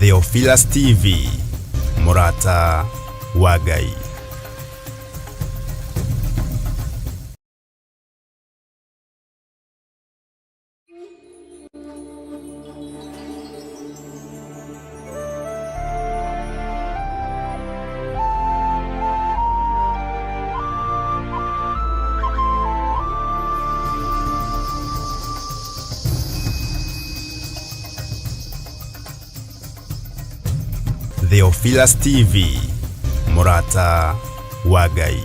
Theophilus TV, Murata wa Ngai. Theophilus TV, Murata wa Ngai.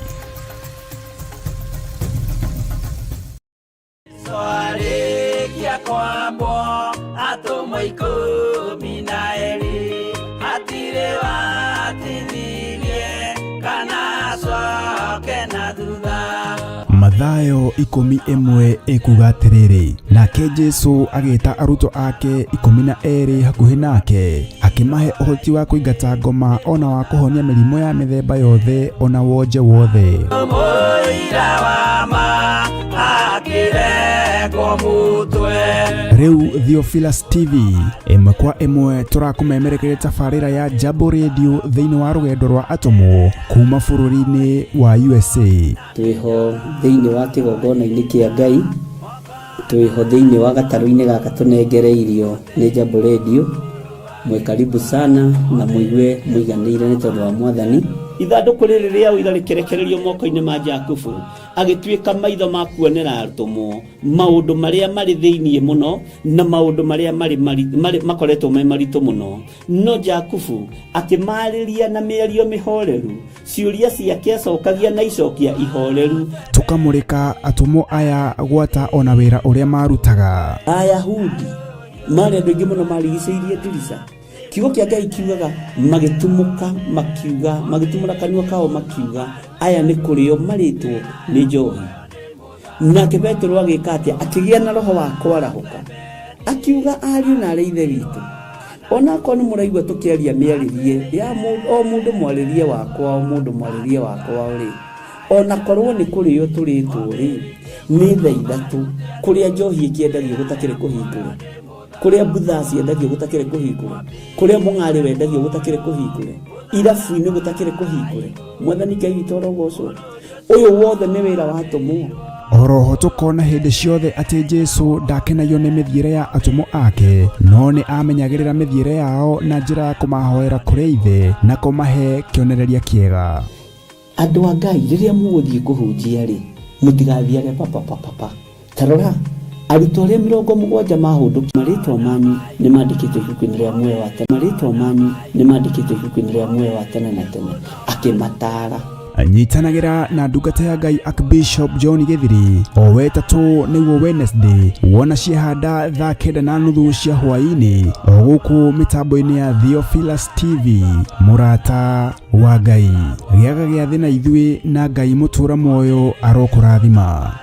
Mathayo 11 ekuga atiriri, nake Jesu agita aruto ake 12 hakuhi nake, akimahe uhoti wa kuingata ngoma ona wa kuhonia mirimo ya mithemba yothe ona wonje wothe. Riu Theophilus TV imwe kwa imwe turakumemerekere tafarira ya Jambo Radio thiini wa rugendo rwa atomo kuma bururi-ini wa USA. Twiho thiini wa kigongona-ini kia Ngai, twiho thiini wa gataru-ini gaka tunengereirio ni Jambo Radio. Mwe karibu sana na muigue muiganire ni tondu wa Mwathani. Ithanduku riri ria uira rikerekererio moko-ini ma Jakubu, agituika maitho ma kuonera arutumo maundu maria mari thiini muno na maundu maria mari makoretwo me maritu muno. No Jakubu akimariria na mĩario mĩhoreru, ciuria ciake acokagia na icokia ihoreru. Tukamurika atumo aya gwata ona wira uria marutaga. Ayahudi mari andu aingi muno marigicĩirie ndirica. Kiugo kia Ngai kiugaga magitumuka makiuga, magitumura kanua kao makiuga aya ni kurio maritwo ni njohi. Nake Petero agika atia, akigia na roho wa kwarahuka, akiuga ariu na ithe witu, ona ko ni muraigua tukiaria miaririe ya mundu mwaririe wakwa, o mundu mwaririe wakwa uri, ona korwo ni kurio turitwo ri ni thaa ithatu, kuria njohi ikiendagio gutakire kuhingura, kuria butha ciendagio gutakire kuhingura, kuria mung'ari wendagio gutakire kuhingura, irabu-ini gutakire kuhingura. Mwathani Ngai witu orogocwo, uyu wothe ni wira wa atomo. Oroho tukona hindi ciothe ati Jesu ndakenagio ni mithiire ya atomo ake, no ni amenyagirira mithiire yao na njira ya kumahoera kuri ithe na kumahe kionereria kiega. Andu a Ngai riria muguthie kuhunjia ri, mutigathiage papa. Tarora arutwo aria 70 mahundu maritwo manyu ni mandikitwo ibuku-ini ria muoyo wa tene, maritwo manyu ni mandikitwo ibuku-ini ria muoyo wa tene na tene, akimatara. Anyitanagira na ndungata ya Ngai Archbishop John Githiri o wetatu niguo Wednesday wona ciehanda thaa 9:30 cia hwaini o guku mitambo-ini ya Theophilus TV, Murata wa Ngai. Giaga giathi na ithui na Ngai mutura moyo arokurathima.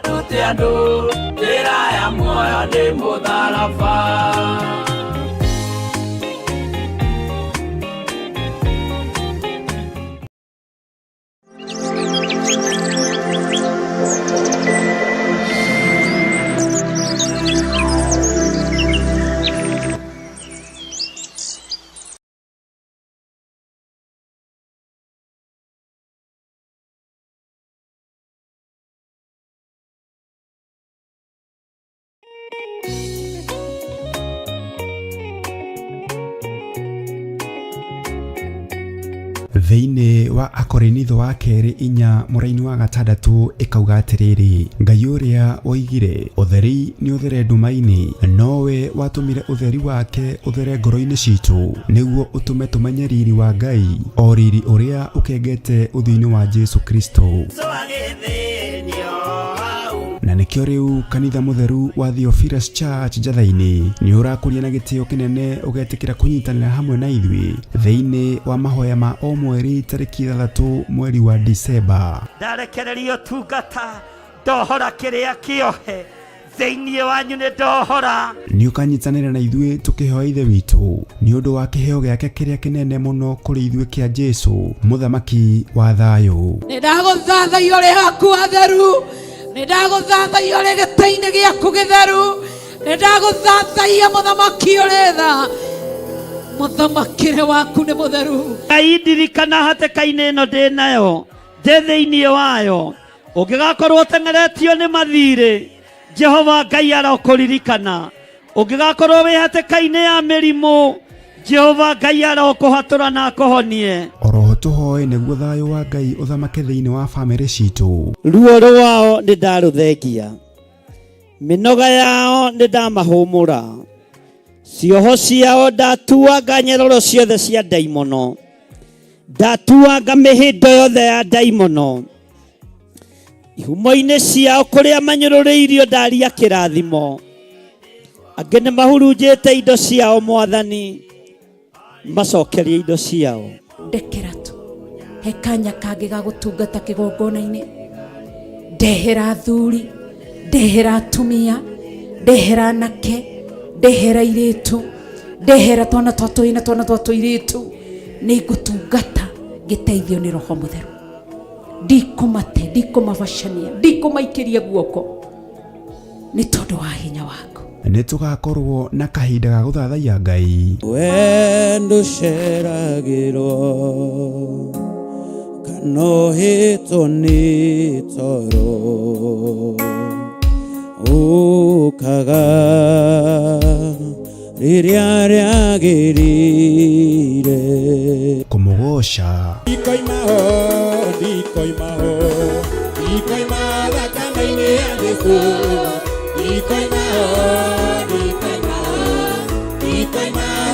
Thiini wa Akorinitho wa keri 4 muraini wa gatandatu ikauga atiriri, Ngai uria woigire utheri ni uthere ndumaini, nowe watumire utheri wake uthere ngoro-ini citu, niguo utume tumenye riri wa Ngai, o riri uria ukengete uthiini wa Jesu Kristo. Na nikio riu kanitha mutheru wa Theophilus Church Njathaini ni urakuria na gitio kinene ugetikira kunyitanira hamwe na ithui thiini wa mahoya ma o mweri tariki 3 mweri wa Disemba. Ndarekererio tungata ndohora kiria kiohe thiini wanyu ni ndohora. Ni ukanyitanira na ithui tukihoya ithe witu ni undu wa kiheo giake kiria kinene muno kuri ithui kia Jesu muthamaki wa thayu. Ni ndaguthathaia uri haku atheru, ni ndaguthathaia uri gita-ini giaku githeru, ni ndaguthathaia muthamaki uri tha, muthamakire waku ni mutheru. Ngai ndirikana hatĩka-inĩ ĩno ndĩ nayo ndĩ thĩinĩ wayo, ũngĩgakorwo ũteng'eretio nĩ mathirĩ, Jehova Ngai arokũririkana. Ũngĩgakorwo wĩ hatĩka-inĩ ya mĩrimũ, Jehova Ngai arokũhatũra na akũhonie. Oroho tũhoe nĩguo thayũ wa Ngai ũthamake thĩinĩ wa bamĩrĩ citũ. Ruo rwao nĩ ndarũthengia, mĩnoga yao nĩ ndamahũmũra, cioho ciao ndatuanga nyororo ciothe cia ndaimono, ndatuanga mĩhĩndo yothe ya ndaimono, ihumo-inĩ ciao kũrĩa manyũrũrĩirio ndaria kĩrathimo, angĩ nĩ mahurunjĩte indo ciao Mwathani, macokerie indo ciao. Ndekera tu he kanya kangĩ ga gũtungata kĩgongona-inĩ, ndehera athuri, ndehera atumia, ndehera anake, ndehera airĩtu, ndehera twana twa tũhĩĩ na twana twa tũirĩtu, nĩ ngũtungata ngĩteithio nĩ Roho Mũtheru. Ndikũmate, ndikũmabacania, ndikũmaikĩria guoko nĩ tondũ wa hinya waku. Nĩ tũgakorwo na kahinda ga gũthathaiya Ngai. We ndũceragĩrwo kana ũhĩtwo nĩ toro, ũkaga rĩrĩa rĩagĩrĩire. Kũmũgoca ndikoima thakame-inĩ ya Jesũ, ndikoima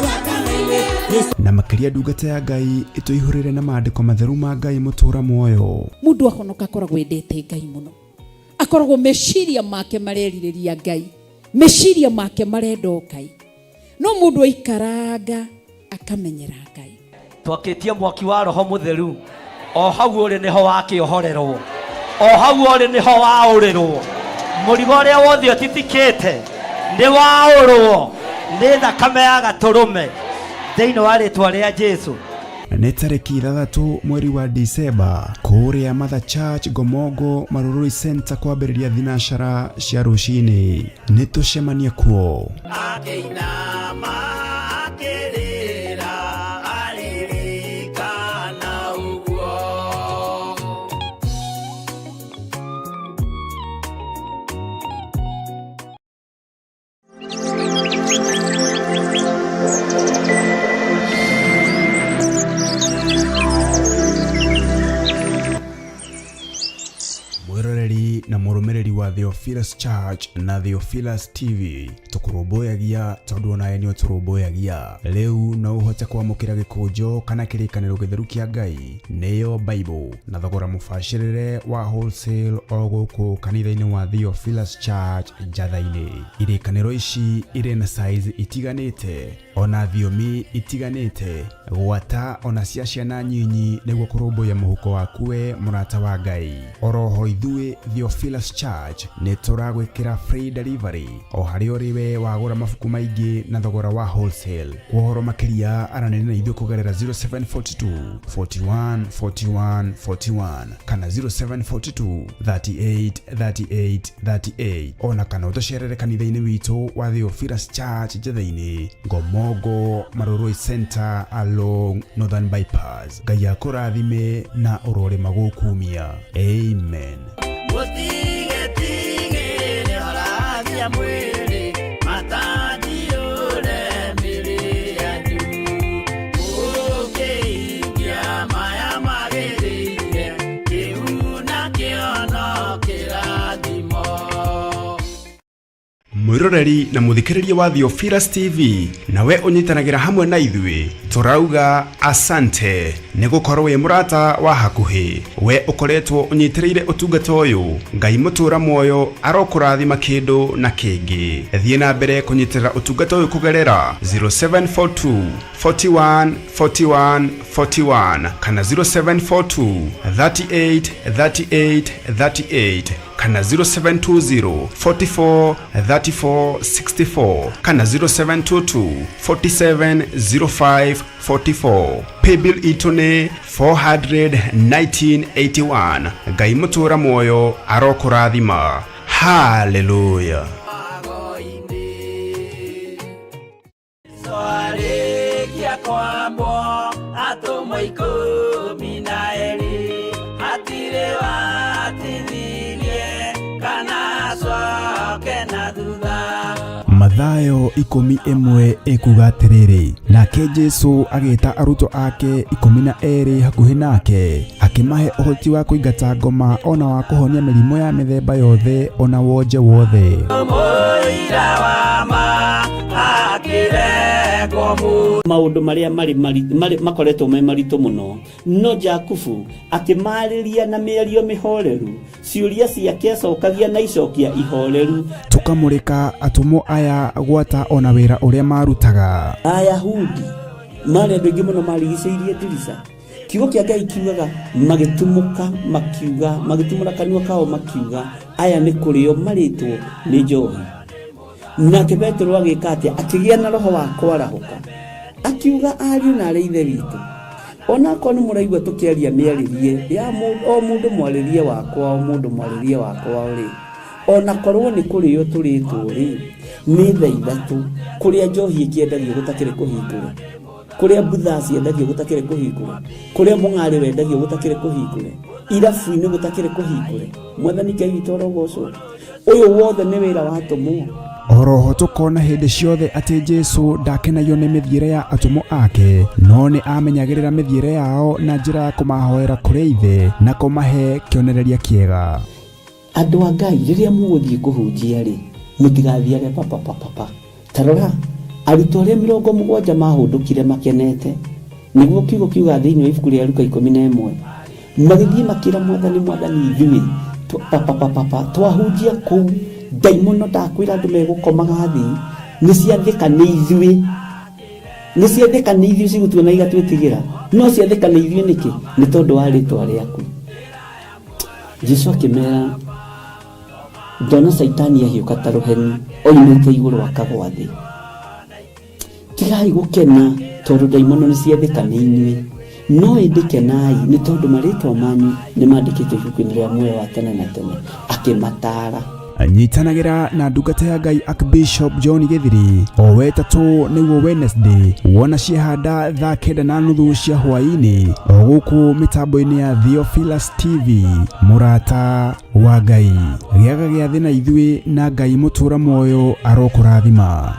thakame-inĩ ya Jesũ. na makĩria ndungata ya Ngai ĩtũihũrĩre na maandĩko matheru ma Ngai mũtũũra muoyo. Mũndũ ahonoka akoragwo endete Ngai mũno, akoragwo meciria make marerirĩria Ngai, meciria make marenda Ngai, no mũndũ aikaranga akamenyera Ngai. Twakĩtie mwaki wa Roho Mũtheru, o hau ũrĩ nĩho wakĩohorerwo, o hau ũrĩ nĩho waũrĩrwo, mũrigo ũrĩa wothe ũtitikĩte nĩ waũrwo nĩ thakame ya Gatũrũme thĩinĩ wa rĩtwa rĩa Jesũ. Nĩ tarĩki 6 mweri wa Disemba kũrĩa Mother Church Gomongo Marurui Center kwambĩrĩria thinacara cia rũcinĩ. Nĩ tũcemanie kuo. Mwĩroreri na mũrũmĩrĩri wa Theophilus Church na Theophilus TV tũkũrũmbũyagia tondũ onawe nĩ ũtũrũmbũyagia. Rĩu no ũhote kwamũkĩra gĩkũnjo kana kĩrĩkanĩro gĩtheru kĩa Ngai nĩyo Bible na thogora mũbacĩrĩre wa wholesale o gũkũ kanitha-inĩ wa Theophilus Church Njatha-inĩ. Irĩkanĩro ici irĩ na size itiganĩte ona thiomi itiganĩte, gwata ona cia ciana nyinyi nĩguo kũrũmbũya mũhuko waku we mũrata wa Ngai. Oroho ithuĩ Theophilus Church nĩ tũragwĩkĩra free delivery o harĩ ũrĩ we wagũra mabuku maingĩ na thogora wa wholesale. Kuohoro makĩria aranĩria na ithuĩ kũgerera 0742 41 41 41 kana 0742 38 38 38 ona kana ũtũcerere kanitha-inĩ witũ wa Theophilus Church Njatha-inĩ, Gomongo Marurui Center along Northern Bypass. Ngai akũrathime na ũrore magũkumia. Amen. Mwĩroreri na mũthikĩrĩria wa Theophilus TV, nawe ũnyitanagĩra hamwe na ithuĩ, tũrauga asante nĩ gũkorwo wĩ mũrata wa hakuhĩ. We ũkoretwo ũnyitĩrĩire ũtungata ũyũ, Ngai mũtũũra muoyo arokũrathima kĩndũ na kĩngĩ. Thiĩ na mbere kũnyitĩrĩra ũtungata ũyũ kũgerera 0742 41 41 41 kana 0742 38 38 38 kana 0720 44 34 64 kana 0722 47 05 44. Paybill itune 41981. Ngai mũtũũra muoyo arokũrathima. Hallelujah. Mathayo 11 ikuga atiriri, nake Jesu agita aruto ake 12 hakuhi nake akimahe uhoti wa kuingata ngoma ona wa kuhonia mirimo ya mithemba yothe ona wonje wothe. Maundu maria mari makoretwo me maritu muno, no Jakubu akimariria na mĩario mĩhoreru, ciũria ciake acokagia na icokia ihoreru. Tukamurika atumo aya gwata ona wira uria marutaga. Ayahudi mari andũ aingĩ mũno marigicĩirie Tirisa. Kiugo kĩa Ngai kiugaga magĩtumũka makiuga, magĩtumũra kanua kao makiuga aya nĩ kũrĩo marĩtwo nĩ njohi. Nake Petero agĩka atĩa? Akĩgĩa na roho wa kwarahuka, akiuga ariũ na arĩ ithe witũ, ona korwo nĩ mũraigua tũkĩaria mĩarĩrie ya o mũndũ mwarĩrie wakwa, o mũndũ mwarĩrie wakwa rĩ, ona korwo nĩ kũrĩo tũrĩtwo rĩ, nĩ thaa ithatũ, kũrĩa njohi ĩkĩendagio gũtakĩrĩ kũhingũre, kũrĩa mbutha ciendagio gũtakĩrĩ kũhingũre, kũrĩa mũng'arĩ wendagio gũtakĩrĩ kũhingũre, irabu-inĩ gũtakĩrĩ kũhingũre. Mwathani Ngai witũ arogocwo. Ũyũ wothe nĩ wĩra watũmwo. Oroho tukona hindi ciothe ati Jesu ndakenagio ni mithiire ya atumo ake, no ni amenyagirira mithiire yao na njira ya kumahoera kuri ithe na kumahe kionereria kiega. Andu a Ngai riria muguthie kuhunjia ri, mutigathiage papa. Tarora arutwo aria 70 mahundukire makenete, niguo kiugo kiuga thiini wa ibuku ria Luka 11, magithie makira Mwathani ithuĩ papa twahunjia kuu daimono ndakwira andu megukomaga thi ni ciathika ni ithuĩ cigutwe na igatwitigira, no ciathika ni ithuĩ niki? Ni tondu wa ritwa riaku. Jesu akimera ndona Saitani ahiuka ta ruheni oimite iguru akagwa thi. Tigai gukena tondu daimono ni ciathika ni inyuĩ, no indikenai ni tondu maritwa manyu ni mandikitwo ibuku-inĩ rĩa muoyo wa tene na tene. Akimatara anyitanagira na ndungata ya Ngai Archbishop John Githiri o wetatu niguo Wednesday wona ciehanda thaa 9:30 cia hwaini o guku mitambo-ini ya Theophilus TV. Murata wa Ngai giaga giathi na ithuĩ na Ngai mutura muoyo arokurathima.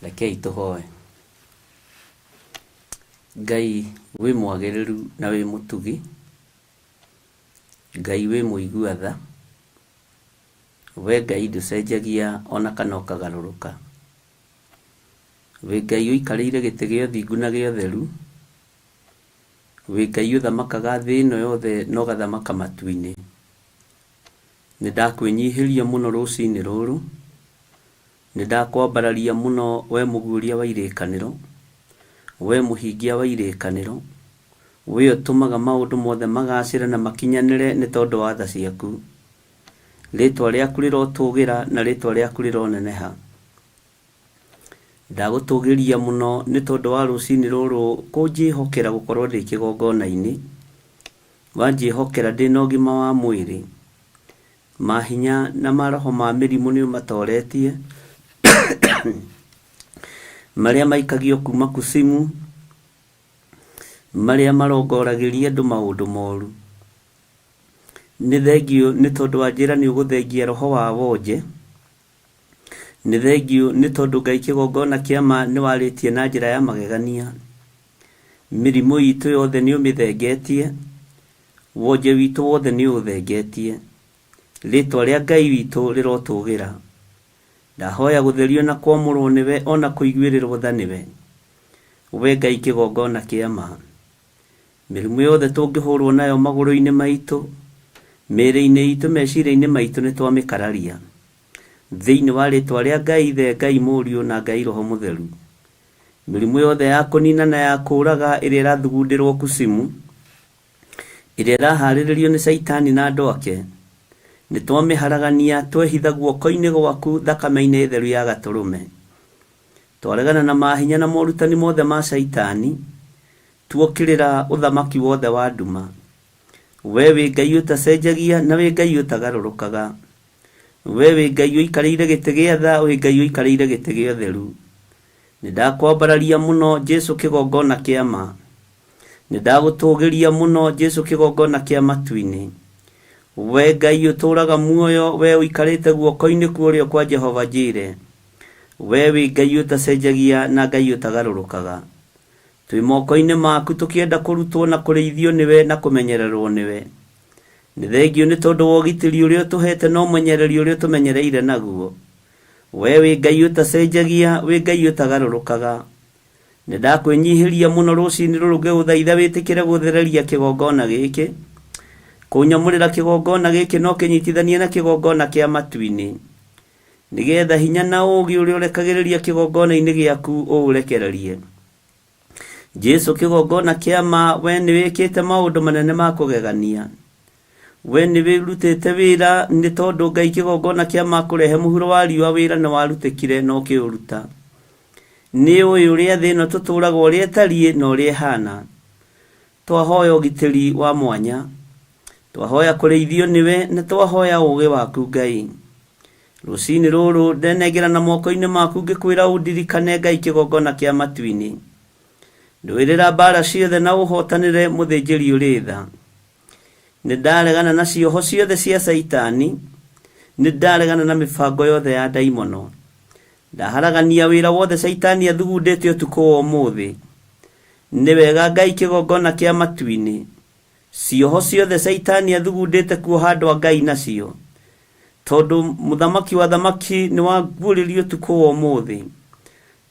Rekei tuhoe. Ngai wi mwagĩrĩru na wi mutugi, Ngai wi muigua tha, we Ngai nducenjagia ona kana ũkagarũrũka, we Ngai ũikarĩire gĩtĩ gĩa ũthingu na gĩa ũtheru, we Ngai ũthamakaga thĩ ĩno yothe na ũgathamaka matu-inĩ. Nĩndakwĩnyihĩria mũno rũcinĩ rũrũ, nĩndakwambararia mũno we mũguũria wa irĩkanĩro, we mũhingia wa irĩkanĩro, we ũtũmaga maũndũ mothe magacĩre na makinyanĩre nĩ tondũ wa tha ciaku. Rĩtwa rĩaku rĩrotũgĩra na rĩtwa rĩaku rĩroneneha. Ndagũtũgĩria mũno nĩ tondũ wa rũcinĩ rũrũ kũnjĩhokera gũkorwo ndĩ kĩgongona-inĩ, wanjĩhokera ndĩ na ũgima wa mwĩrĩ, mahinya na maroho ma mĩrimũ nĩ ũmatoretie maria maikagio kuma kusimu, maria marongoragĩria andũ maũndũ moru. Nĩ thengio nĩ tondũ wa njĩra nĩ ũgũthengia roho wa wonje. Nĩ thengio nĩ tondũ Ngai kĩgongona kĩama nĩ warĩtie na njĩra ya magegania. Mĩrimũ itũ yothe nĩ ũmĩthengetie, wonje witũ wothe nĩ ũthengetie. Rĩtwa rĩa Ngai witũ rĩrotũgĩra. Ndahoya gũtherio na kwamũrwo nĩwe ona kũiguĩrĩrwo tha nĩwe, we Ngai kĩgongona kĩama. Mĩrimũ yothe tũngĩhũrwo nayo magũrũ-inĩ maitũ, mĩĩrĩ-inĩ itũ, meciria-inĩ maitũ nĩ twamĩkararia thĩinĩ wa rĩtwa rĩa Ngai Ithe, Ngai Mũriũ na Ngai Roho Mũtheru. Mĩrimũ yothe ya kũnina na ya kũũraga ĩrĩa ĩrathugundĩrwo kusimu, ĩrĩa ĩraharĩrĩrio nĩ Saitani na andũ ake, nĩ twamĩharagania twehitha guoko-inĩ gwaku thakame-inĩ theru ya gatũrũme. Twaregana na mahinya na morutani mothe ma Saitani, tuokĩrĩra ũthamaki wothe wa nduma. We wĩ Ngai ũtacenjagia na wĩ Ngai ũtagarũrũkaga. We wĩ Ngai ũikarĩire gĩtĩ gĩa tha, wĩ Ngai ũikarĩire gĩtĩ gĩa ũtheru. Nĩndakwambararia mũno Jesu kĩgongona kĩa ma. Nĩndagũtũgĩria mũno Jesu kĩgongona kĩa matu-inĩ. We Ngai ũtũraga muoyo, we ũikarĩte guoko-inĩ kuorĩo kwa Jehova Jire. We wĩ Ngai ũtacenjagia na Ngai ũtagarũrũkaga. Twĩ moko-inĩ maku tũkĩenda kũrutwo na kũrĩithio nĩwe na kũmenyererwo nĩwe. Nĩ thengio nĩ tondũ wa ũgitĩri ũrĩa ũtũhete na ũmenyereri ũrĩa tũmenyereire naguo. We wĩ Ngai ũtacenjagia, wĩ Ngai ũtagarũrũkaga. Nĩndakwĩnyihĩria mũno rũciinĩ rũrũ ngĩgũthaitha wĩtĩkĩre gũthereria kĩgongona gĩkĩ. Kũnyamũrĩra kĩgongona gĩkĩ no kĩnyitithanie na kĩgongona kĩa matu-inĩ. Nĩgetha hinya na ũũgĩ ũrĩa ũrekagĩrĩria kĩgongona-inĩ gĩaku ũũrekererie. Jesu kĩgongona kĩa ma, we nĩwĩkĩte maũndũ manene ma kũgegania. We nĩwĩrutĩte wĩra nĩ tondũ Ngai kĩgongona kĩa ma kũrehe mũhuro wa riũa wĩra nĩ warutĩkire no kĩũruta. Nĩ ũĩ ũrĩa thĩ ĩno tũtũraga ũrĩa ĩtariĩ na ũrĩa ĩhana. Twahoya ũgitĩri wa mwanya. Twahoya kũrĩithio nĩwe na twahoya ũũgĩ waku Ngai. Rũciinĩ rũrũ ndenengerana moko-inĩ maku ngĩkwĩra ũndirikane Ngai kĩgongona kĩa matu-inĩ. Ndũĩrĩra mbara ciothe na ũhotanĩre mũthĩnjĩri ũrĩ tha. Nĩndaregana na cioho ciothe cia Saitani. Nĩndaregana na mĩbango yothe ya ndaimono. Ndaharagania wĩra wothe Saitani athugundĩte ũtukũ wa ũmũthĩ. Nĩ wega Ngai kĩgongona kĩa matu-inĩ. Cioho ciothe Saitani athugundĩte kuoha andũ a Ngai nacio. Tondũ mũthamaki wa thamaki nĩ waguũrĩrio ũtukũ wa ũmũthĩ.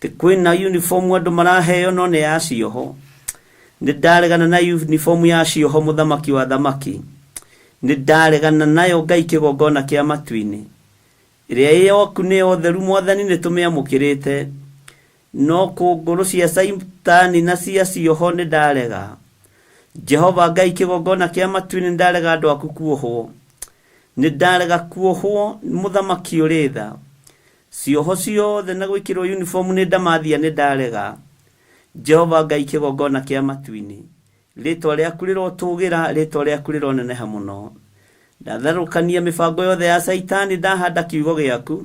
Tĩ kwĩna uniform andũ maraheo no nĩ ya cioho. Nĩndaregana na uniform ya cioho mũthamaki wa thamaki. Nĩndaregana nayo Ngai kĩgongona kĩa matu-inĩ. Ĩrĩa yoku nĩ ũtheru Mwathani nĩtũmĩamũkĩrĩte. No kũngũrũ cia Saitani na cia cioho nĩndarega. Jehova Ngai kĩgongona kĩa matu-inĩ nĩndarega andũ aku kuohwo. Nĩndarega kuohwo mũthamaki ũrĩ tha. Cioho ciothe na gwĩkĩrwo uniform nĩndamathia nĩndarega. Jehova Ngai kĩgongona kĩa matu-inĩ. Rĩtwa rĩaku rĩrotũgĩra, rĩtwa rĩaku rĩroneneha mũno. Ndatharũkania mĩbango yothe ya Saitani, ndahanda kiugo gĩaku.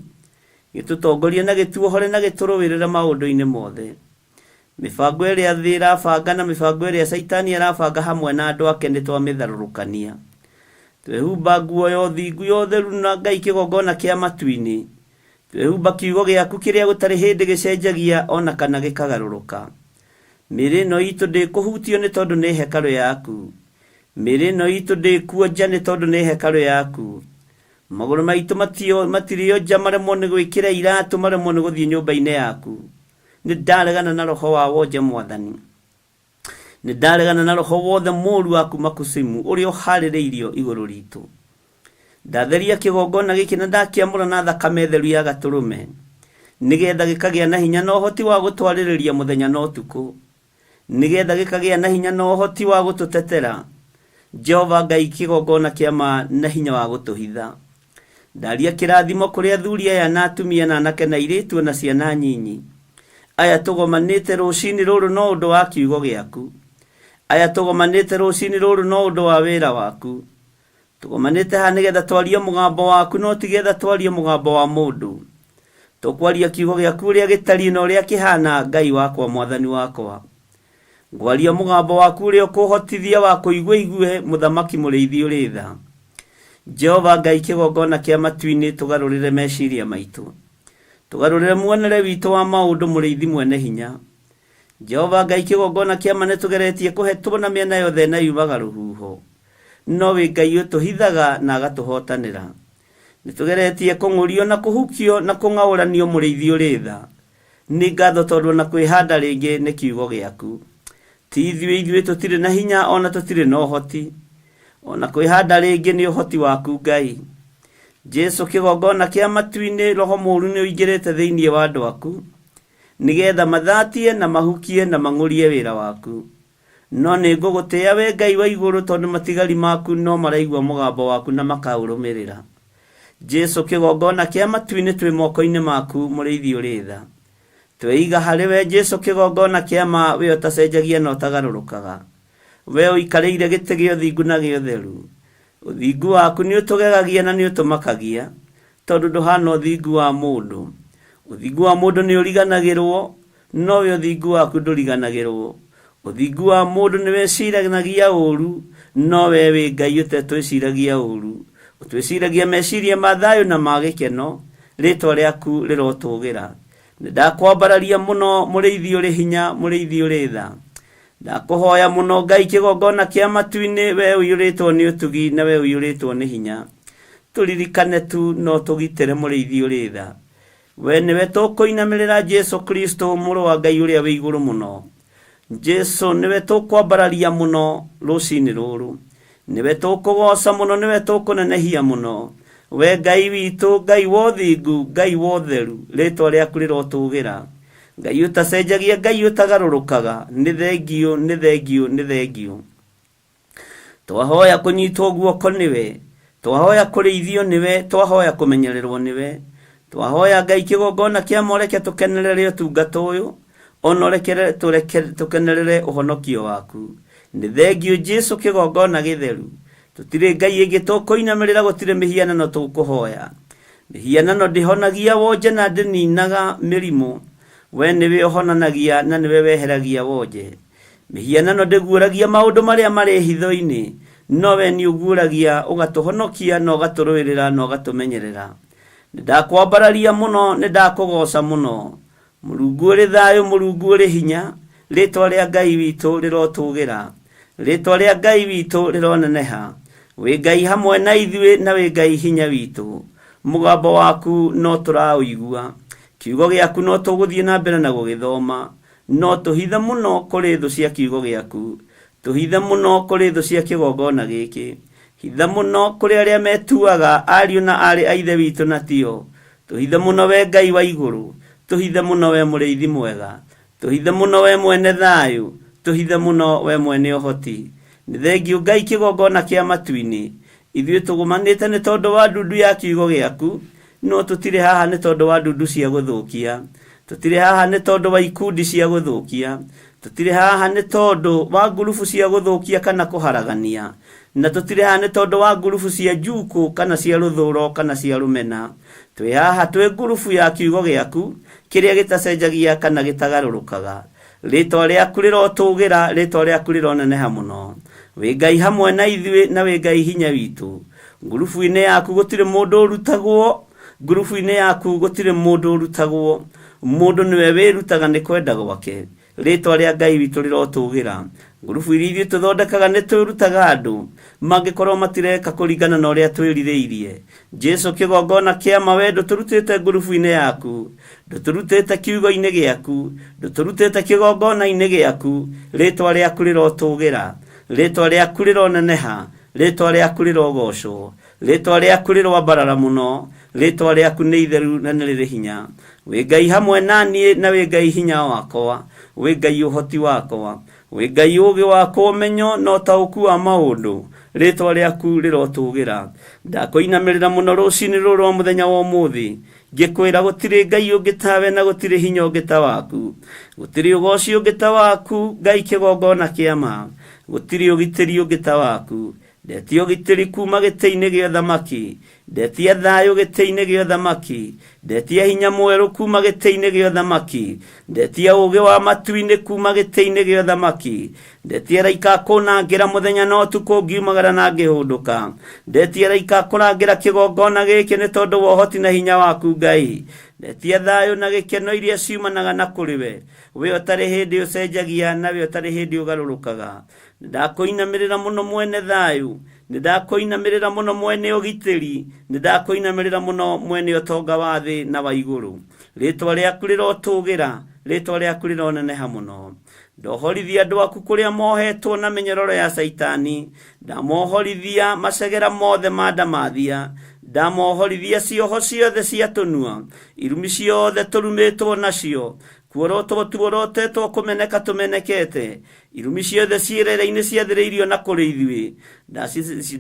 Gĩtũtongorie na gĩtuohore na gĩtũrũĩrĩre maũndũ-inĩ mothe. Mĩbango ĩrĩa thĩ ĩrabanga na mĩbango ĩrĩa Saitani arabanga hamwe na andũ ake nĩtwamĩtharũrũkania. Twehumba nguo ya ũthingu ya ũtheru na Ngai kĩgongona kĩa matu-inĩ. Twehumba kiugo gĩaku kĩrĩa gũtarĩ hĩndĩ gĩcenjagia ona kana gĩkagarũrũka. Mĩrĩ ĩno itũ ndĩkũhutio nĩ tondũ nĩ hekarũ yaku. Mĩrĩ ĩno itũ ndĩkuonja nĩ tondũ nĩ hekarũ yaku. Magũrũ maitũ matirĩo nja maremwo nĩ gwĩkĩra iratũ, maremwo nĩ gũthiĩ nyũmba-inĩ yaku. Nĩndaregana na roho wa wonje Mwathani. Nĩndaregana na roho wothe mũũru waku makusimu ũrĩa ũharĩrĩirio igũrũ ritũ. Ndatheria kĩgongona gĩkĩ na ndakĩamũra na thakame theru ya gatũrũme. Nĩgetha gĩkagĩa na hinya na ũhoti wa gũtwarĩrĩria mũthenya na ũtukũ. Nĩgetha gĩkagĩa na hinya na ũhoti wa gũtũtetera. Jehova Ngai kĩgongona kĩa ma na hinya wa gũtũhitha. Ndaria kĩrathimo kũrĩ athuri aya na atumia na anake na airĩtu na ciana nyinyi. Aya tũgomanĩte rũciinĩ rũrũ no ũndũ wa kiugo gĩaku. Aya tũgomanĩte rũciinĩ rũrũ no ũndũ wa wĩra waku. Tũgomanĩte haha nĩgetha twarie mũgambo waku no tigetha twarie mũgambo wa mũndũ. Tũkwaria kiugo gĩaku ũrĩa gĩtariĩ na ũrĩa kĩhana Ngai wakwa Mwathani wakwa. Ngwaria mũgambo waku ũrĩa ũkũhotithia wa kũigua igue mũthamaki mũrĩithi ũrĩ tha. Jehova Ngai kĩgongona kĩa matu-inĩ tũgarũrĩre meciria maitũ. Tũgarũrĩre muonere witũ wa maũndũ mũrĩithi mwene hinya. Jehova Ngai kĩgongona kĩa ma nĩtũgeretie kũhetwo na mĩena yothe na yumaga rũhuho. No wĩ Ngai ũtũhithaga na agatũhotanĩra. Nĩtũgeretie kũng'ũrio na kũhukio na kũng'aũranio mũrĩithi ũrĩ tha. Nĩ ngatho tondũ na kwĩhanda rĩngĩ nĩ kiugo gĩaku. Ti ithuĩ tũtirĩ na hinya ona tũtirĩ na ũhoti. Ona kwĩhanda rĩngĩ nĩ ũhoti waku Ngai. Jesu kĩgongona kĩa matu-inĩ roho mũũru nĩ ũingĩrĩte thĩinĩ wa andũ aku. Nĩgetha mathatie na mahukie na mang'ũrie wĩra waku. No nĩ ngũgũtĩĩa we Ngai wa igũrũ tondũ matigari maku no maraigua mũgambo waku na makaũrũmĩrĩra. Jesu kigongona kia matu-ini twi moko-ini maku muriithi uri tha. Tweiga hariwe Jesu kigongona kia ma we utacenjagia na utagarurukaga. We uikariire giti gia uthingu na gia utheru. Uthingu waku ni utugegagia na ni utumakagia tondu nduhana uthingu wa mundu. Uthingu wa mundu ni uriganagirwo no we uthingu waku nduriganagirwo. Uthingu wa mundu ni weciranagia uru no we wi Ngai utetwiciragia uru. Utwiciragia meciria ma thayu na ma gikeno ritwa riaku rirotugira. Ndakwambararia muno muriithi uri hinya muriithi uri tha. Ndakuhoya muno Ngai kigongona kia matu-ini we uyuritwo ni utugi na we uyuritwo ni hinya. Turirikane tu no tugitire muriithi uri tha. We niwe tukuinamirira Jesu Kristo muru wa Ngai uria wi iguru muno. Jesu niwe tukwambararia muno rucini ruru. Niwe tukugoca muno niwe tukunenehia muno. We Ngai witu Ngai wa uthingu Ngai wa utheru ritwa riaku rirotugira. Ngai utacenjagia Ngai utagarurukaga ni thengio ni thengio ni thengio. Twahoya kunyitwo guoko niwe. Twahoya kuriithio niwe. Twahoya kumenyererwo niwe. Twahoya Ngai kigongona kia moreke tukenerere utungata uyu. Onorekere tukenerere uhonokio waku. Ni thengio Jesu kigongona githeru. Tutire Ngai ingi tukuinamirira gutire mihianano tukuhoya. Mihianano ndihonagia wonje na ndininaga mirimu. We niwe uhonanagia na niwe weheragia wonje. Mihianano ndiguuragia maundu maria mari hitho-ini no we ni uguuragia ugatuhonokia no ugaturuirira no ugatumenyerera. Ndakwambararia muno ndakugoca muno. Mulungu uri thayu Mulungu uri hinya ritwa ria Ngai witu rirotugira. Ritwa ria Ngai witu rironeneha. We Ngai hamwe na ithuĩ na we Ngai hinya witu. Mugambo waku no turauigua. Kiugo giaku no tuguthie na mbere na gugithoma. No tuhithe muno kuri thu cia kiugo giaku. Tuhithe muno kuri thu cia kigongona giki. Hithe muno kuri aria metuaga ariũ na ari a ithe witu na tio. Tuhithe muno we Ngai wa iguru. Tuhithe muno we muriithi mwega. Tuhithe muno we mwene thayu. Tuhithe muno we mwene uhoti. Ni thengio Ngai kigongona kia matu-ini. Ithuĩ tugumanĩte nĩ tondu wa ndundu ya kiugo giaku. No tutire haha nĩ tondu wa ndundu cia guthukia. Tutire haha nĩ tondu wa ikundi cia guthukia. Tutire haha nĩ tondu wa ngurubu cia guthukia kana kuharagania. Na tutire haha nĩ tondu wa ngurubu cia njuku kana cia ruthuro kana cia rumena. Twi haha twi ngurubu ya kiugo giaku kiria gitacenjagia kana gitagarurukaga. Ritwa riaku rirotugira ritwa riaku rironeneha muno. We Ngai hamwe na ithuĩ na we Ngai hinya witu. Ngurubu-ini yaku gutire mundu urutagwo. Ngurubu-ini yaku gutire mundu urutagwo. Mundu niwe wirutaga ni kwenda gwake. Ritwa ria Ngai witu rirotugira. Ngurubu iria ithuĩ tuthondekaga ni twirutaga andu mangikorwo matireka kuringana na uria twirithĩirie. Jesu kigongona kia mawendo turutite ngurubu-ini yaku. Nduturutite kiugo-ini giaku. Nduturutite kigongona-ini giaku. Ritwa riaku rirotugira. Ritwa riaku rironeneha. Ritwa riaku rirogocwo. Ritwa riaku rirwambarara muno. Ritwa riaku ni itheru na ni riri hinya. We Ngai hamwe nanie na we Ngai hinya wakwa. We Ngai uhoti wakwa. We Ngai ugi wakwa umenyo no tauku wa maundu. Ritwa riaku rirotugira. Ndakuinamirira muno rucini ruru rwa muthenya wa umuthi. Ngikwira gutire Ngai ungi tawe na gutire hinya ungi ta waku. Gutire ugoci ungi ta waku Ngai kigongona kia ma. Gutire ugitiri ungi ta waku. Ndetia ugitiri kuma gĩtĩ-inĩ gĩa ũthamaki. Ndetia thayũ gĩtĩ-inĩ gĩa ũthamaki. Ndetia hinya mwerũ kuma gĩtĩ-inĩ gĩa ũthamaki. Ndetia ũũgĩ wa matu-inĩ kuma gĩtĩ-inĩ gĩa ũthamaki. Ndetia raika kũnangĩra mũthenya na ũtukũ ngiumagara na ngĩhũndũka. Ndetia raika kũrangĩra kĩgongona gĩkĩ nĩ tondũ wa ũhoti na hinya waku Ngai. Ndetia thayũ na gĩkeno iria ciumanaga na kũrĩ we. We ũtarĩ hĩndĩ ũcenjagia na we ũtarĩ hĩndĩ ũgarũrũkaga. Ndakuinamirira muno mwene thayu. Ndakuinamirira muno mwene ugitiri. Ndakuinamirira muno mwene utonga wa thi na wa iguru. Ritwa riaku rirotugira. Ritwa riaku rironeneha muno. Ndohorithia andu aku kuria mohetwo na minyororo ya Saitani. Ndamohorithia macegera mothe ma ndamathia. Ndamohorithia cioho ciothe cia tunua. Irumi ciothe turumitwo nacio. Kuorotwo tuorotetwo kumeneka tumenekete. irumi ciothe ciĩrere-inĩ ciathĩrĩirio na kũrĩ ithuĩ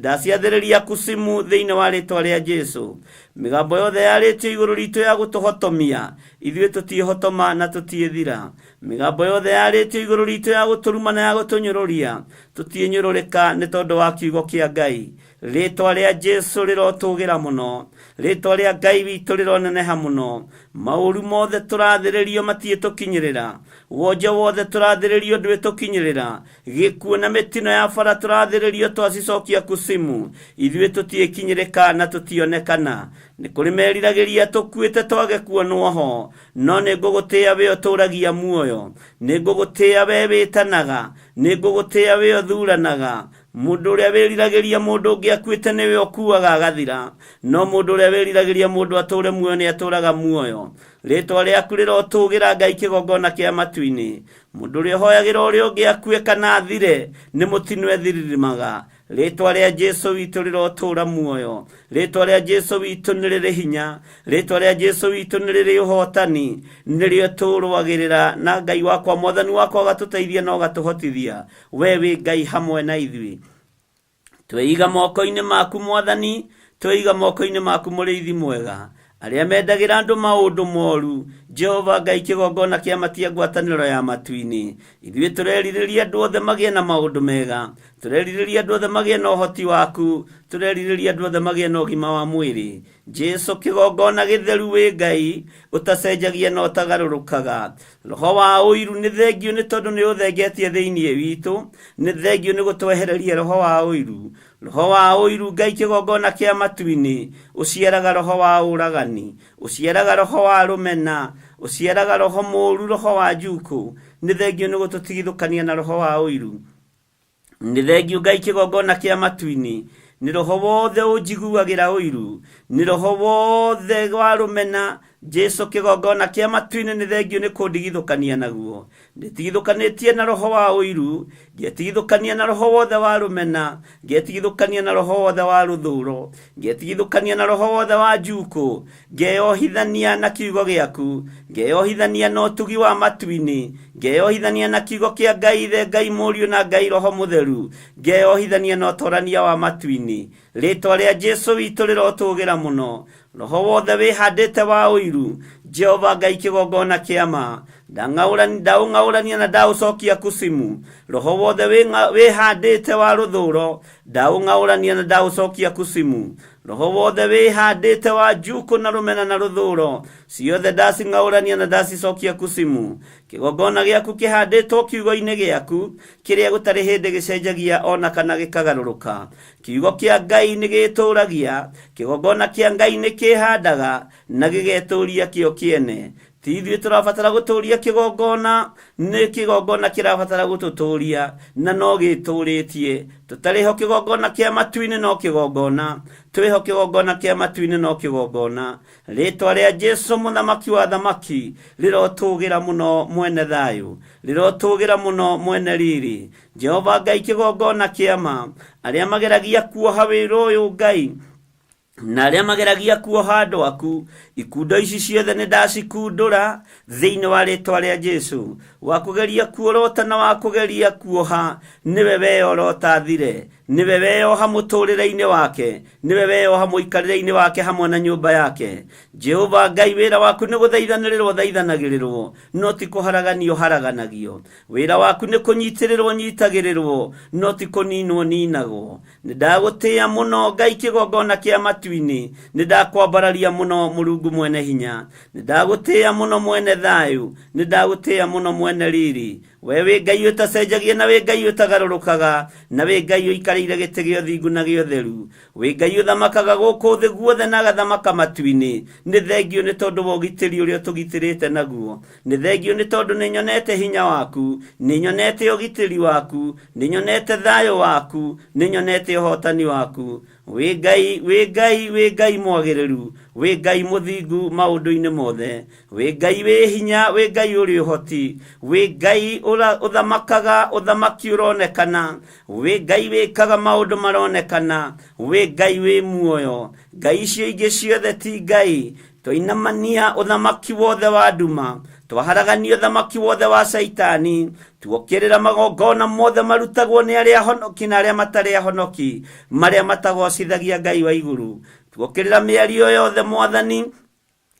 ndaciathĩrĩria kusimu thĩinĩ wa rĩtwa rĩa Jesu. Mĩgambo yothe yarĩtio igũrũ ritũ ya gũtũhotomia ithuĩ tũtiĩhotoma na tũtiĩthira. Mĩgambo yothe yarĩtio igũrũ ritũ ya gũtũruma na ya gũtũnyũrũria tũtiĩnyũrũrĩka nĩ tondũ wa kiugo kĩa Ngai. Rĩtwa rĩa Jesu rĩrotũgĩra mũno, rĩtwa rĩa Ngai witũ rĩroneneha mũno. Maũru mothe tũrathĩrĩrio matiĩtũkinyĩrĩra, wonjo wothe tũrathĩrĩrio ndwĩtũkinyĩrĩra, gĩkuũ na mĩtino ya bara tũrathĩrĩrio twacicokia kusimu ithuĩ tũtiĩkinyĩrĩka na tũtionekana. Nĩ kũrĩ meriragĩria tũkuĩte twage kuonwo ho, no nĩ ngũgũtĩĩa we ũtũragia muoyo, nĩ ngũgũtĩĩa we wĩtanaga, nĩ ngũgũtĩĩa we ũthuranaga. Mũndũ ũrĩa wĩriragĩria mũndũ ũngĩ akuĩte nĩwe ũkuaga agathira, no mũndũ ũrĩa wĩriragĩria mũndũ atũre muoyo nĩ atũraga muoyo. Rĩtwa rĩaku rĩrotũgĩra Ngai kĩgongona kĩa matu-inĩ. Mũndũ ũrĩa ũhoyagĩra ũrĩa ũngĩ akue kana athire nĩ mũtino ethiririmaga. Rĩtwa rĩa Jesu witũ rĩrotũra muoyo, rĩtwa rĩa Jesu witũ nĩ rĩrĩ hinya, rĩtwa rĩa Jesu witũ nĩ rĩrĩ ũhotani, nĩrĩo tũrũagĩrĩra. Na Ngai wakwa, Mwathani wakwa agatũteithia na agatũhotithia. We wĩ Ngai hamwe na ithuĩ. Tweiga moko-inĩ maku Mwathani, tweiga moko-inĩ maku Mũrĩithi mwega. Arĩa mendagĩra andũ maũndũ moru, Jehova Ngai kĩgongona kĩa matia ngwatanĩro ya matu-inĩ. Ithuĩ tũrerirĩria andũ othe magĩe na maũndũ mega, tũrerirĩria andũ othe magĩe na ũhoti waku, tũrerirĩria andũ othe magĩe na ũgima wa mwĩrĩ. Jesu kĩgongona gĩtheru wĩ Ngai, ũtacenjagia na ũtagarũrũkaga. Roho wa ũiru nĩ thengio nĩ tondũ nĩ ũthengetie thĩinĩ witũ, nĩ thengio nĩ gũtwehereria roho wa ũiru. Roho wa ũiru Ngai kĩgongona kĩa matu-inĩ, ũciaraga roho wa ũragani, ũciaraga roho wa rũmena, ũciaraga roho mũũru, roho wa njuku. Nĩ thengio nĩ gũtũtigithũkania na roho wa ũiru. Nĩ thengio Ngai kĩgongona kĩa matu-inĩ, nĩ roho wothe ũnjiguagĩra ũiru, nĩ roho wothe wa rũmena. Jesu kĩgongona kĩa matu-inĩ nĩ thengio nĩ kũndigithũkania naguo. Ndĩtigithũkanĩtie na roho wa ũiru, ngĩtigithũkania na roho wothe wa rũmena, ngĩtigithũkania na roho wothe wa rũthũũro, ngĩtigithũkania na roho wothe wa njuku, ngeyohithania na kiugo gĩaku, ngeyohithania na ũtugi wa matu-inĩ, ngeyohithania na kiugo kĩa Ngai Ithe, Ngai Mũriũ na Ngai Roho Mũtheru, ngeyohithania na ũtorania wa matu-inĩ. Rĩtwa rĩa Jesu witũ rĩrotũgĩra mũno. Roho wothe wĩhandĩte wa ũiru, Jehova Ngai kĩgongona kĩa ma, ndaũng'aũrania na ndaũcokia kusimu. Roho wothe wĩhandĩte wa rũthũũro, ndaũng'aũrania na ndaũcokia kusimu. Roho wothe wĩhandĩte wa njuku na rũmena na rũthũũro, ciothe ndacing'aũrania na ndacicokia kusimu. Kĩgongona gĩaku kĩhandĩtwo kiugo-inĩ gĩaku, kĩrĩa gũtarĩ hĩndĩ gĩcenjagia ona kana gĩkagarũrũka. Kiugo kĩa Ngai nĩ gĩtũũragia, kĩgongona kĩa Ngai nĩ kĩhandaga na gĩgetũũria kĩo kĩene. Ti ithuĩ tũrabatara gũtũũria kĩgongona, nĩ kĩgongona kĩrabatara gũtũtũũria na no gĩtũũrĩtie. Tũtarĩho kĩgongona kĩa matu-inĩ no kĩgongona, twĩho kĩgongona kĩa matu-inĩ no kĩgongona. Rĩtwa rĩa Jesu mũthamaki wa thamaki rĩrotũgĩra mũno mwene thayũ, rĩrotũgĩra mũno mwene riri. Jehova Ngai kĩgongona kĩa ma, arĩa mageragia kuoha wĩra ũyũ Ngai, na arĩa mageragia kuoha andũ aku, ikundo ici ciothe nĩ ndacikundũra thĩinĩ wa rĩtwa rĩa Jesu. Wakũgeria kuorota na wakũgeria kuoha, nĩwe weyorota thire, nĩwe weyoha mũtũrĩre-inĩ wake, nĩwe weyoha mũikarĩre-inĩ wake hamwe na nyũmba yake. Jehova Ngai, wĩra waku nĩ gũthaithanĩrĩrwo thaithanagĩrĩrwo, no ti kũharaganio haraganagio. Wĩra waku nĩ kũnyitĩrĩrwo nyitagĩrĩrwo, no ti kũninwo ninagwo. Nĩ ndagũtĩĩa mũno Ngai kĩgongona kĩa matu-inĩ, nĩ ndakwambararia mũno Mũrungu mwene hinya, nĩ ndagũtĩĩa mũno mwene thayũ, nĩ ndagũtĩĩa mũno mwene riri. We wĩ Ngai ũtacenjagia na wĩ Ngai ũtagarũrũkaga, na wĩ Ngai ũikarĩire gĩtĩ gĩa ũthingu na gĩa ũtheru. Wĩ Ngai ũthamakaga gũkũ thĩ guothe na agathamaka matu-inĩ. Nĩ thengio nĩ tondũ wa ũgitĩri ũrĩa ũtũgitĩrĩte naguo. Nĩ thengio nĩ tondũ nĩ nyonete hinya waku, nĩ nyonete ũgitĩri waku, nĩ nyonete thayũ waku, nĩ nyonete ũhotani waku. Wĩ Ngai, wĩ Ngai, wĩ Ngai mwagĩrĩru, wĩ Ngai mũthingu maũndũ-inĩ mothe. Wĩ Ngai wĩ hinya, wĩ Ngai ũrĩ ũhoti, wĩ Ngai ũthamakaga ũthamaki ũronekana, wĩ Ngai wĩkaga maũndũ maronekana, wĩ Ngai wĩ muoyo. Ngai icio ingĩ ciothe ti Ngai. Twainamania ũthamaki wothe wa nduma, twaharaganio thamaki wothe wa Saitani, tuokĩrĩra magongona mothe marutagwo nĩ arĩa ahonoki na arĩa matarĩ ahonoki, marĩa matagocithagia Ngai wa igũrũ. Tuokĩrĩra mĩario yothe Mwathani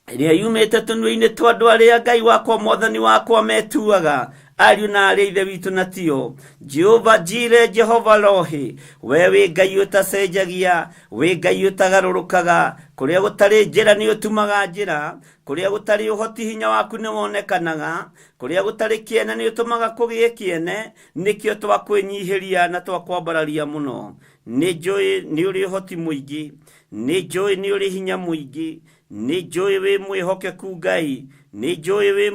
ĩrĩa yumĩte tũnua-inĩ twa andũ arĩa Ngai wakwa Mwathani wakwa metuaga ariũ na arĩa ithe witũ na tio. Jehova Jire, Jehova Rohi, we wĩ Ngai ũtacenjagia, wĩ Ngai ũtagarũrũkaga. Kũrĩa gũtarĩ njĩra nĩ ũtumaga njĩra, kũrĩa gũtarĩ ũhoti hinya waku nĩ wonekanaga, kũrĩa gũtarĩ kĩene nĩ ũtũmaga kũgĩe kĩene. Nĩkĩo twakwĩnyihĩria na twakwambararia mũno. Nĩ njũĩ nĩ ũrĩ ũhoti mũingĩ, nĩ njũĩ nĩ ũrĩ hinya mũingĩ, nĩ njũĩ wĩ mwĩhokeku Ngai, nĩ njũĩ wĩ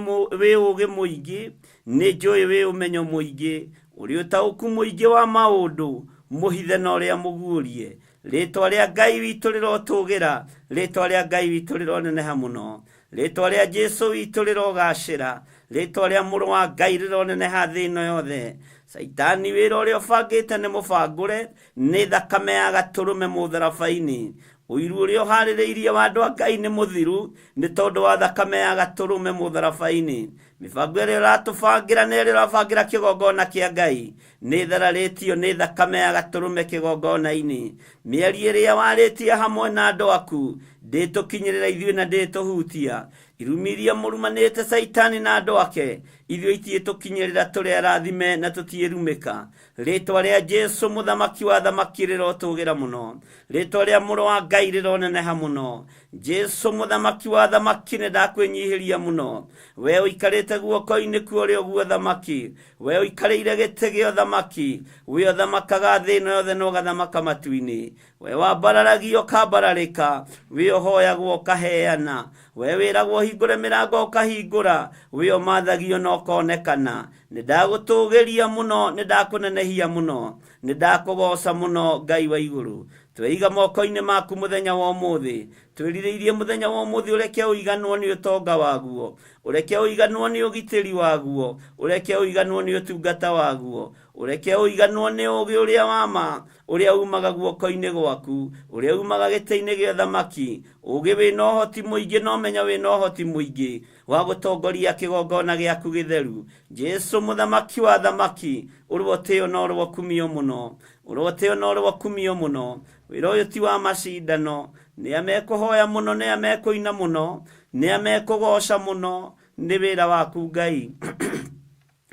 ũũgĩ mũingĩ, nĩ njũĩ wĩ ũmenyo mũingĩ, ũrĩ ũtaũku mũingĩ wa maũndũ, mũhithe na ũrĩa mũguũrie. Rĩtwa rĩa Ngai witũ rĩrotũgĩra, rĩtwa rĩa Ngai witũ rĩroneneha mũno, rĩtwa rĩa Jesũ witũ rĩrogacĩra, rĩtwa rĩa mũrũ wa Ngai rĩroneneha thĩ ĩno yothe. Saitani wĩra ũrĩa ũbangĩte nĩ mũbangũre, nĩ thakame ya gatũrũme mũtharabai-inĩ. Ũiru ũrĩa ũharĩrĩirie wa andũ a Ngai nĩ mũthiru, nĩ tondũ wa thakame ya gatũrũme mũtharabai-inĩ. Mĩbango ĩrĩa ũratũbangĩra na ĩrĩa ũrabangĩra kĩgongona kĩa Ngai nĩ thararĩtio nĩ thakame ya gatũrũme kĩgongona-inĩ. Mĩario ĩrĩa warĩtie hamwe na andũ aku ndĩtũkinyĩrĩra ithuĩ na ndĩtũhutia. Irumi iria mũrumanĩte Saitani na andũ ake ithuĩ itiĩtũkinyĩrĩra tũrĩ arathime na tũtiĩrumĩka. Rĩtwa rĩa Jesũ mũthamaki wa thamaki rĩrotũgĩra mũno, rĩtwa rĩa mũrũ wa Ngai rĩroneneha mũno. Jesũ mũthamaki wa thamaki nĩ ndakwĩnyihĩria mũno. We ũikarĩte guoko-inĩ kwa ũrĩa ũguo thamaki, we ũikarĩire gĩtĩ gĩa thamaki, we ũthamakaga thĩ ĩno yothe na ũgathamaka matu-inĩ. We wambararagio ũkambararĩka, we ũhoyagwo ũkaheana, we wĩragwo hingũre mĩrango ũkahingũra, we ũmathagio na ũkonekana. Nĩ ndagũtũgĩria mũno, nĩ ndakũnenehia mũno, nĩ ndakũgoca mũno Ngai wa igũrũ. Tweiga moko-inĩ maku mũthenya wa ũmũthĩ, twĩrirĩirie mũthenya wa ũmũthĩ ũreke ũiganwo nĩ ũtonga waguo, ũreke ũiganwo nĩ ũgitĩri waguo, ũreke ũiganwo nĩ ũtungata waguo, ũreke ũiganwo nĩ ũũgĩ ũrĩa wa ma ũrĩa umaga guoko-inĩ gwaku, ũrĩa umaga gĩtĩ-inĩ gĩa thamaki. Ũũgĩ wĩna ũhoti mũingĩ na ũmenya wĩna ũhoti mũingĩ wa gũtongoria kĩgongona gĩaku gĩtheru. Jesũ mũthamaki wa thamaki, ũrĩ ũtĩo na ũrĩ kumio mũno, ũrĩ ũtĩo na ũrĩ kumio mũno. Wĩra ũyũ ti wa macindano, nĩ amekũhoya mũno, nĩ amekũina mũno, nĩ amekũgoca mũno. Nĩ wĩra waku Ngai,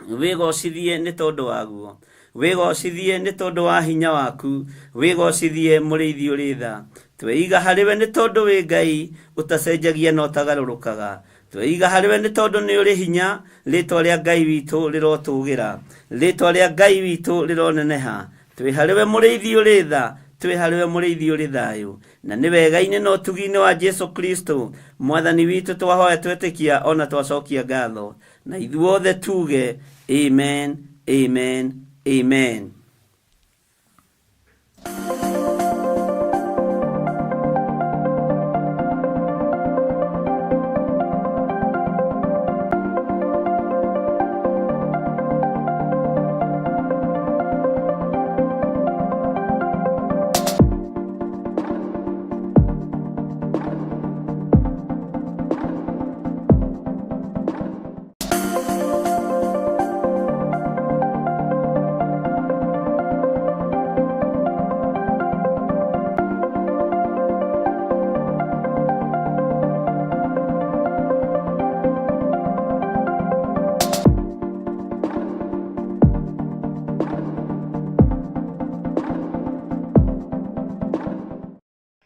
wĩgocithie nĩ tondũ waguo, wĩgocithie nĩ tondũ wa hinya waku, wĩgocithie mũrĩithi ũrĩ tha. Tweiga harĩwe nĩ tondũ wĩ Ngai ũtacenjagia na ũtagarũrũkaga. Tweiga harĩwe nĩ tondũ nĩ ũrĩ hinya, rĩtwa rĩa Ngai witũ rĩrotũgĩra, rĩtwa rĩa Ngai witũ rĩroneneha. Twĩ harĩwe mũrĩithi ũrĩ tha, twĩ harĩwe mũrĩithi ũrĩ thayũ, na nĩ wega-inĩ na ũtugi-inĩ wa Jesũ Kristo Mwathani witũ twahoya twetĩkia ona twacokia ngatho, na ithuothe tuge amen, amen, amen.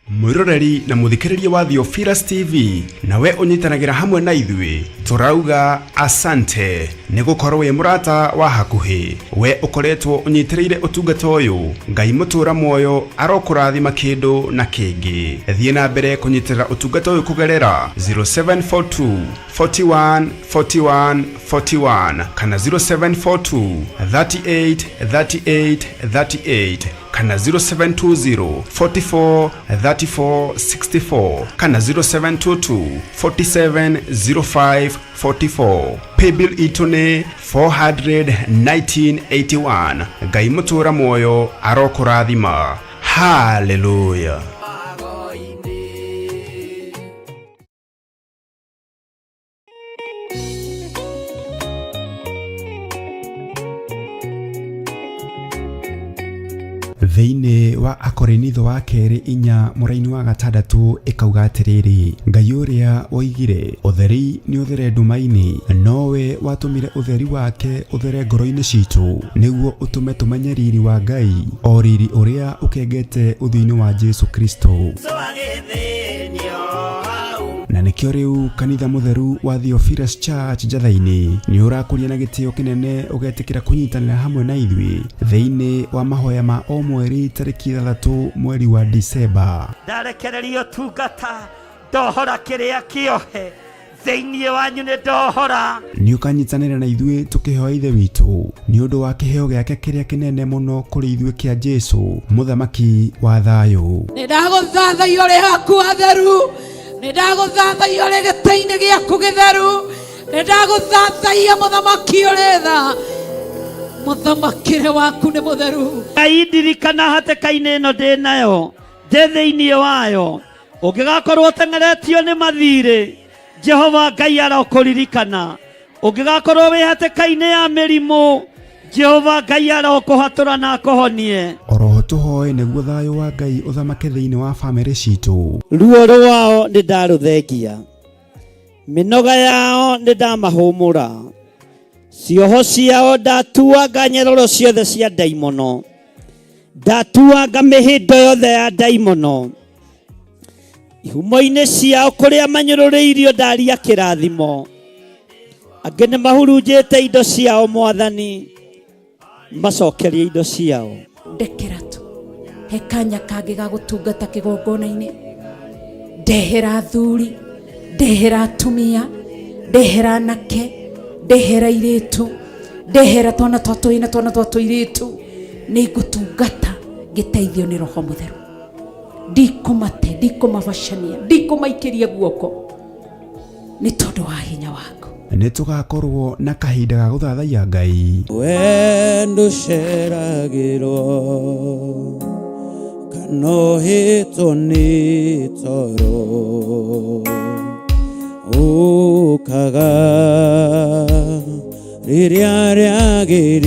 Mwiroreri na muthikiriria wa Theophilus TV, nawe unyitanagira hamwe na ithuĩ turauga asante nĩ gũkorwo wĩ mũrata wa hakuhĩ. We ukoretwo unyitirĩire ũtungata ũyũ, Ngai mũtũra muoyo arokũrathima kĩndũ na kĩngĩ. Thiĩ na mbere kũnyitĩrĩra ũtungata ũyũ kũgerera 0742 41 41 41 kana 0742 38 38 38 kana 0720 44 34 64 kana 0722 47 05 44. Paybill itune 41981. Ngai mũtũra muoyo arokũrathima. Hallelujah. Akorinitho wa keri 4 mũraini wa 6 ikauga atiriri, Ngai uria woigire utheri ni uthere nduma-ini, nowe watumire utheri wake uthere ngoro-ini citu niguo utume tumenye riri wa Ngai, o riri uria ukengete uthio-ini wa Jesu Kristo. Na nikio riu kanitha mutheru wa Theophilus Church Njathaini ni urakuria na gitio kinene ugetikira kunyitanira hamwe na ithui thiini wa mahoya ma o mweri tariki 3 mweri wa Disemba. Ndarekererio tungata ndohora kiria kiohe thiini wanyu ni ndohora. Ni ukanyitanira na ithui tukihoya ithe witu ni undu wa kiheo giake kiria kinene muno kuri ithui kia Jesu muthamaki wa thayu. Ni ndaguthathaia uri haku atheru, ni ndaguthathaia uri gitei-ini giaku githeru, ni ndaguthathaia muthamaki uri tha, muthamakire waku ni mutheru. Ngai ndirikana hatĩka-inĩ ĩno ndĩ nayo ndĩ thĩinĩ wayo, ũngĩgakorwo ũteng'eretio nĩ mathirĩ, Jehova Ngai arokũririkana. Ũngĩgakorwo wĩ hatĩka-inĩ ya mĩrimũ, Jehova Ngai arokũhatũra na akũhonie. Oroho tuhoe niguo thayu wa Ngai uthamake thiini wa family citu. Ruo rwao nĩ ndarũthengia, mĩnoga yao nĩ ndamahũmũra, cioho ciao ndatuanga nyeroro ciothe cia ndaimono, ndatuanga mĩhĩndo yothe ya ndaimono, ihumo-inĩ ciao kũrĩa manyũrũrĩirio ndaria kĩrathimo, angĩ nĩ mahurunjĩte indo ciao Mwathani, macokerie indo ciao. Ndekera tu he kanya kangĩ ga gũtungata kĩgongona-inĩ, ndehera athuri, ndehera atumia, ndehera anake, ndehera airĩtu, ndehera twana twa tũi na twana twa tũirĩtu, nĩ ngũtungata ngĩteithio nĩ Roho Mũtheru. Ndikũmate, ndikũmabacania, ndikũmaikĩria guoko nĩ tondũ wa hinya waku. Nĩ tugakorwo na kahinda ga gũthathaiya Ngai. We ndũceragĩrwo kana ũhĩtwo nĩ toro, ũkaga rĩrĩa rĩagĩrĩire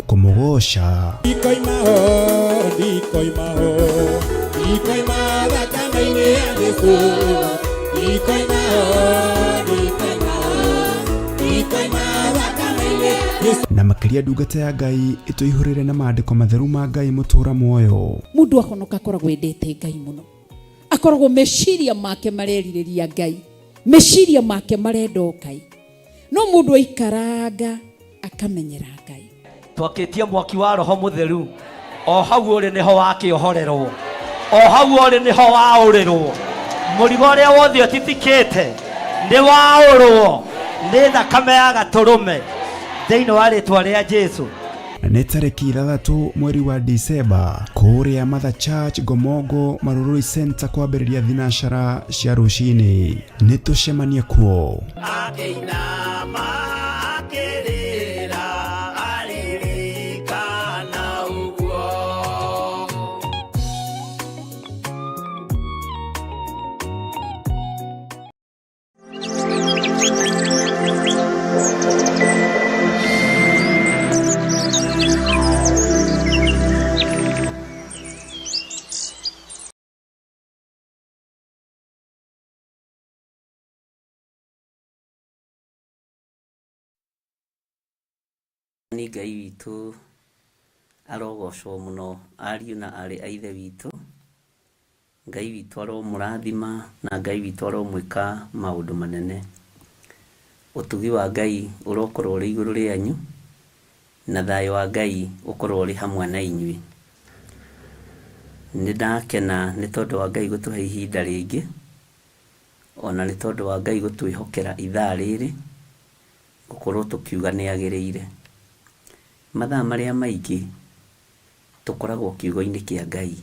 kũmũgoca. Ndikoima thakame-inĩ ya Jesũ, ndikoima thakame-inĩ ya Jesũ. Na makiria ndungata ya Ngai ituihurire na maandiko matheru ma Ngai mutura muoyo. Mundu ahonoka akoragwo endete Ngai muno, akoragwo meciria make marerireria Ngai, meciria make marenda Ngai, no mundu aikaranga akamenyera Ngai. Twakitie mwaki wa Roho Mutheru, o hau uri niho wakiohorerwo, o hau uri niho waũrĩrwo, mũrigo ũrĩa wothe ũtitikĩte nĩ waũrwo nĩ thakame ya gatũrũme thĩinĩ wa rĩtwa rĩa Jesu. Nĩ tariki 3 mweri wa Disemba kuria Mother Church Gomogo Marurui Center kwambĩrĩria thinashara cia rũcinĩ. Nĩ tucemanie kuo. Nĩ Ngai witũ arogocwo mũno, ariũ na arĩ a ithe witũ. Ngai witũ aromũrathima na Ngai witũ aromwĩka maũndũ manene. Ũtugi wa Ngai ũrokorwo ũrĩ igũrũ rĩanyu, na thayũ wa Ngai ũkorwo ũrĩ hamwe na inyuĩ. Nĩ ndakena nĩ tondũ wa Ngai gũtũhe ihinda rĩngĩ, ona nĩ tondũ wa Ngai gũtwĩhokera ithaa rĩrĩ gũkorwo tũkiuga nĩ agĩrĩire. Mathaa marĩa maingĩ tũkoragwo kiugo-inĩ kĩa Ngai,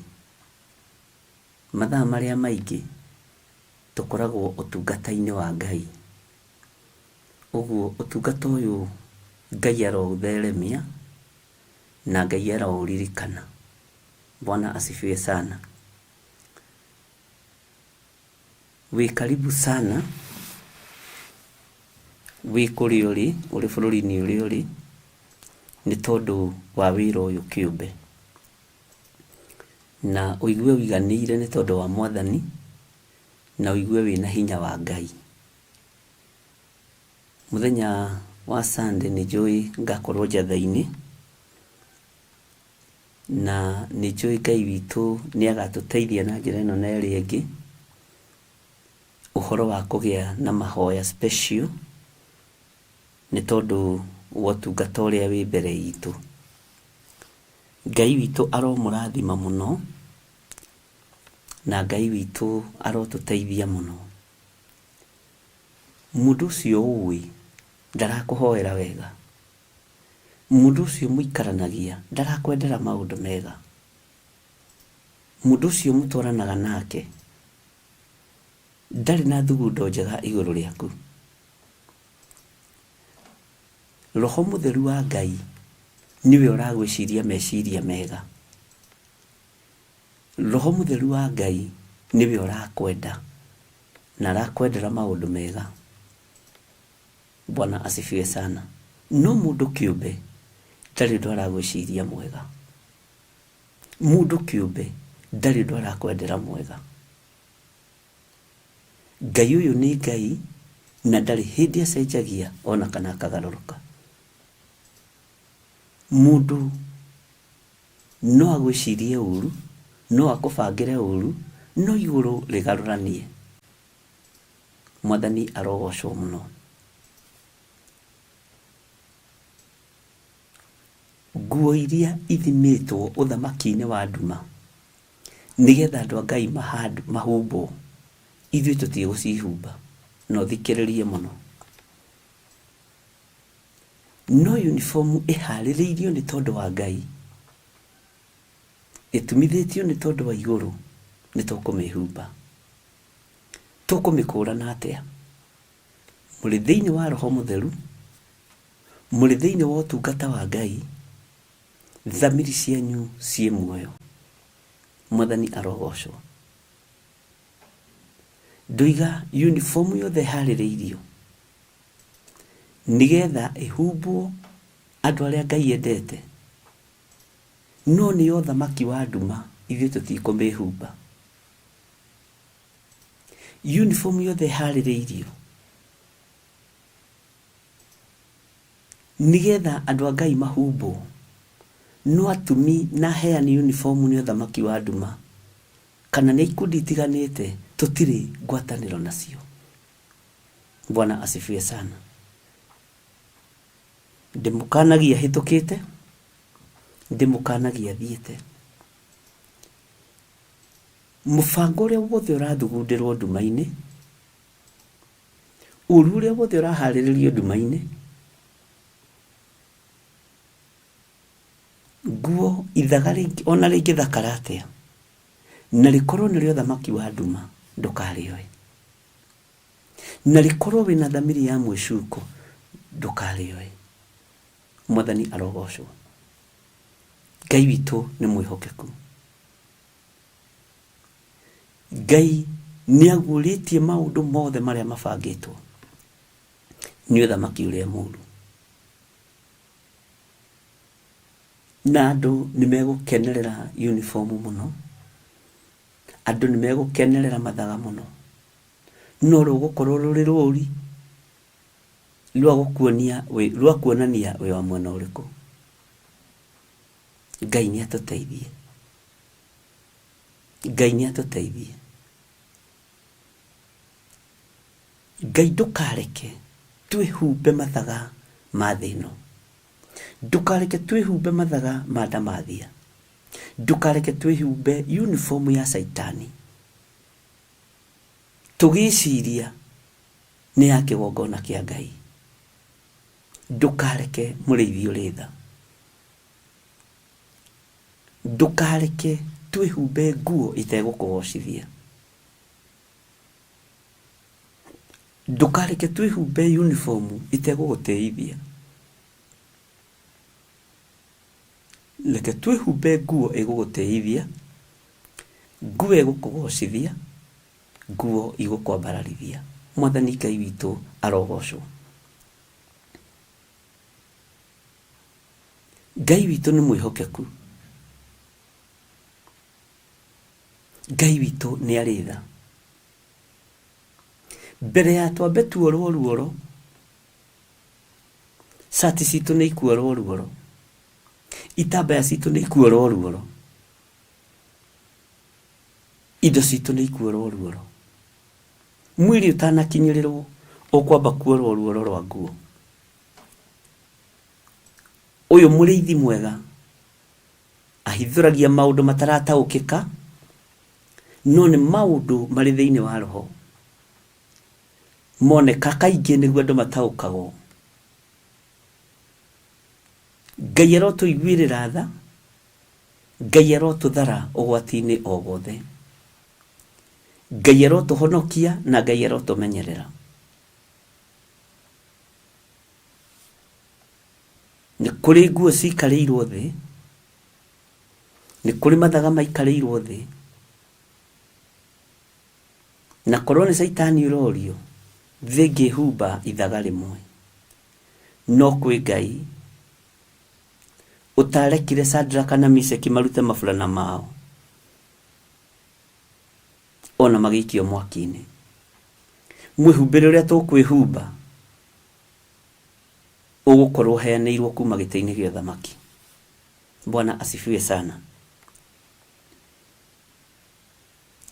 mathaa marĩa maingĩ tũkoragwo ũtungata-inĩ wa Ngai. Ũguo ũtungata ũyũ Ngai aroũtheremia na Ngai aroũririkana. Bwana asifiwe sana. Wĩ karibu sana, wĩ kũrĩa ũrĩ, ũrĩ bũrũri-inĩ ũrĩa ũrĩ, nĩ tondũ wa wĩra ũyũ kĩũmbe. na uigue uiganĩire nĩ tondũ wa Mwathani, na uigue wĩna hinya wa Ngai. Mũthenya wa Sunday nĩ njũĩ ngakorwo njatha-inĩ, na nĩ njũĩ Ngai witũ nĩ agatũteithia na njĩra ĩno na ĩrĩa ĩngĩ, ũhoro wa kũgĩa na mahoya special, nĩ tondũ wa ũtungata ũrĩa wĩ mbere itũ. Ngai witũ aromũrathima mũno, na Ngai witũ arotũteithia mũno. Mũndũ ũcio ũĩ ndarakũhoera wega, mũndũ ũcio mũikaranagia ndarakwendera maũndũ mega, mũndũ ũcio mũtwaranaga nake ndarĩ na thugundo njega igũrũ rĩaku. Roho Mũtheru wa Ngai niwe ũragwĩciria meciria mega. Roho Mũtheru wa Ngai niwe ũrakwenda na arakwendera maũndũ mega. Bwana asifiwe sana. No mũndũ kĩũmbe ndarĩ ũndũ aragwĩciria mwega. Mũndũ kĩũmbe ndarĩ ũndũ arakwendera mwega. Ngai ũyũ nĩ Ngai na ndarĩ hĩndĩ acenjagia ona kana akagarũrũka. Mũndũ no agwĩcirie ũru, no akũbangĩre ũru, no igũrũ rĩgarũranie. Mwathani arogocwo mũno. Nguo iria ithimĩtwo ũthamaki-inĩ wa nduma nĩgetha andũ a Ngai mahumbwo, ithuĩ tũtigũcihumba. No thikĩrĩrie mũno. No uniform ĩharĩrĩirio nĩ tondũ wa Ngai, ĩtumithĩtio nĩ tondũ wa igũrũ, nĩ tũkũmĩhumba. Tũkũmĩkũrana atĩa? Mũrĩ thĩinĩ wa Roho Mũtheru, mũrĩ thĩinĩ wa ũtungata wa Ngai, thamiri cianyu ciĩ muoyo. Mwathani arogocwo. Ndũiga uniform yothe harĩrĩirio nĩgetha ĩhumbwo andũ arĩa Ngai endete, no nĩ ũthamaki wa nduma, ithuĩ tũtikũmĩhumba. Uniform yothe harĩrĩirio nĩgetha andũ a Ngai mahumbwo, no atumi na heani uniform nĩ ũthamaki wa nduma, kana nĩ ikundi itiganĩte tũtirĩ ngwatanĩro nacio. Bwana asifiwe sana. Ndĩmũkanagia hĩtũkĩte, ndĩmũkanagia thiĩte. Mũbango ũrĩa wothe ũrathugundĩrwo nduma-inĩ, ũru ũrĩa wothe ũraharĩrĩrio nduma-inĩ, nguo ithaga ona rĩngĩthakara atĩa na rĩkorwo nĩ ũthamaki wa nduma, ndũkarĩoe. Na rĩkorwo wĩna thamiri ya mwĩcuko, ndũkarĩoe. Mwathani arogocwo. Ngai witũ nĩ mwĩhokeku. Ngai nĩ agũrĩtie maũndũ mothe marĩa mabangĩtwo nĩ ũthamaki ũrĩa mũũru, na andũ nĩ megũkenerera uniform mũno, andũ nĩ megũkenerera mathaga mũno, no rũgũkorwo rũrĩ rũri rwa kuonania wĩ wa mwena ũrĩkũ. Ngai nĩ atũteithie. Ngai nĩ atũteithie. Ngai ndũkareke twĩhumbe mathaga ma thĩ ĩno. Ndũkareke twĩhumbe mathaga ma ndamathia. Ndũkareke twĩhumbe uniform ya Saitani, tũgĩciria nĩ ya kĩgongona kĩa Ngai. Ndũkareke mũrĩithi ũrĩ tha. Ndũkareke twĩhumbe nguo itegũkũgocithia. Ndũkareke twĩhumbe uniform itegũgũteithia. Reke twĩhumbe nguo ĩgũgũteithia, nguo ĩgũkũgocithia, nguo igũkwambararithia. Mwathani Ngai witũ arogocwo. Ngai witũ nĩ mwĩhokeku. Ngai witũ nĩ arĩ tha. Mbere ya twambe tuorwo ruoro, sati citũ nĩ ikuorwo ruoro, itambaya citũ nĩ ikuorwo ruoro, indo citũ nĩ ikuorwo ruoro. Mwĩrĩ ũtanakinyĩrĩrwo ũkwamba kuorwo ruoro rwa nguo. Ũyũ mũrĩithi mwega ahithũragia maũndũ matarataũkĩka, no nĩ maũndũ marĩ thĩinĩ wa roho moneka kaingĩ nĩguo andũ mataũkagwo. Ngai arotũiguĩrĩra tha, Ngai arotũthara ũgwati-inĩ o wothe, Ngai arotũhonokia na Ngai arotũmenyerera. Nĩ kũrĩ nguo cikarĩirwo thĩ, nĩ kũrĩ mathaga maikarĩirwo thĩ, na korwo nĩ Saitani ũrorio thĩ ngĩhumba ithaga rĩmwe, no kwĩ Ngai ũtarekire Shadraka na Meshaki marute maburana mao ona magĩikio mwaki-inĩ. Mwĩhumbĩre ũrĩa tũkwĩhumba ũgũkorwo heanĩirwo kuma gĩtĩ-inĩ gĩa ũthamaki. Bwana asifiwe sana.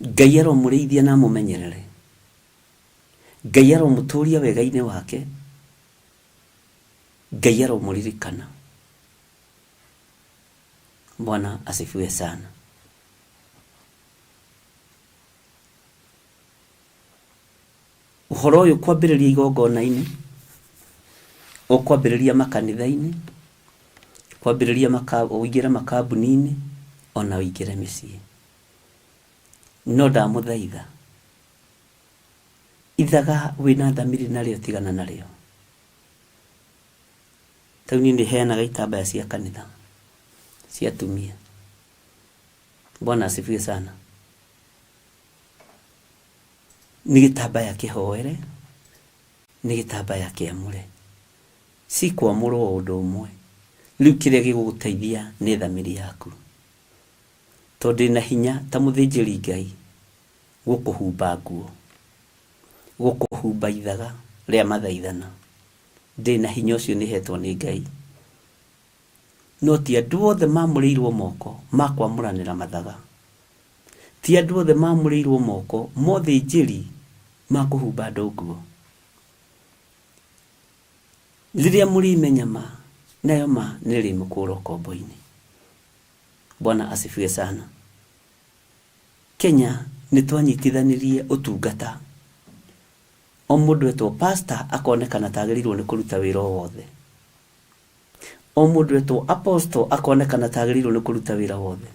Ngai aromũrĩithia na amũmenyerere, Ngai aromũtũria wega-inĩ wake, Ngai aromũririkana. Bwana asifiwe sana. Ũhoro ũyũ kwambĩrĩria igongona-inĩ, ũkwambĩrĩria makanitha-inĩ, kwambĩrĩria ũingĩre makambuni-inĩ, ona ũingĩre mĩciĩ. No ndamũthaitha, ithaga wĩna thamiri narĩo tigana narĩo. Tau niĩ nĩheanaga itambaya cia kanitha cia atumia. Bwana asifiwe sana. Nĩ gĩtambaya kĩhoere, nĩ gĩtambaya kĩamũre, si kwamũrwo ũndũ ũmwe. Rĩu kĩrĩa gĩgũgũteithia nĩ thamiri yaku, tondũ ndĩna hinya ta mũthĩnjĩri Ngai gũkũhumba nguo, gũkũhumba ithaga rĩa mathaithana. Ndĩna hinya ũcio nĩhetwo nĩ Ngai. No ti andũ othe mamũrĩirwo moko makwamũranĩra mathaga, ti andũ othe mamũrĩirwo moko mothĩnjĩri makũhumba andũ nguo. Rĩrĩa mũrĩmenya ma, nayo ma nĩrĩmũkũra ũkombo-inĩ. Bwana asifiwe sana. Kenya nĩtwanyitithanĩrie ũtungata. O mũndũ etwo pastor akonekana tagĩrĩirwo nĩ kũruta wĩra wothe. O mũndũ etwo apostle akonekana tagĩrĩirwo nĩ kũruta wĩra wothe.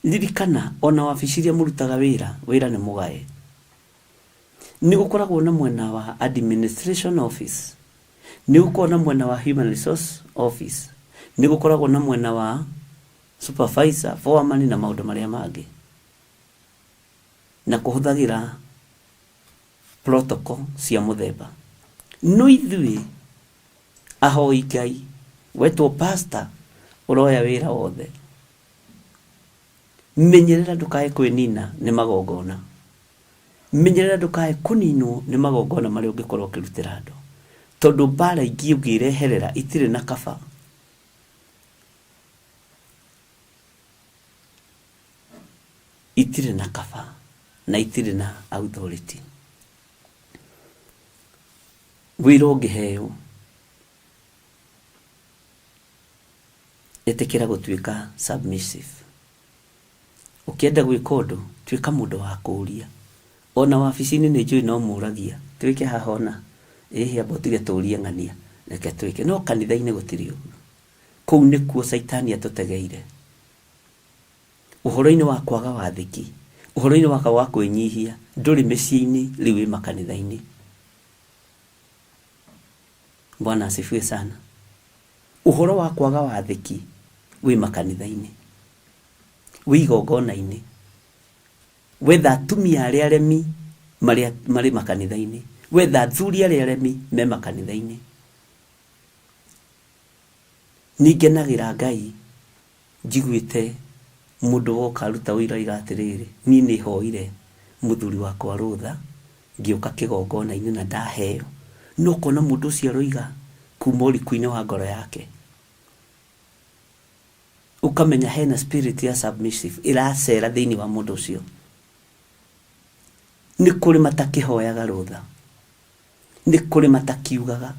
Ririkana ona wabici iria mũrutaga wĩra nĩ mũgae. Nĩgũkoragwo na mwena wa administration office, nĩgũkoragwo na mwena wa human resource office, nĩgũkoragwo na mwena wa supervisor, foreman na maũndũ marĩa mangĩ, na kũhũthagĩra protocol cia mũthemba. No ithuĩ ahoi Ngai wetwo pastor ũroya wĩra wothe, menyerera ndũkae kwĩnina nĩ magongona, menyerera ndũkae kũninwo nĩ magongona marĩa ũngĩkorwo ũkĩrutĩra andũ, tondũ mbara ingĩ ũngĩreherera itirĩ na kaba. Itirĩ na kaba na itirĩ na authority. Wĩra ũngĩheo etĩkĩra gũtuĩka submissive. Ũkĩenda gwĩka ũndũ tuĩka mũndũ wa kũũria. Ona wabici-inĩ nĩ njũĩ no mũragia, twĩke haha ona amba tige tũũrie ng'ania, reke twĩke. No kanitha-inĩ gũtirĩ ũguo. Kũu nĩkuo Saitani atũtegeire. Ũhoro-inĩ wa kwaga wathĩki, ũhoro-inĩ waka wa kwĩnyihia, ndũrĩ mĩciĩ-inĩ, rĩu wĩ makanitha-inĩ. Bwana asifiwe sana. Ũhoro wa kwaga wathĩki wĩ makanitha-inĩ, wĩ igongona-inĩ, wetha atumia arĩa aremi marĩ makanitha-inĩ, wetha athuri arĩa aremi me makanitha-inĩ. Ningenagĩra Ngai njiguite mundu woka ruta wira igatiriri ni ni hoire muthuri wakwa rutha ngioka kigongona-ini na ndaheo no kona mundu ucio roiga kuma uriku-ini wa ngoro yake ukamenya hena spirit ya submissive iracera thiini wa mundu ucio ni kuri matakihoyaga rutha ni kuri matakiugaga.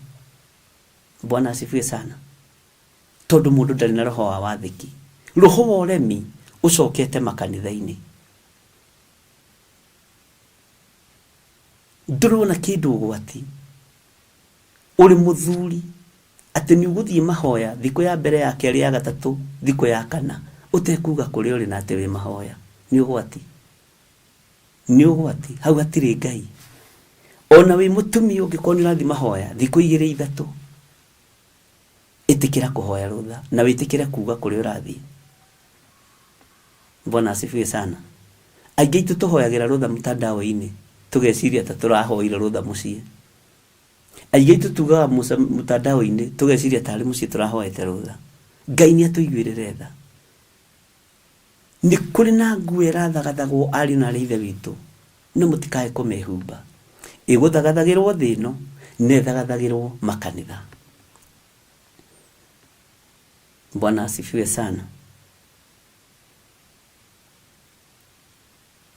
Bwana asifiwe sana. Tondu mundu ndari na roho wa wathiki, roho wa uremi ucokete makanitha-ini. Ndurona kindu gwati uri muthuri ati ni uguthie mahoya thiku ya mbere ya keri ya gatatu thiku ya kana utekuga kuri uri na ati wi mahoya ni ugwati hau atiri Ngai. Ona wi mutumi ungikonira thi mahoya thiku 2-3 itikira kuhoya rutha na witikire kuga kuri urathi. Bwana asifiwe sana. Aingi tuhoyagira rutha mtandao-ini tugeciria ta turahoira rutha mucie. Aingi tutuga mtandao-ini tugeciria ta ari mucie turahoete rutha. Ngai ni atuiguirire tha. Ni kuri na nguo irathagathagwo ari na rithe witu no mutikae kumehumba iguthaгаthagirwo thino nethagathagirwo makanitha. Bwana asifiwe sana.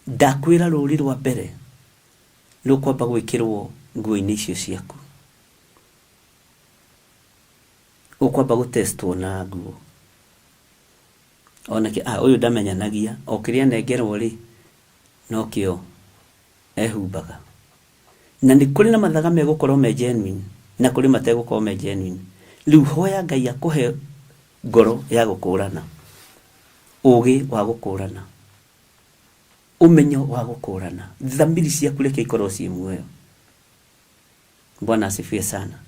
Ndakwira ruri rwa mbere rukwamba gwikirwo nguo-ini icio ciaku, ukwamba gutestwo na nguo onake uyu ndamenyanagia o kiria nengerwo ri no kio ehumbaga na ni kuri na mathaga megukorwo me genuine na kuri mategukorwo me genuine. Riu hoya Ngai akuhe ngoro ya gukurana, ugi wa gukurana, umenyo wa gukurana, thamiri ciaku reke ikorwo ci muoyo. Bwana asifiwe sana.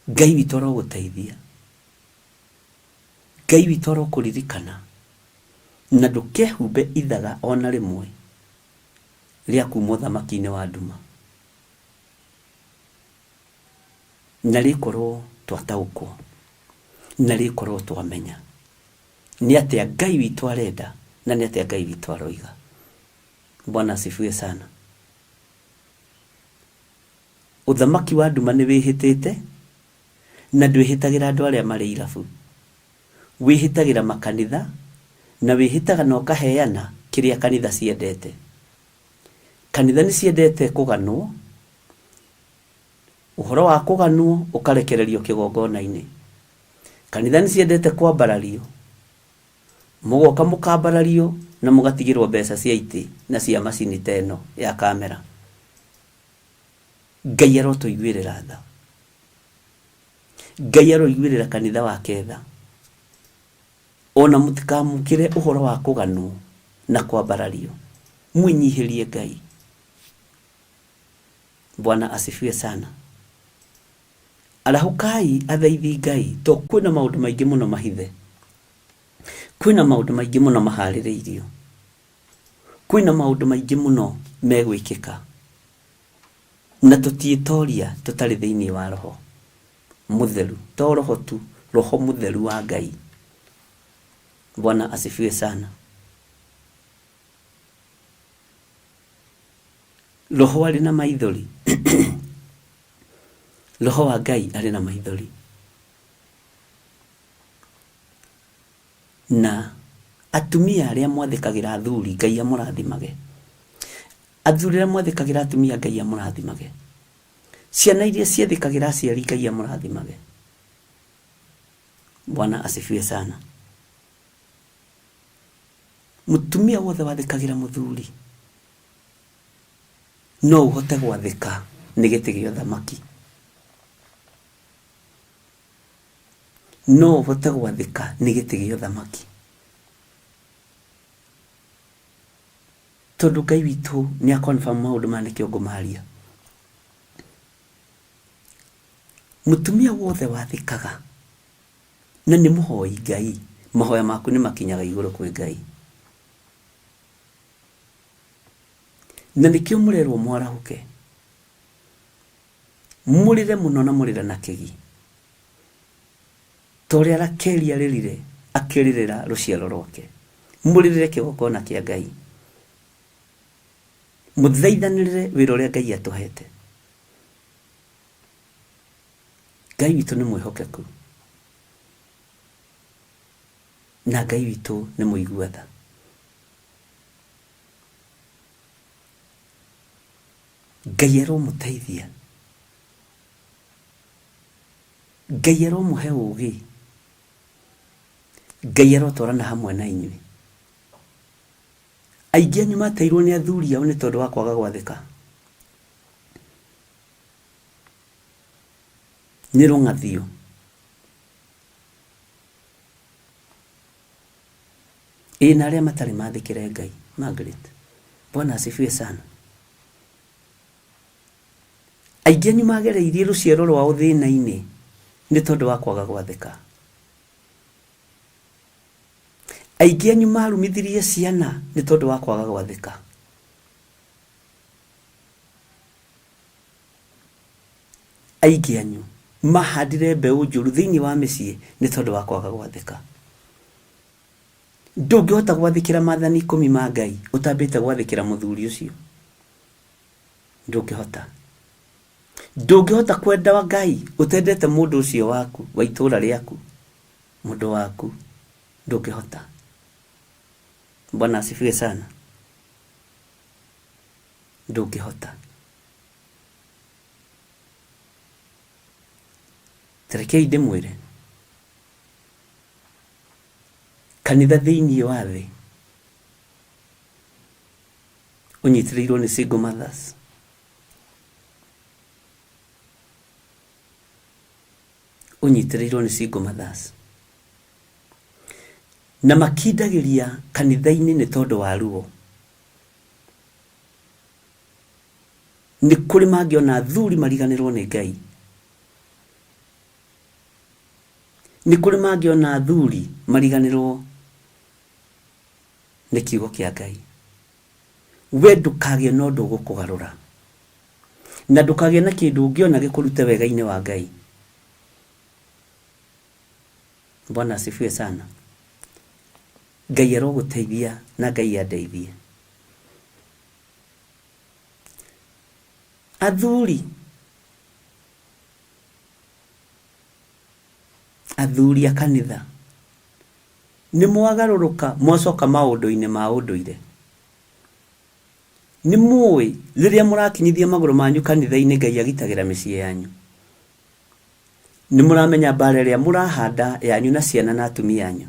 Ngai witu aroguteithia, Ngai witu arokuririkana na ndukehumbe ithaga ona rimwe ria kuma uthamaki-ini wa nduma na rikorwo twataukwo na rikorwo twamenya ni atia Ngai witu arenda na ni atia Ngai witu aroiga. Bwana asifiwe sana. Uthamaki wa nduma ni wihitite na ndwihitagira andu aria mari irabu, wihitagira makanitha na wihitaga no kaheana kiria kanitha ciendete. Kanitha ni ciendete kuganwo, uhoro wa kuganwo ukarekererio kigongona-ini. Kanitha ni ciendete kwambarario, mugoka mukambarario na mugatigirwo mbeca cia iti na cia macini teno ya kamera. Ngai arotuiguirira tha, Ngai aroiguirira kanitha wake tha. Ona mutikamukire uhoro wa kuganwo na kwambarario, mwinyihirie Ngai. Bwana asifiwe sana. Arahukai athaithi Ngai to kwina maundu maingi muno mahithe, kwina maundu maingi muno mahaririirio, kwina maundu maingi muno megwikika na tutiitoria tutari thiini wa roho mutheru, to roho tu, roho mutheru wa Ngai. Bwana asifiwe sana. Roho ari na maithori roho wa Ngai ari na maithori na atumia aria mwathikagira athuri Ngai amurathimage, athuri aria mwathikagira atumia Ngai amurathimage, ciana iria ciethikagira aciari Ngai amurathimage. Bwana asifiwe sana. Mutumia wothe wathikagira muthuri no uhote gwathika ni giti gio thamaki, no uhote gwathika ni giti gio thamaki, tondu Ngai witu ni akonfirm maundu manike ngumaria. Mutumia wothe wathikaga na ni muhoi Ngai, mahoya maku ni makinyaga iguru kwi Ngai. Na nikio murerwo mwarahuke, murire muno na murire na kigi, toria Rakeli aririre akiririra ruciaro rwake. Muririre kigongona kia Ngai, muthaithanirire wira uria Ngai atuhete. Ngai witu ni mwihokeku, na Ngai witu ni muiguatha. Ngai aromuteithia, Ngai aromuhe ugi, Ngai arotwarana hamwe na inyui. Aingĩ anyu mateirwo ni athuri ao ni tondu wa kwaga gwathĩka. Nĩ rũng'athio. Na arĩa matarĩ mathĩkĩre Ngai. Margaret, Bwana asifiwe sana. Aingĩ anyu magereirie rũciaro rwao thĩna-inĩ nĩ tondu wa kwaga gwathĩka. Aingĩ anyu marumithirie ciana nĩ tondu wa kwaga gwathĩka. Aingĩ anyu mahandire mbeũ njũru thĩinĩ wa mĩciĩ nĩ tondu wa kwaga gwathĩka. Ndũngĩhota gwathĩkĩra maathani 10 ma Ngai ũtambĩte gwathĩkĩra mũthuri ũcio. Ndũngĩhota. Ndũngĩhota kwenda wa Ngai ũtendete mũndũ ũcio waku wa itũũra rĩaku, mũndũ waku. Ndũngĩhota. Bwana asifiwe sana. Ndũngĩhota. Terekei ndĩmwĩre, kanitha thĩinĩ wa thĩ ũnyitĩrĩirwo nĩ single mothers. Ũnyitĩrĩirwo nĩ single mothers. Na makindagĩria kanitha-inĩ nĩ tondu wa ruo. Nĩ kũrĩ mangĩona athuri mariganĩrwo nĩ Ngai. Nĩ kũrĩ mangĩona athuri mariganĩrwo nĩ kiugo kĩa Ngai. We ndũkagĩe na ũndũ ũgũkũgarũra, na ndũkagĩe na kĩndũ ũngĩona gĩkũrute wega-inĩ wa Ngai. Bwana asifiwe sana. Ngai arogũteithia na Ngai andeithie. Athuri a kanitha nĩ mwagarũrũka mwacoka maũndũ-inĩ ma ũndũire. Nĩ mũĩ rĩrĩa mũrakinyithia magũrũ manyu kanitha-inĩ Ngai agitagĩra mĩciĩ yanyu. Nĩ mũramenya mbara ĩrĩa mũrahanda yanyu na ciana na atumia yanyu.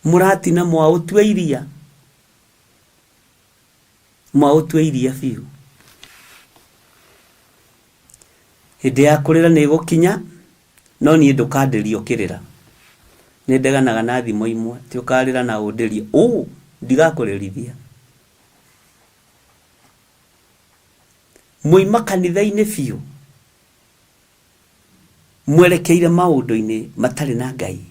Mũratina mwaũtua iria biũ. Hĩndĩ ya kũrĩra nĩ gũkinya, no niĩ ndũkandĩrio kĩrĩra. Nĩ ndeganaga na thimo imwe, ti ũkarĩra na ũndĩrie. Ndigakũrĩrithia. Mũima kanitha-inĩ biũ, mwerekeire maũndũ-inĩ matarĩ na Ngai.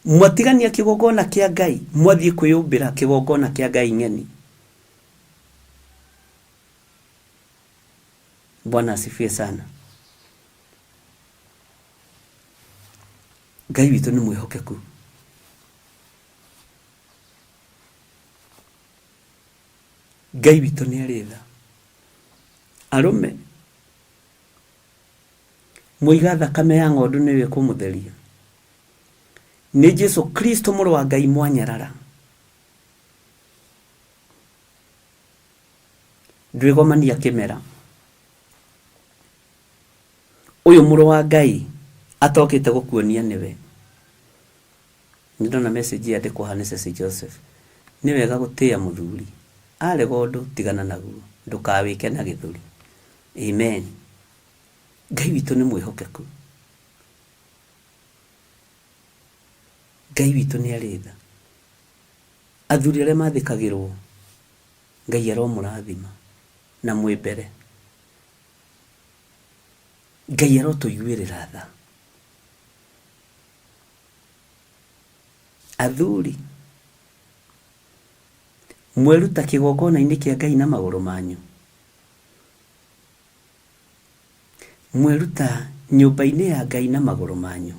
Mwatigania kĩgongona kĩa Ngai, mwathiĩ kwĩyũmbĩra kĩgongona kĩa Ngai ng'eni. Bwana asifiwe sana. Ngai witũ nĩ mwĩhokeku. Ngai witũ nĩ arĩ tha. Arũme, mũiga thakame ya ng'ondu nĩwe kũmũtheria. Nĩ Jesu Kristo mũrũ wa Ngai mwanyarara. Ndwĩgomania kĩmera. Ũyũ mũrũ wa Ngai atokĩte gũkuonia nĩwe. Nĩndona message yandĩkwo ha nĩ Ceci Joseph. Nĩ wega gũtĩĩa mũthuri. Arega ũndũ tigana naguo. Ndũkawĩke na gĩthũri. Amen. Ngai witũ nĩ mwĩhokeku. Ngai witũ nĩ arĩ tha. Athuri arĩa mathĩkagĩrwo, Ngai aromũrathima na mwĩ mbere. Ngai arotũiguĩrĩra tha. Athuri, mweruta kĩgongona-inĩ kĩa Ngai na magũrũ manyu. mweruta nyumba-inĩ ya Ngai na magũrũ manyu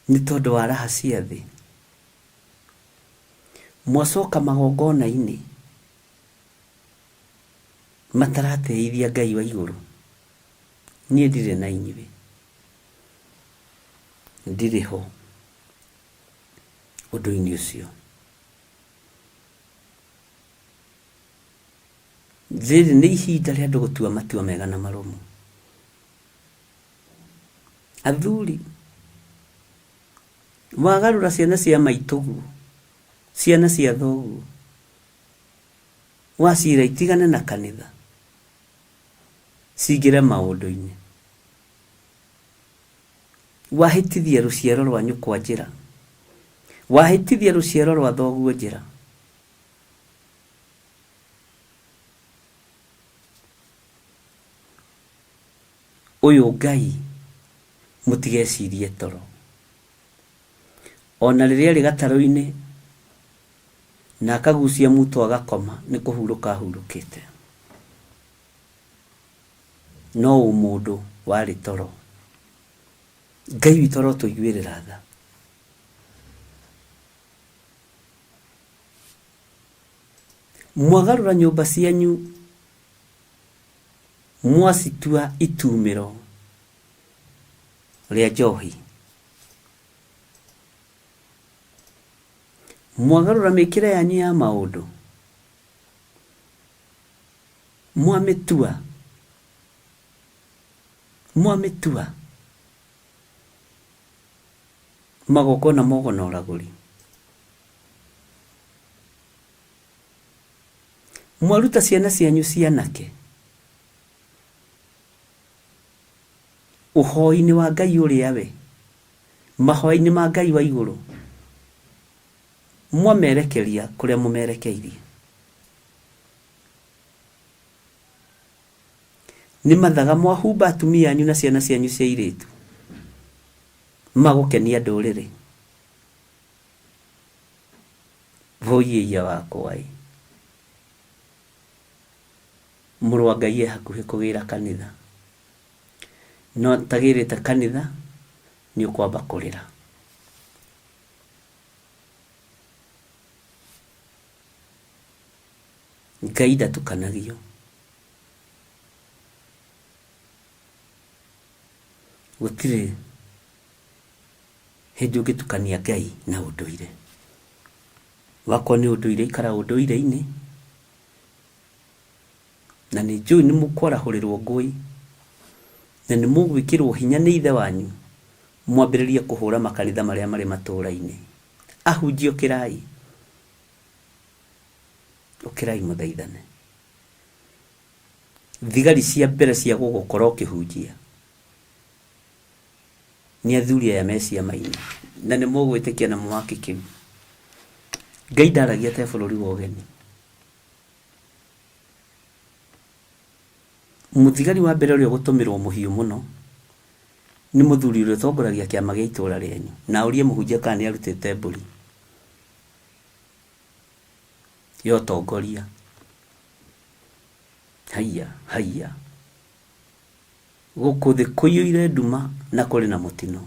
nĩ tondũ wa raha cia thĩ. Mwacoka magongona-inĩ matarateithia Ngai wa igũrũ. Niĩ ndirĩ na inyuĩ, ndirĩ ho ũndũ-inĩ ũcio. Rĩrĩ nĩ ihinda rĩa andũ gũtua matua mega na marũmu. Athuri, wagarũra ciana cia maitũguo, ciana cia thoguo, wacira itigane na kanitha, cingĩre maũndũ-inĩ, wahĩtithia rũciaro rwa nyũkwa njĩra, wahĩtithia rũciaro rwa thoguo njĩra, ũyũ Ngai mũtigecirie toro. Ona rĩrĩa rĩ gatarũ-inĩ na akagucia muto agakoma, nĩ kũhurũka ahurũkĩte. No mũndũ warĩ toro. Ngai witũ arotũiguĩrĩra tha. Mwagarũra nyũmba cianyu, mwacitua itumĩro rĩa njohi. Mwagarũra mĩkĩre yanyu ya maũndũ, mwamĩtua magongona mogona ũragũri. Mwaruta ciana cianyu cianake ũhoi-inĩ wa Ngai ũrĩa we, mahoya-inĩ ma Ngai wa igũrũ, mwamerekeria kũrĩa mũmerekeirie. Nĩ mathaga mwahumba atumia anyu na ciana cianyu cia airĩtu magũkenia ndũrĩrĩ. Voiya wakwa ĩ, mũrũ wa Ngai e hakuhĩ kũgĩra kanitha, no tagĩrĩte kanitha nĩ ũkwamba kũrĩra. Ngai ndatukanagio. Gũtirĩ hĩndĩ ũngĩtukania Ngai na ũndũire. Wakwa nĩ ũndũire, ikara ũndũire-inĩ, na nĩ njũĩ nĩ mũkwarahũrĩrwo ngũĩ, na nĩ mũgwĩkĩrwo hinya nĩ ithe wanyu mwambĩrĩrie kũhũra makanitha marĩa marĩ matũũra-inĩ. Ahunjia ũkĩrai, ũkĩrai mũthaithane. Thigari cia mbere cia gũgũkora ũkĩhunjia nĩ athuri aya me ciama-inĩ, na nĩ mũgwĩtĩkia na mũwaki kĩu. Ngai ndaragia te bũrũri wa ũgeni. Mũthigari wa mbere ũrĩa gũtũmĩrwo mũhiũ mũno nĩ mũthuri ũrĩa ũtongoragia kĩama gĩa itũũra rĩanyu, na ũrie mũhunjia kana nĩ arutĩte mbũri ya ũtongoria. Haiya gũkũ thĩ kũiyũire nduma na kũrĩ na mũtino,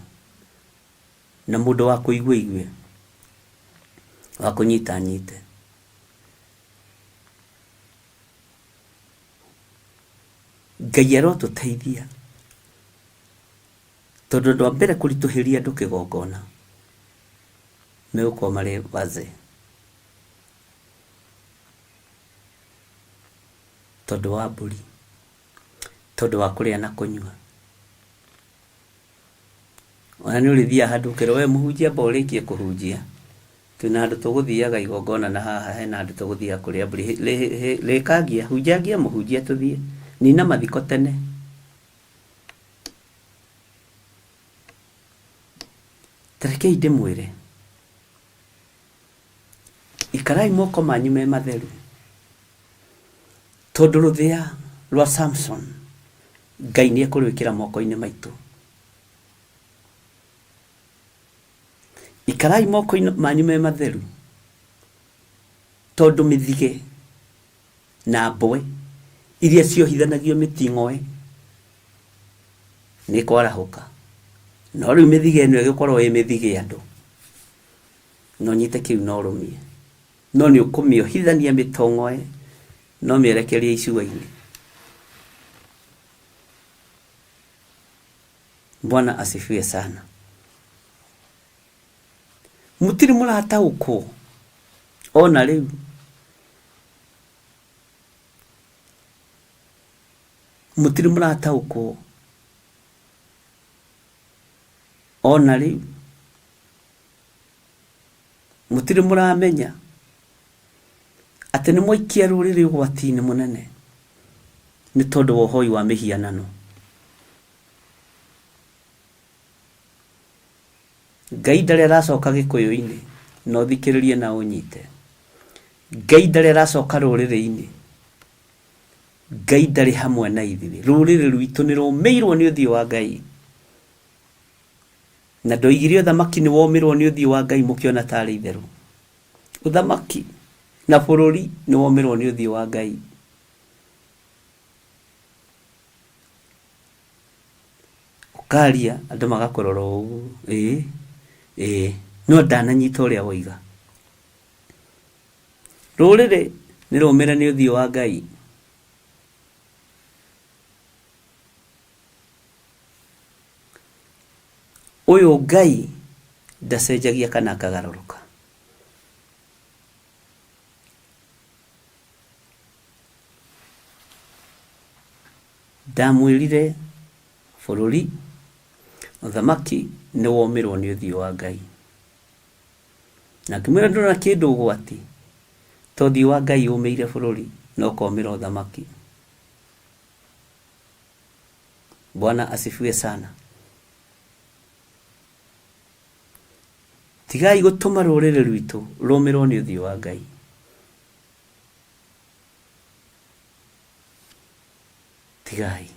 na mũndũ wa kũigua igue, wa kũnyita nyite. Ngai arotũteithia, tondũ andũ a mbere kũritũhĩria andũ kĩgongona megũkorwo marĩ wazee, tondũ wa mbũri, tondũ wa kũrĩa na kũnyua. Ona nĩ ũrĩthiaga handũ ũkerwo we mũhunjia amba ũrĩkie kũhunjia, twĩna andũ tũgũthiaga igongona na haha hena andũ tũgũthiaga kũrĩa mbũri. Rĩkangia, hunjangia mũhunjia tũthiĩ, nina mathiko tene. Tarekei ndĩmwĩre, ikarai moko manyu me matheru, tondũ rũthĩa rwa Samson Ngai nĩ ekũrwĩkĩra moko-inĩ maitũ. Ikarai moko manyu me matheru, tondũ mĩthige na mbwe iria ciohithanagio mĩting'oe nĩ kwarahuka. No rĩu mĩthige ĩno ĩgĩkorwo ĩ mĩthige andũ, no nyite kĩu no rũmie, no nĩ ũkũmĩohithania mĩtong'oe, no mĩerekerie icua-inĩ. Bwana asifiwe sana. Mũtirĩ mũrataũkwo ona rĩu. Mũtirĩ mũrataũkwo ona rĩu. Mũtirĩ mũramenya atĩ nĩ mwaikia rũrĩrĩ ũgwati-inĩ mũnene nĩ tondũ wa ũhoi wa mĩhianano. Ngai ndarĩ aracoka Gĩkũyũ-inĩ, no thikĩrĩrie na ũnyite. Ngai ndarĩ aracoka rũrĩrĩ-inĩ. Ngai ndarĩ hamwe na ithuĩ. Rũrĩrĩ rwitũ nĩ rũmĩirwo nĩ ũthiũ wa Ngai. Na ndoigire ũthamaki nĩ womirwo nĩ ũthiũ wa Ngai mũkĩona tarĩ itherũ. Ũthamaki na bũrũri nĩ womirwo nĩ ũthiũ wa Ngai. Ũkaria andũ magakũrora ũguo, no ndananyita ũrĩa woiga. Rũrĩrĩ nĩ rũmĩre nĩ ũthiũ wa Ngai. Ũyũ Ngai ndacenjagia kana akagarũrũka. Ndamwĩrire bũrũri ũthamaki nĩ womirwo nĩ ũthiũ wa Ngai. Na ngĩmwĩra ndũrona kĩndũ ũgwati, to ũthiũ wa Ngai ũmĩire bũrũri na ũkomĩra ũthamaki. Bwana asifiwe sana. Tigai gũtũma rũrĩrĩ rwitũ rũmĩrwo nĩ ũthiũ wa Ngai. Tigai.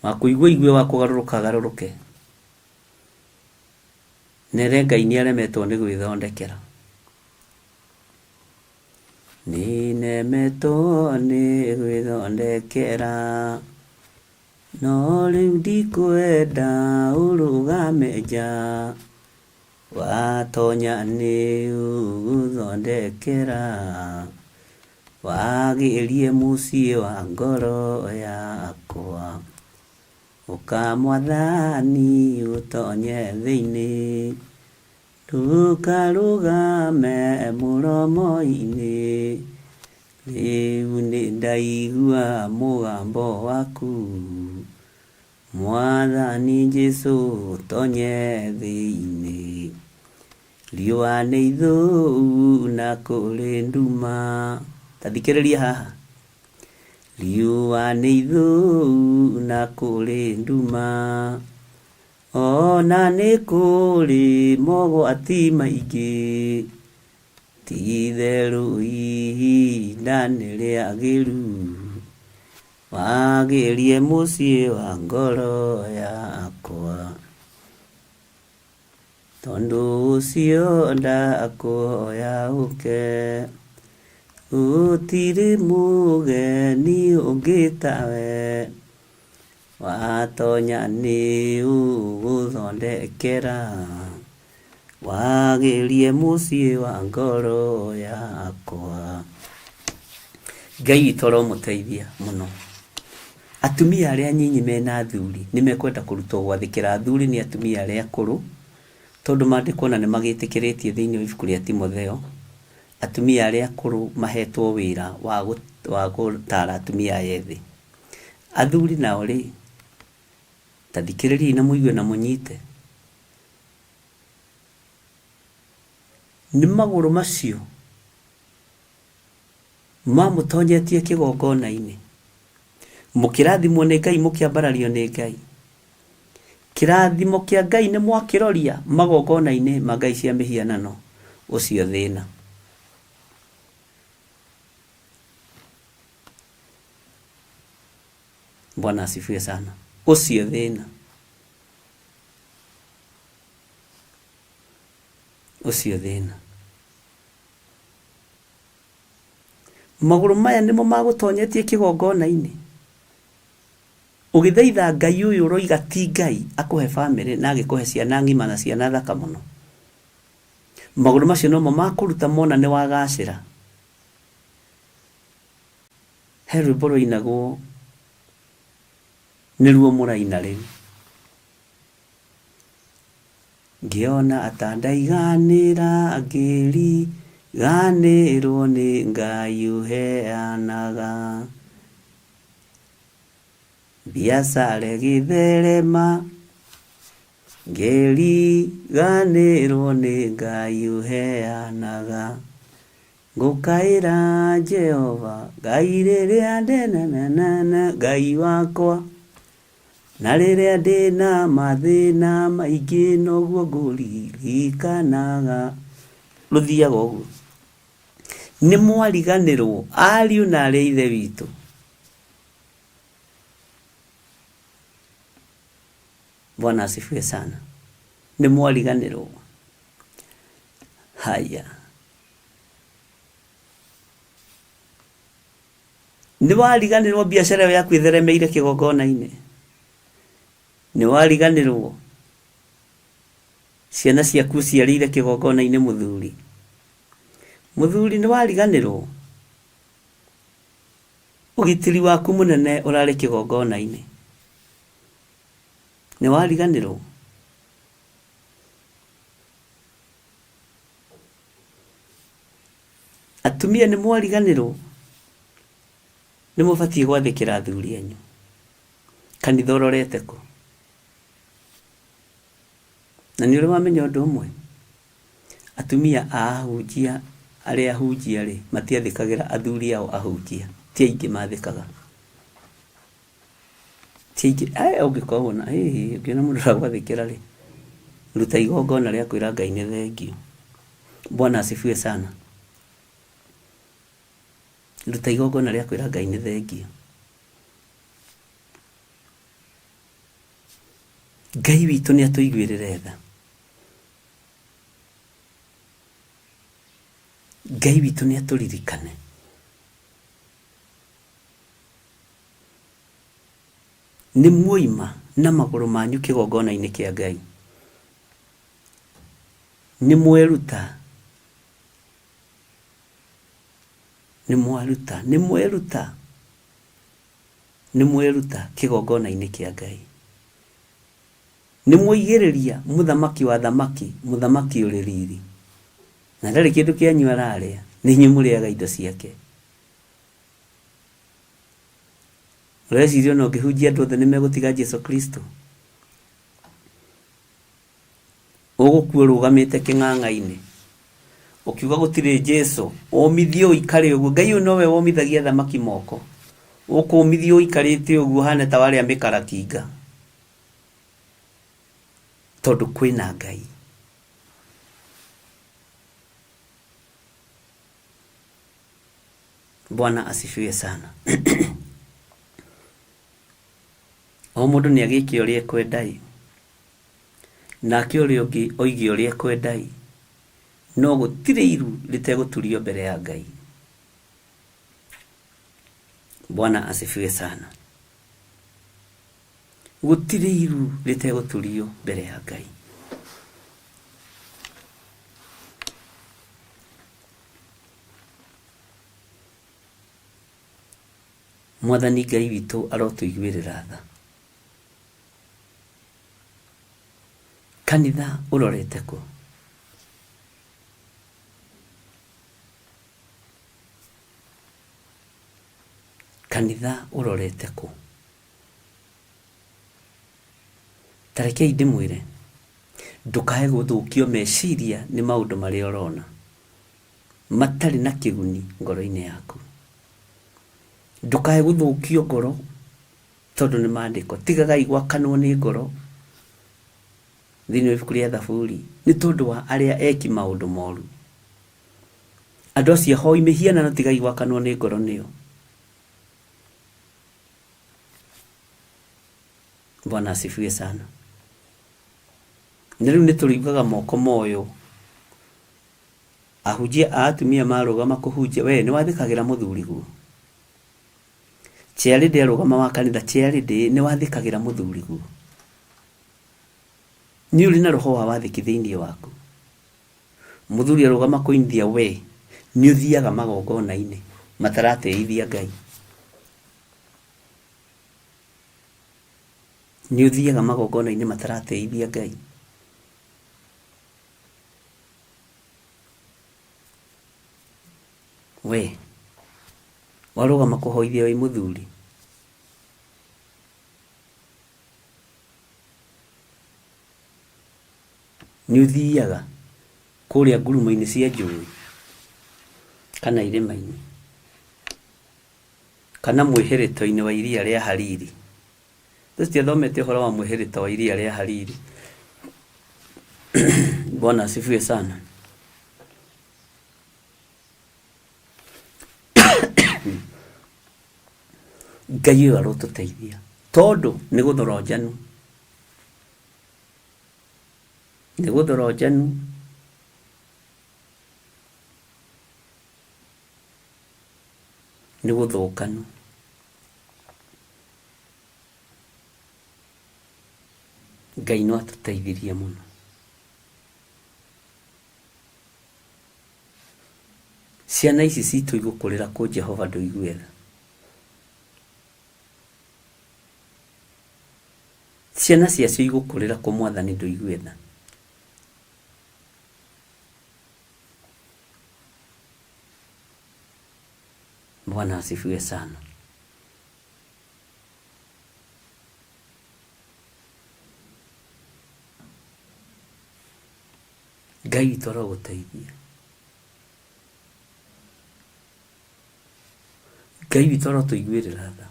Wakũigua igue wa kũgarũrũka agarũrũke. Nere Ngai nĩ aremetwo nĩ gwĩthondekera. Nĩ nemetwo nĩ gwĩthondekera, no rĩu ndikwenda ũrũgame nja. Watonya nĩ ũgũthondekera, wagĩrie mũciĩ wa ngoro yakwa. Ũka Mwathani ũtonye thĩinĩ, ndũkarũgame mũromo-inĩ. Rĩu nĩ ndaigua mũgambo waku, Mwathani Jesũ ũtonye thĩinĩ. Riũa nĩ ithũu na kũrĩ nduma. Tathikĩrĩria haha. Riũa nĩ ithũu na kũrĩ nduma, ona nĩ kũrĩ mogwati maingĩ. Ti-itherũ ihinda nĩ rĩagĩru, wagĩrie mũciĩ wa ngoro yakwa. Tondũ ũcio ndakũhoya ũke, gũtirĩ mũgeni ũngĩ tawe. Watonya nĩ ũgũthondekera, wagĩrie mũciĩ wa ngoro yakwa. Ngai witũ aromũteithia mũno. Atumia arĩa anyinyi mena athuri nĩ mekwenda kũrutwo gwathĩkĩra athuri nĩ atumia arĩa akũrũ, tondũ maandĩko na nĩ magĩtĩkĩrĩtie thĩinĩ wa ibuku rĩa Timotheo, atumia arĩa akũrũ mahetwo wĩra wa gũtara atumia ethĩ. Athuri nao rĩ, tathikĩrĩriai na mũigue na mũnyite. Nĩ magũrũ macio mamũtonyetie kĩgongona-inĩ, mũkĩrathimwo nĩ Ngai, mũkĩambarario nĩ Ngai. Kĩrathimo kĩa Ngai nĩ mwakĩroria magongona-inĩ ma ngai cia mĩhianano. Ũcio thĩna. Bwana asifiwe sana. Ũcio thĩna. Ũcio thĩna. maguru maya nimo magutonyetie kigongona-ini ugithaitha Ngai uyu uroiga ti Ngai akuhe family na agikuhe ciana ngima na ciana thaka muno maguru macio no makuruta mona ni wagacira he rwimbo rũinagwo nĩruo mũraina rĩu ngĩona atandaiganĩra ngĩriganĩrwo nĩ Ngai ũheanaga biacara gĩtherema ngĩriganĩrwo nĩ Ngai ũheanaga ngũkaĩra Jehova Ngai rĩrĩa ndenanana Ngai wakwa na rĩrĩa ndĩna mathĩna maingĩ noguo ngũririkanaga rũthiaga ũguo nĩ mwariganĩrwo ariũ na arĩ a ithe witũ Bwana asifiwe sana nĩ mwariganĩrwo haya nĩ wariganĩrwo biacara ĩyo yaku ĩtheremeire kĩgongona-inĩ nĩ wariganĩrwo ciana ciaku ciarĩire kĩgongona-inĩ mũthuri nĩ wariganĩrwo ũgitĩri waku mũnene ũrarĩ kĩgongona-inĩ nĩ wariganĩrwo atumia nĩ mwariganĩrwo nĩ mũbatiĩ gwathĩkĩra athuri anyu kanitha ũrorete kũ na nĩ ũrĩ wamenya ũndũ ũmwe atumia a ahunjia arĩa ahunjia rĩ matiathĩkagĩra athuri ao ahunjia ti aingĩ mathĩkaga ti aingĩ ũngĩkorwo wona ũngĩona mũndũ ũragwathĩkĩra rĩ ruta igongona rĩa kwĩra Ngai nĩ thengio Bwana asifiwe sana ruta igongona rĩa kwĩra Ngai nĩ thengio Ngai witũ nĩ atũiguĩrĩre tha Ngai witũ nĩ atũririkane nĩ muoima na magũrũ manyu kĩgongona-inĩ kĩa Ngai nĩ mweruta kĩgongona-inĩ kĩa Ngai nĩ mwaigĩrĩria mũthamaki wa thamaki mũthamaki ũrĩ riri na ndarĩ kĩndũ kĩanyu ararĩa nĩ inyuĩ mũrĩaga indo ciake ũreciria no ũngĩhunjia andũ othe nĩ megũtiga Jesu Kristo ũgũkua ũrũgamĩte kĩng'ang'a-inĩ ukiuga gutire Jesu omithio ikare uguo Ngai nowe womithagia thamaki moko ukumithio ikarite uguo hana ta wale amikarakinga tondu kwina Ngai Bwana asifiwe sana o mundu ni agike uria ekwendai na kĩũrĩa ũngĩ oige ũrĩa ekwendai no gũtirĩ iru rĩtegũturio mbere ya Ngai Bwana asifiwe sana gũtirĩ iru rĩtegũturio mbere ya Ngai Mwathani Ngai witũ arotũiguĩrĩra tha kanitha ũrorete kũ kanitha ũrorete kũ tarekei ndĩmwĩre ndũkae gũthũkio meciria nĩ maũndũ marĩa ũrona matarĩ na kĩguni ngoro-inĩ yaku ndũkae gũthũkio ngoro tondũ nĩ maandĩko tigagai gwakanwo nĩ ngoro thĩinĩ wa ibuku rĩa Thaburi nĩ tondũ wa arĩa eki maũndũ moru andũ acio hoi mĩhianano tigai gwakanwo nĩ ngoro nĩo Bwana asifiwe sana na rĩu nĩ tũrĩigaga moko moyo ahunjia a atumia marugama kuhunjia we ni wathikagira muthuri guo Charity arugama wa kanitha Charity ni wathikagira muthuri guo ni uri na roho wa wathikithiini waku muthuri arugama kuinthia we ni uthiaga magongona-ini matarateithia Ngai ni uthiaga magongona-ini matarateithia Ngai we warugama kuhoithia wi muthuri ni uthiaga kuria ngurumo-ini cia njui kana irima-ini kana mwihirito-ini wa iria ria Hariri tutiathomete uhoro wa mwihirito wa iria ria Hariri Bwana asifiwe sana Ngai uyu arotuteithia tondu ni guthoro njanu ni guthukanu Ngai no atuteithirie muno ciana ici citu igukurira ku Jehova nduiguetha ciana ciacio igukurira ku Mwathani nduiguetha Bwana asifiwe sana Ngai toro guteithia Ngai toro tuiguirira tha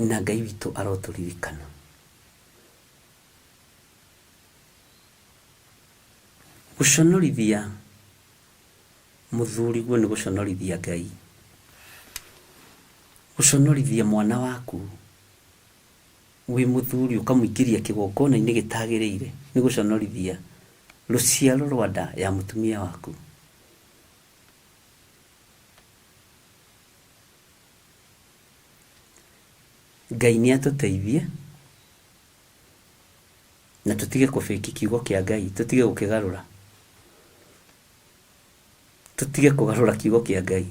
na Ngai witu aroturirikana guconorithia muthuri guo ni guconorithia Ngai guconorithia mwana waku wi muthuri ukamuingiria kigongona-ini gitagiriire ni guconorithia ruciaro rwa nda ya mutumia waku Ngai ni atuteithie na tutige kufiki kiugo kia Ngai tutige gukigarura tutige kugarura kiugo kia Ngai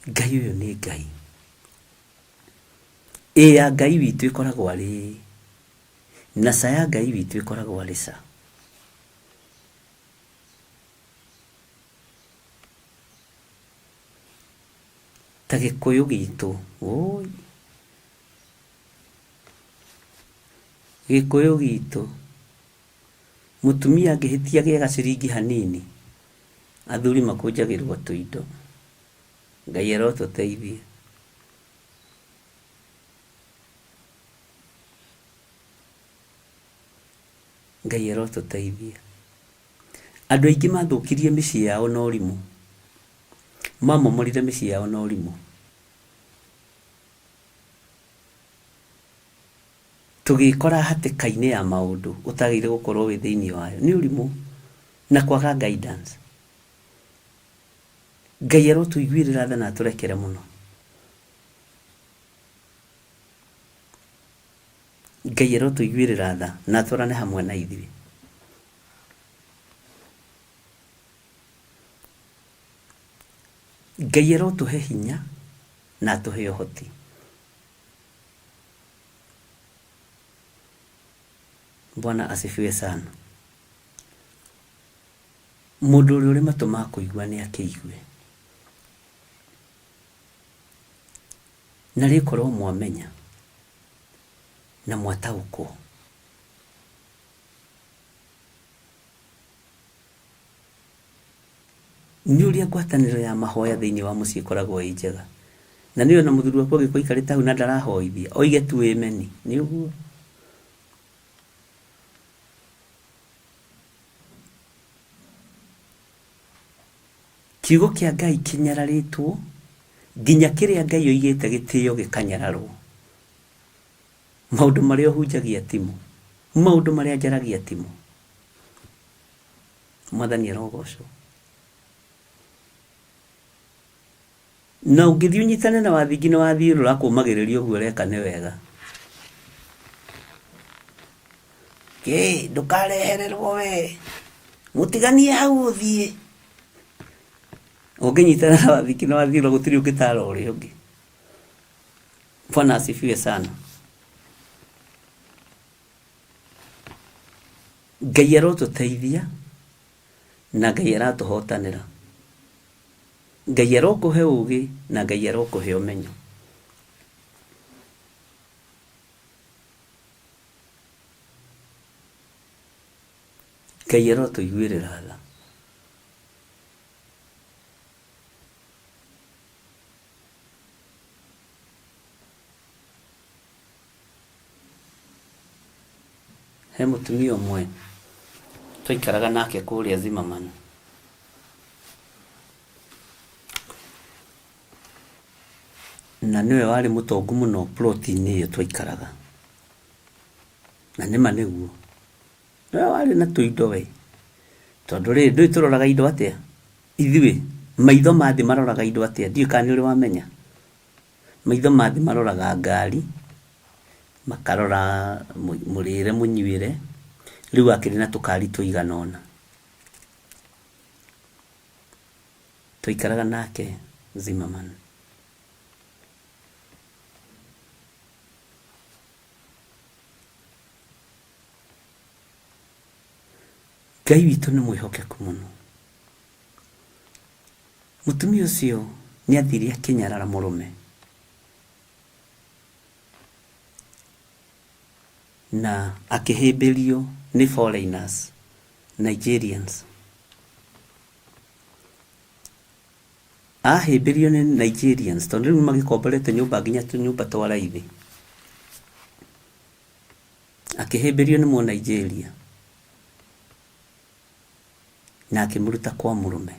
Ngai uyu ni Ngai ya Ngai witu ikoragwo ari na saya Ngai witu ikoragwo ari sa ta Gikuyu gitu oi Gikuyu gitu mutumia angihitia giega ciringi hanini athuri makunjagirwo tuindo Ngai arotuteithie Ngai arotuteithie andu aingi mathukirie micii yao na urimu mamomorire micii yao na urimu tugikora hatikaini ya maundu utagire gukorwo wi thiini wayo ni urimu na kwaga guidance Ngai arotuiguirira tha na aturekere muno Ngai arotuiguirira tha na aturane hamwe na ithuĩ Ngai arotuhe hinya na atuhe uhoti Bwana asifiwe sana mundu uri matu ma kuigua ni akiigue na rikorwo mwamenya na mwataukwo ni uria ngwataniro ya mahoya thiini wa mucii koragwo i njega na niyo na muthuri wakwa gikoikarite hau na ndarahoithia oige tu ameni ni uguo kiugo kia Ngai kinyararitwo nginya kiria Ngai oigite gitio gikanyararwo. Maundu maria hunjagia timo, maundu maria njaragia timo. Mwathani arogocwo. Na ungithi unyitane na wathingi na wathiurura kumagiriria uguo reka ni wega. Ke ndukarehererwo we mutiganie hau uthie. Unginyitana na wathingi na wathiurura gutiri ungitara uri ungi. Bwana asifiwe sana. Ngai arotuteithia na Ngai aratuhotanira. Ngai arokuhe ugi na Ngai arokuhe umenyo. Ngai arotuiguirira tha. He mutumia umwe twaikaraga nake kuria Zimmerman. Na niwe wari mutongu muno plot-ini iyo twaikaraga. Na nima niguo. Niwe wari na tuindo we. Tondu ri ndui turoraga indo atia. Ithuĩ maitho mathi maroraga indo atia. Ndiũ kana uri wamenya. Maitho mathi maroraga ngari. Makarora murire munyuire. Riu akiri na tukari tuiganona. Twaikaraga nake Zimmerman. Ngai witũ nĩ mwĩhokeku mũno. Mutumia ũcio nĩ athire akinyarara mũrũme. Na akĩhĩmbĩrio nĩ foreigners, Nigerians. Ahĩmbĩrio nĩ Nigerians tondũ rĩu magĩkomborete nyũmba nginya tũnyũmba twa raithi. Akĩhĩmbĩrio nĩ Mũnigeria. Na akĩmũruta kwa mũrũme.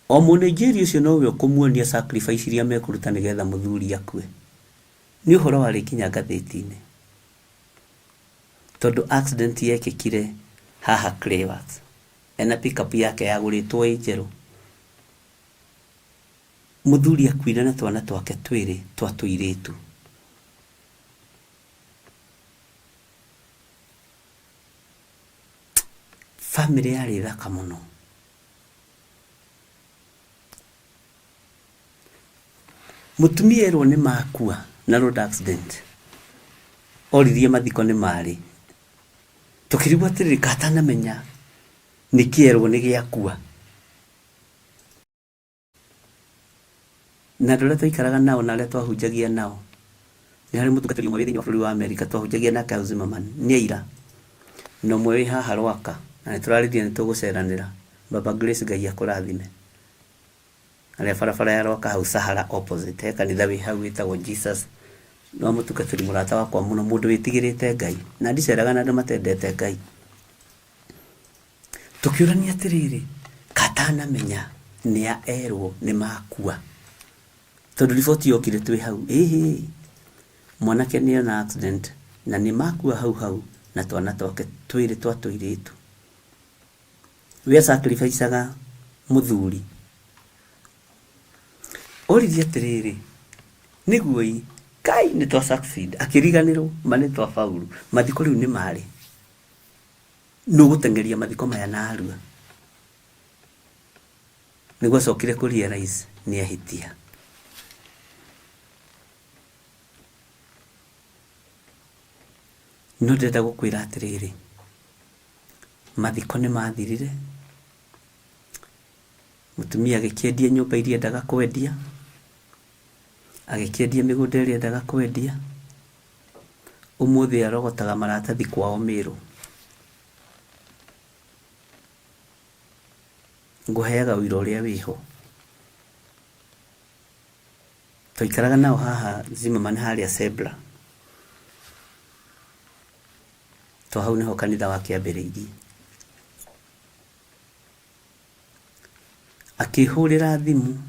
O Mũnigeria ũcio nowe ũkũmuonia sacrifice iria mekũruta nĩgetha mũthuri akue. Nĩ ũhoro warĩ kinya ngathĩti-inĩ. Tondu accident yekĩkire haha Clearwater. Ena pickup yake yagũrĩtwo ĩ njerũ. Mũthuri akuire na twana twake twĩrĩ twa tũirĩtu. Family yarĩ thaka mũno. Mutumia erwo nĩ makua na road accident. Oririe mathiko nĩ marĩ. Tukirigwo atĩrĩrĩ katanamenya nĩkĩ erwo nĩ gĩakua. Na andũ arĩa twaikaraga nao na arĩa twahunjagia nao. Nĩ harĩ mũtungatĩri ũmwe thĩinĩ wa bũrũri wa Amerika twahunjagia nake Zimmerman. Nĩ aira. Na ũmwe wĩ haha Rwaka. Na nĩtũrarĩtie nĩtũgũceranĩra. Baba Grace Ngai akũrathime. Arĩa barabara ya Rwaka hau Sahara opposite. He kanitha wĩ hau wĩtagwo Jesus. No mũtungatĩri mũrata wakwa mũno mũndũ wĩtigĩrĩte Ngai. Na ndiceraga na andũ matendete Ngai. Tukiũrania atĩrĩrĩ, katanamenya nĩ erwo nĩ makua. Tondũ riboti yokire twĩ hau. Mwanake nĩ ona accident na nĩ makua hau na twana twake twĩrĩ twa tũirĩtu. We sacrificeaga mũthuri. Oririe atĩrĩrĩ, nĩguo Kai nĩ twa succeed. Akĩriganĩrwo ma nĩ twa faulu. Mathiko rĩu nĩ marĩ. Nũgũtengeria mathiko maya na arua. Nĩguo acokire kũrealize nĩ ahĩtia. No ndĩrenda gũkwĩra atĩrĩrĩ, mathiko nĩ mathirire. Mutumia agĩkĩendia nyũmba iria endaga kwendia. Agĩkĩendia mĩgũnda ĩrĩa endaga kwendia. Ũmũthĩ arogotaga maratathi kwao Mĩrũ. Ngũheaga ũira ũrĩa wĩho. Twaikaraga nao haha Zimmerman harĩa Sebra. To hau nĩho kanitha wake ambĩrĩirie. akihurira thimu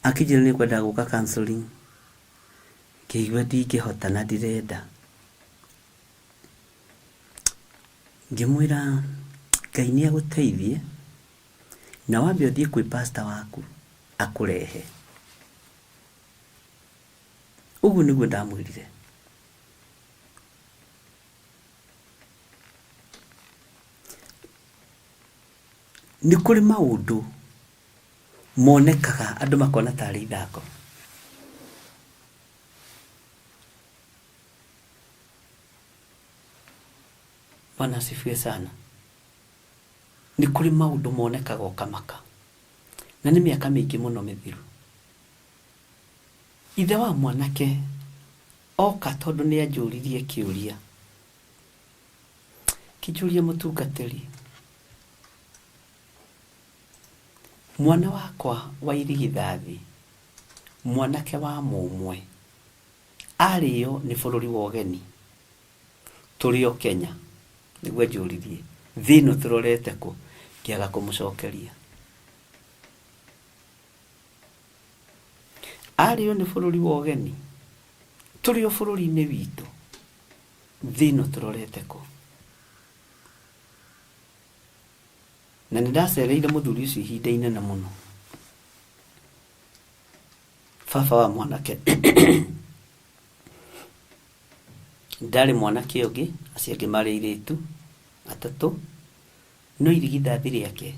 akijira ni kwenda guka counseling kiigwa ndingihota na ndirenda ngimwira Ngai ni aguteithie na wambe uthie kwi pastor waku akurehe ugu niguo ndamwirire ni kuri maundu monekaga andu makona tari ithako Bwana asifiwe sana. Ni kuri maundu monekaga ukamaka na ni miaka mingi muno mithiru ithe wa mwanake oka tondu ni anjuririe kiuria kijuria mutungatiri mwana wakwa wa irigithathi mwanake wa mumwe ariyo ni bururi wa ugeni turio Kenya niguo anjuririe thino turorete ku kiaga kumucokeria ariyo ni bururi wa ugeni turio bururi-ini witu thino turorete ku na nindacereire muthuri ucio ihinda inene muno baba wa mwanake ndari mwanake ungi aciangi mari iritu atatu no irigithathi riake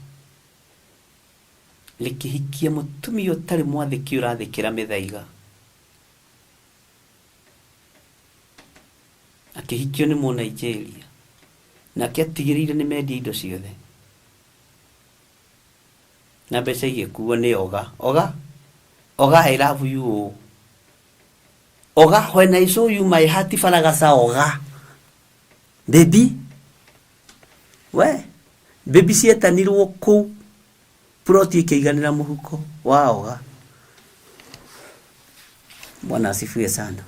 likihikia mutumia utari mwathiki urathikira mithaiga akihikio ni mu Nigeria na akiatigiriire ni mendia indo ciothe na mbeca igikuo ni oga I love you oga when I saw you my heart faragasa oga baby we baby cietanirwo ku proti ikiiganira muhuko wa oga Bwana asifiwe sana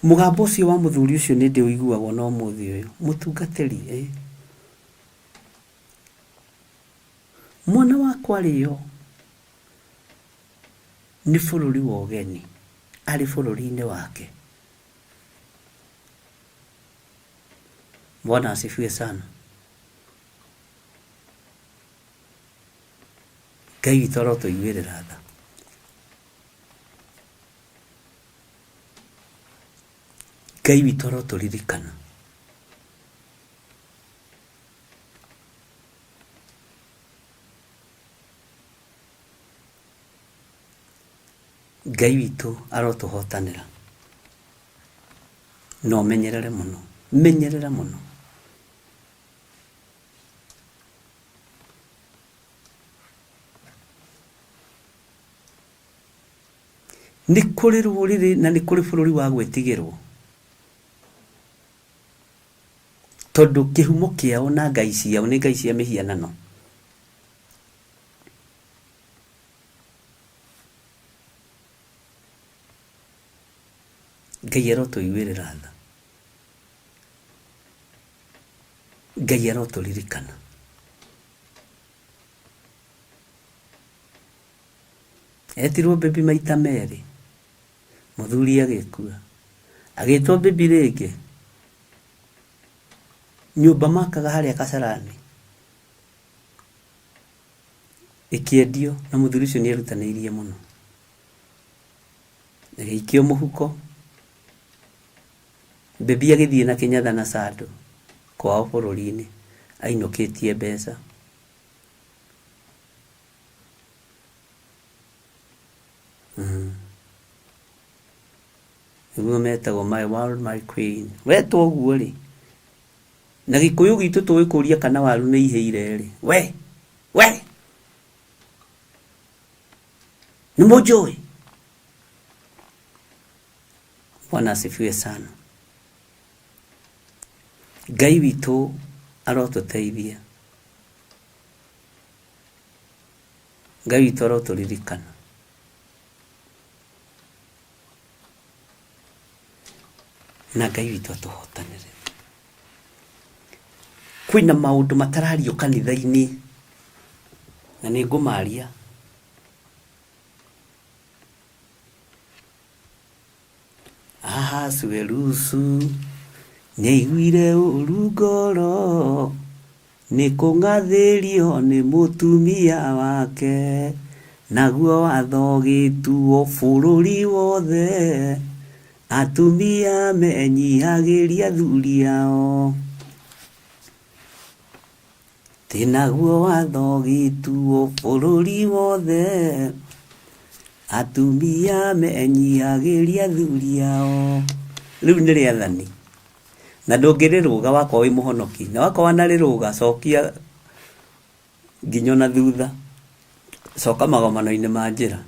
mugambo ucio wa muthuri ucio ni ndiwiguagwo no muthi uyu mutungatiri mwana wakwa riyo ni bururi wa ugeni ari bururi-ini wake Bwana asifiwe sana Ngai witũ arotuiguĩrĩra tha Ngai witũ arotũririkana Ngai witũ arotuhotanĩra no menyerere muno ni kuri ruriri na ni kuri bururi wa gwetigirwo tondu kihumo kiao na ngai ciao ni ngai cia mihianano Ngai arotuiguĩrĩra tha Ngai aroturirikana etirwo baby maita meri muthuri agikua agitwo baby ringi nyumba makaga haria Kasarani ikiendio na muthuri ucio ni erutanĩirie muno agikio muhuko baby agithie na kinyatha na sado kwao bururi-ini ainukitie mbeca niguo metagwo my world my queen wetwo guo ri na gikuyu gitu tuikuria kana waru ni iheire ri we ni mojoi Bwana asifiwe sana Ngai witũ arotuteithia Ngai witũ aroturirikana na Ngai witũ atuhotanĩre kwina maundu matarario kanitha-ini na nĩ ngũmaria. Ahasuerusu nĩaiguire ũru ngoro nĩ kũng'athĩrio nĩ mũtumia wake, naguo watho ũgĩtuo bũrũri wothe, atumia menyihagĩria athuri ao. Tinaguo watho ũgĩtuo bũrũri wothe, atumia menyihagĩria athuri ao. Rĩu nĩ rĩathani na ndũngĩrĩrũga wakorwo wĩ mũhonoki, na wakorwo wanarĩrũga cokia nginya na thutha, coka magomano-inĩ ma njĩra.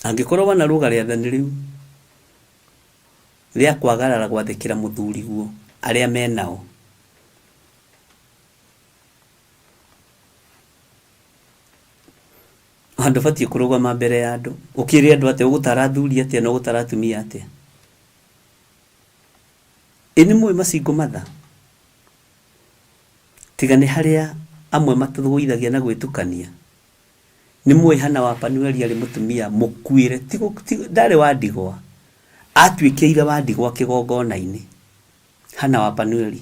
Angĩkorwo wanarũga rĩathani rĩu rĩa kwagarara gwathĩkĩra mũthuri guo arĩa menao, andũ batiĩ kũrũgama mbere ya andũ ũkĩrĩ andũ atĩ ũgũtara athuri atĩa na ũgũtara atumia atĩa. Nĩ mũĩ macingo matha tiga nĩ harĩa amwe matũgũithagia na gwĩtukania. Nĩ mũĩ Hana wa Panueli arĩ mũtumia mũkuĩre, ndarĩ wa ndigwa, atuĩkĩire wa ndigwa kĩgongona-inĩ. Hana wa Panueli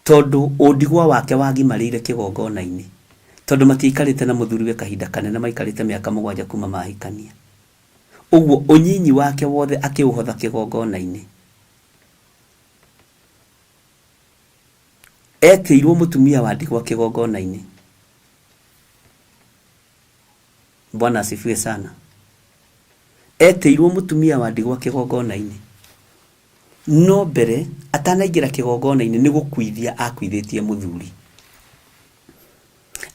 tondũ ũndigwa wake wagimarĩire kĩgongona-inĩ, tondũ matiaikarĩte na mũthuriwe kahinda kanene, maikarĩte mĩaka 7 kuma mahikania. Ũguo ũnyinyi wake wothe akĩũhotha kĩgongona-inĩ. Etĩirwo mũtumia wa ndigwa kĩgongona-inĩ. Bwana asifiwe sana. Etĩirwo mũtumia wa ndigwa kĩgongona-inĩ. No mbere atanaingĩra kĩgongona-inĩ nĩ gũkuithia akuithĩtie mũthuri.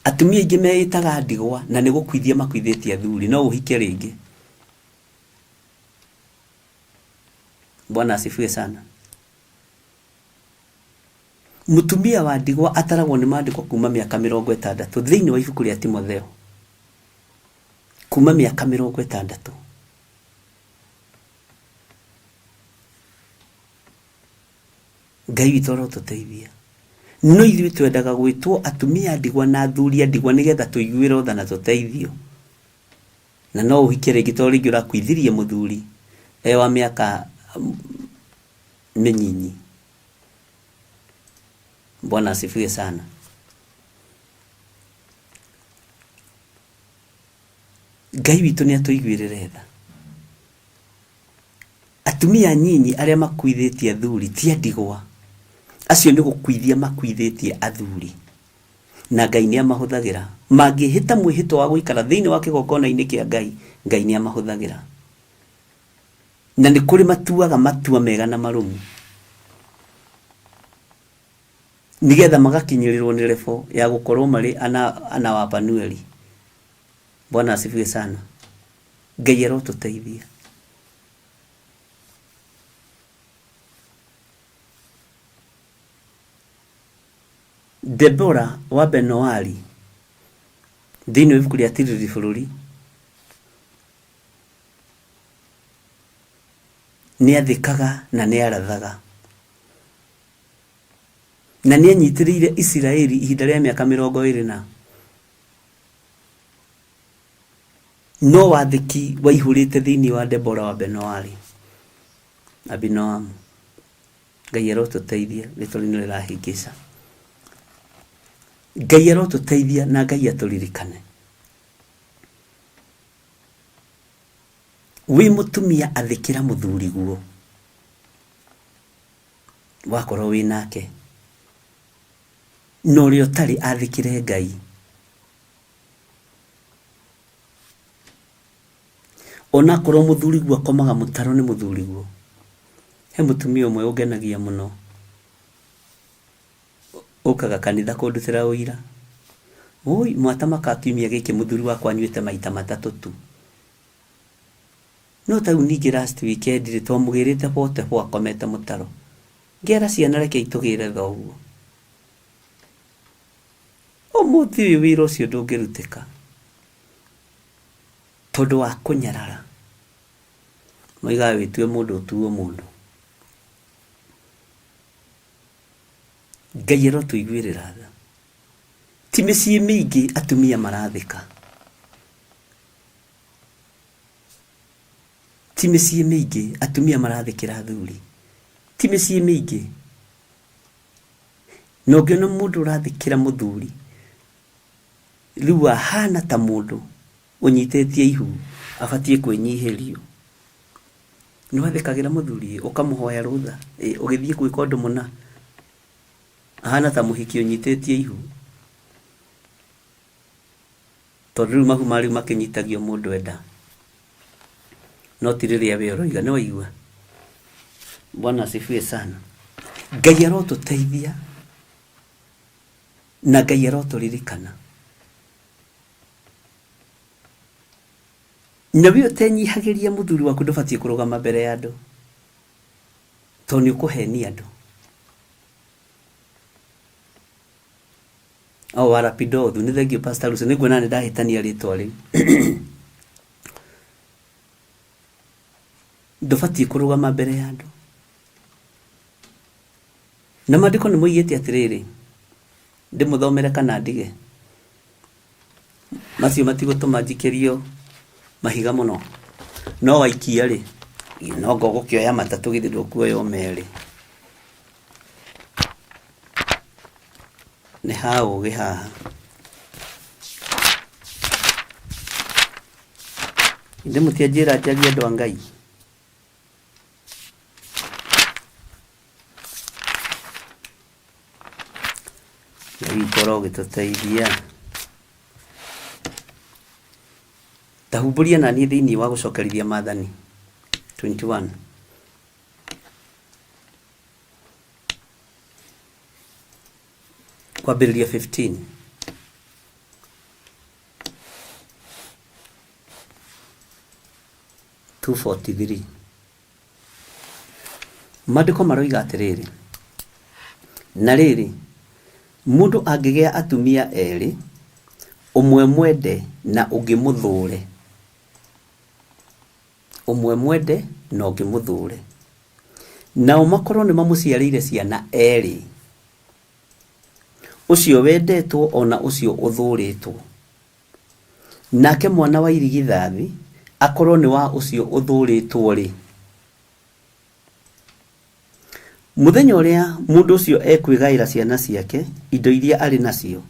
Atumia aingĩ meĩtaga ndigwa na nĩ gũkuithia makuithĩtie athuri, no ũhike rĩngĩ. Bwana asifiwe sana. Mũtumia wa ndigwa ataragwo nĩ maandĩko kuma mĩaka 60 thĩinĩ wa ibuku rĩa Timotheo. Kuma mĩaka 60. Ngai witũ arotũteithia. No ithuĩ twendaga gwĩtwo atumia ndigwa na athuri ndigwa nĩgetha tũiguĩre tha na tũteithio. Na no ũhike rĩngĩ tondũ rĩngĩ ũrakuithirie mũthuri wa mĩaka mĩnyinyi. Bwana asifiwe sana. Ngai witũ nĩ atũiguĩrĩre tha. Atumia nyinyi arĩa makuithĩtie athuri ti ndigwa, acio nĩ gũkuithia makuithĩtie athuri, na Ngai nĩ amahũthagĩra. Mangĩhĩta mwĩhĩtwa wa gũikara thĩinĩ wa kĩgongona-inĩ kĩa Ngai, Ngai nĩ amahũthagĩra. Na nĩ kũrĩ matuaga matua mega na marũmu nigetha magakinyĩrĩrwo nĩ lebo ya gũkorwo marĩ Hana wa Panueli. Bwana asifiwe sana. Ngai arotũteithia. Debora wa Benoali thĩinĩ wa ibuku rĩa Tiriri bũrũri nĩ athĩkaga na nĩ arathaga na nĩ anyitĩrĩire Isiraeli ihinda rĩa mĩaka 20. No wathĩki waihũrĩte thĩinĩ wa Debora wa Benoali. Abinoamu. Ngai arotũteithia rĩtwa rĩu rĩrahingĩca. Ngai arotũteithia na Ngai atũririkane. Wĩ mũtumia athĩkĩra mũthuri guo, wakorwo wĩ nake, no rĩo tarĩ athĩkĩre Ngai. Ona korwo mũthuri guo akomaga mũtaro nĩ mũthuri guo. He mũtumia ũmwe ũngenagia mũno, ũkaga kanitha kũndutĩra ũira. Oi mwata makakiumia gĩkĩ mũthuri wakwa anyuĩte maita 3 tu. No ta ningĩ last weekend twamũgĩrĩte bote ho akomete mũtaro. Ngera ciana reke itũgĩre thoguo. Mũthuri wĩra ũcio ndũngĩrutĩka tondũ wa kũnyarara. Maiga witue mundu tuo mundu. Ngai ro tuiguirira tha. Ti mĩciĩ mĩingĩ atumia marathika. Ti mĩciĩ mĩingĩ atumia marathikĩra athuri. Ti mĩciĩ mĩingĩ. Na ũngĩona mũndũ ũrathikĩra mũthuri, rĩu ahana ta mũndũ ũnyitĩtie ihu abatie kwĩnyihĩrio. Nĩwathikagĩra mũthuri ũkamũhoya rũtha, ũgĩthiĩ gwĩka ũndũ mũna, ahana ta mũhiki ũnyitĩtie ihu. Tondũ rĩu mahu marĩ makĩnyitagio mũndũ enda, no ti rĩrĩa we ũroiga. Nĩ waigua? Bwana asifiwe sana. Ngai arotũteithia na Ngai arotũririkana. Na we ũtenyihagĩria mũthuri waku ndũbatiĩ kũrũgama mbere ya andũ, tondũ nĩ ũkũhenia andũ. Warapidothu nĩ thengio Pastor Lucy, nĩguo nani ndahĩtania rĩtwa rĩu. Ndũbatiĩ kũrũgama mbere ya andũ. Na maandĩko nĩ moigĩte atĩrĩrĩ, ndĩmũthomere kana ndige? Macio matigũtũma njikĩrio mahiga mũno. No waikia rĩ, no ngũgũkĩoya matatũ githĩ ndũkuoya merĩ. Nĩ ha ũgĩ haha. Ndĩmũtia njĩra njarie andũ a Ngai. Ngai korwo ũgĩtũteithia. Tahumburia na niĩ thĩinĩ wa gũcokerithia Maathani 21. Kwambĩrĩria 15. Maandĩko maroiga atĩrĩrĩ, na rĩrĩ, mũndũ angĩgĩa atumia erĩ, ũmwe mwende na ũngĩ mũthũre. Ũmwe mwende na ũngĩ mũthũre. Nao makorwo nĩ mamũciarĩire ciana erĩ. Ũcio wendetwo ona ũcio ũthũrĩtwo. Nake mwana wa irigithathi akorwo nĩ wa ũcio ũthũrĩtwo rĩ. Mũthenya ũrĩa mũndũ ũcio ekwĩgaĩra ciana ciake indo iria arĩ nacio,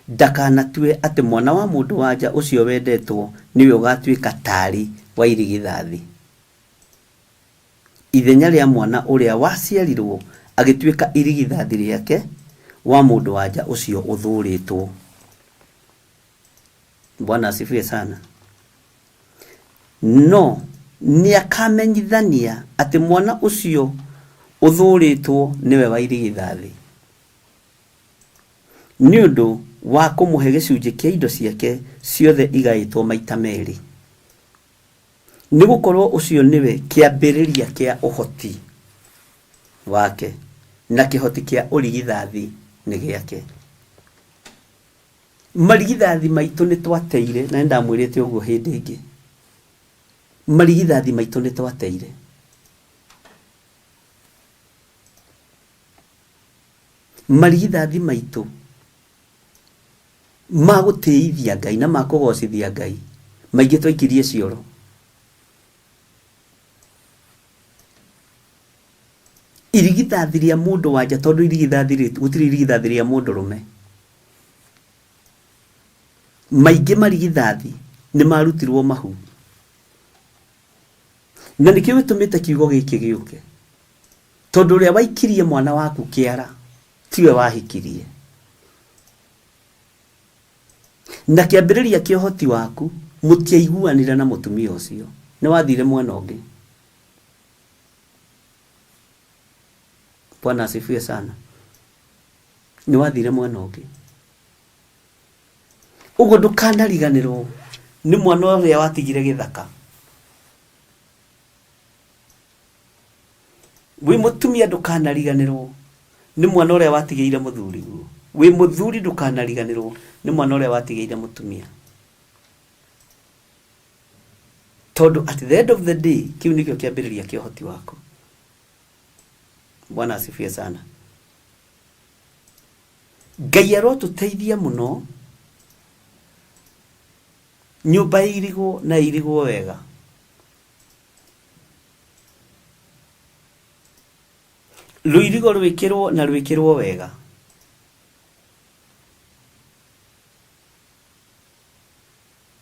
ndakanatue atĩ mwana wa mũndũ wanja ũcio wendetwo niwe ũgatuĩka tarĩ wa irigithathi. Ithenya rĩa mwana ũrĩa waciarirwo agĩtuĩka irigithathi rĩake wa mũndũ wanja ũcio ũthũrĩtwo. Bwana asifiwe sana. No nĩakamenyithania atĩ mwana ũcio ũthũrĩtwo niwe wa irigithathi, nĩ ũndũ wa kũmũhe gĩcunjĩ kĩa indo ciake ciothe igaĩtwo maita merĩ. Nĩ gũkorwo ũcio niwe kĩambĩrĩria kĩa ũhoti wake, na kĩhoti kĩa ũrigithathi nĩ gĩake. Marigithathi maitũ nĩ twateire, na nĩndamwĩrĩte ũguo hĩndĩ ĩngĩ. Marigithathi maitũ nĩ twateire. Marigithathi maitũ ma gũtĩithia Ngai na ma kũgocithia Ngai maingĩ twaikirie cioro. Irigithathi rĩa mũndũ wanja, tondũ gũtirĩ irigithathi rĩa mũndũ rũme. Maingĩ marigithathi nĩ marutirwo mahu. Na nĩkĩo gĩtũmĩte kiugo gĩkĩ gĩũke. Tondũ ũrĩa waikirie mwana waku kĩara tiwe wahikirie. Na kĩambĩrĩria kĩa ũhoti waku mũtiaiguanĩra na mũtumia ũcio, nĩ wathire mwena ũngĩ. Bwana asifiwe sana. Nĩ wathire mwena ũngĩ. Ũguo ndũkanariganĩrwo nĩ mwana ũrĩa watigire gĩthaka. Wĩ mũtumia ndũkanariganĩrwo nĩ mwana ũrĩa watigĩire mũthuri guo. Wĩ mũthuri ndũkanariganĩrwo nĩ mwana ũrĩa watigĩire mũtumia. tondu at the end of the day kiu nikio kiambiriria kia hoti wako. Bwana asifiwe sana. Ngai arotuteithia muno nyumba irigwo na irigwo wega. Luirigo rwikirwo na rwikirwo wega.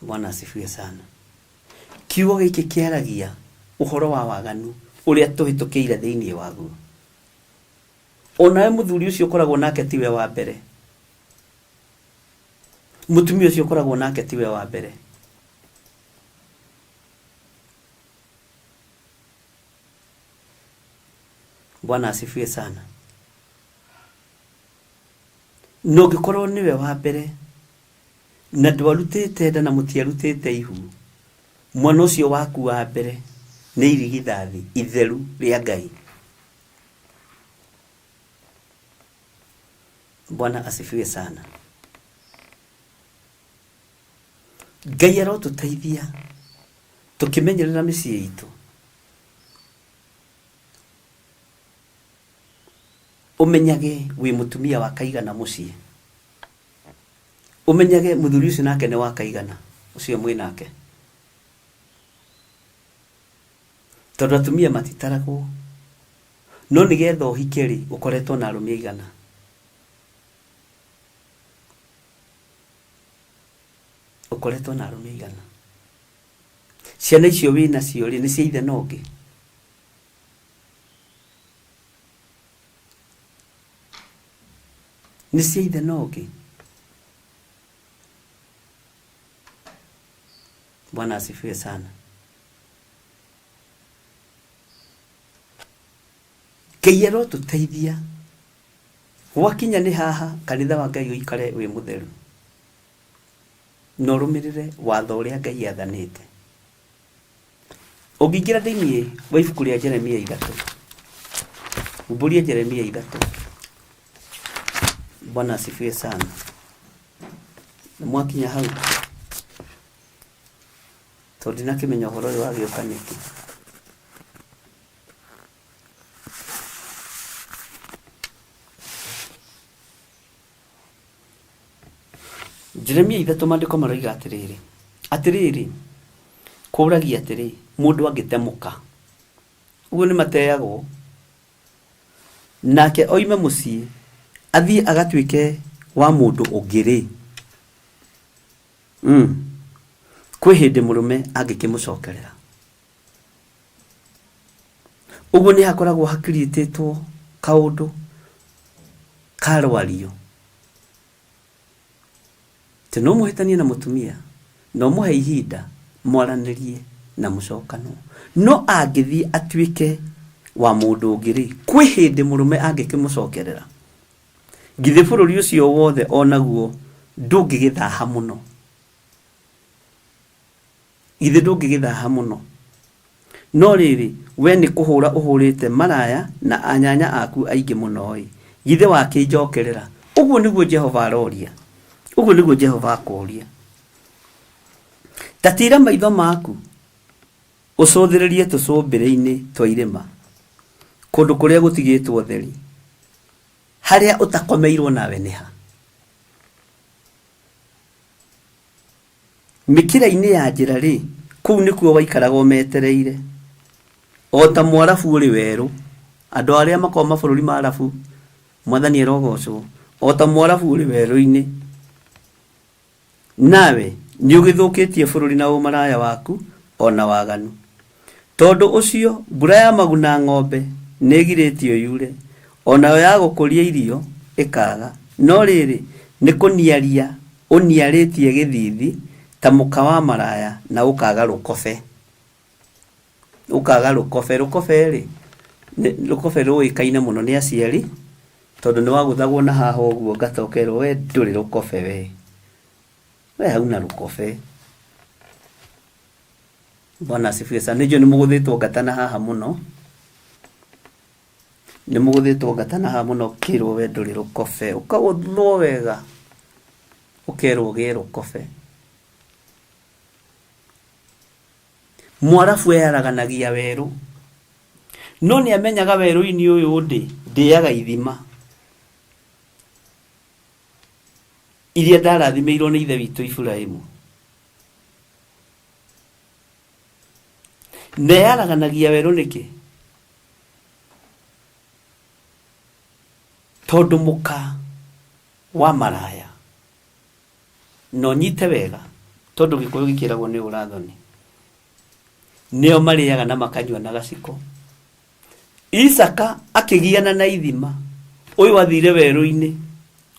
Bwana asifiwe sana. Kiugo giki kiaragia uhoro wa waganu uria tuhitukiire thiini waguo. Onawe muthuri ucio ukoragwo nake tiwe wa mbere. Mutumia ucio ukoragwo nake tiwe wa mbere. Bwana asifiwe sana. No gikorwo niwe wa mbere na ndwarutite nda na mutiarutite ihu, mwana ucio waku wa mbere ni irigithathi itheru ria Ngai. Bwana asifiwe sana. Ngai arotuteithia tukimenyerera micii itu. Umenyage wi mutumia wa kaigana mucii. Umenyage muthuri ucio nake ni wa kaigana ucio mwi nake. Tondu atumia matitaragwo. No nigetha uhikeri ukoretwo na arumia igana. Ukoretwo na arumia igana. Ciana icio wina cio ri ni cia ithe nongi. Ni cia ithe nongi. Bwana asifiwe sana. Ngai arotuteithia wakinya ni haha kanitha wa Ngai uikare wi mutheru. No rumirire watho uria Ngai athanite. Ugingira thiini wa ibuku ria Jeremia 3. Uburia Jeremia 3. Bwana asifiwe sana. Na mwakinya hau tondu nakimenya uhoro uyu wa giokaniki. Jeremia 3 mandiko maroiga atiriri kuragia atiri mundu angitemuka uguo ni mateyagwo nake oime mucii athie agatwike wa mundu ungiri kwi hindi murume angikimucokerera. Uguo ni hakoragwo hakiritetwo kaundu karwario. No muhitanie na mutumia no muhe ihinda mwaranirie na mucokano. No angithii atwike wa mundu ungiri kwi hindi murume angikimucokerera, githi bururi ucio wothe onaguo ndungigithaha muno. Githi ndungigithaha muno. No riri we ni kuhura uhurite maraya na anyanya aku aingi muno githi wakinjokerera. Uguo niguo Jehova aroria. Uguo niguo Jehova akoria. Tatira maitho maku ucothiririe tucumbire-ini twa irima kundu kuria gutigitwo theri haria utakomeirwo nawe niha. Mikira-ini ya njira ri kuu nikuo waikaraga umetereire ota mwarabu uri weru. Andu aria makoma bururi ma Arabu mwathani erogocwo ota mwarabu uri weru-ini. Nawe ni ugithukitie bururi na umaraya waku ona waganu. Tondu ucio mbura ya maguna ng'ombe negiretio yure ona ya gukuria irio ikaga. No riri ni kuniaria uniaritie githithi ta muka wa maraya na ukaga rukobe. Ukaga rukobe. Rukobe ruikaine muno ni aciari tondu ni waguthagwo na haha uguo ngatokerwo we nduri rukobe we. We hauna rukobe. Bwana asifiwe sana. Nijo ni muguthitwo gatana haha muno. Ni muguthitwo gatana haha muno kirwo we nduri rukobe. Ukaguthwo wega. Ukerwo ge rukobe. mwarabu eyaraganagia weru no ni amenyaga weru-ini uyu ndiaga ithima iria ndarathimirwo ni ithe witu Ibrahimu neyaraganagia weru niki tondu muka wa maraya no nyite wega tondu gikuyu gikiragwo ni urathoni neo mariaga na makanywa na gaciko. Isaka akigiana na ithima uyu wathire weru-ini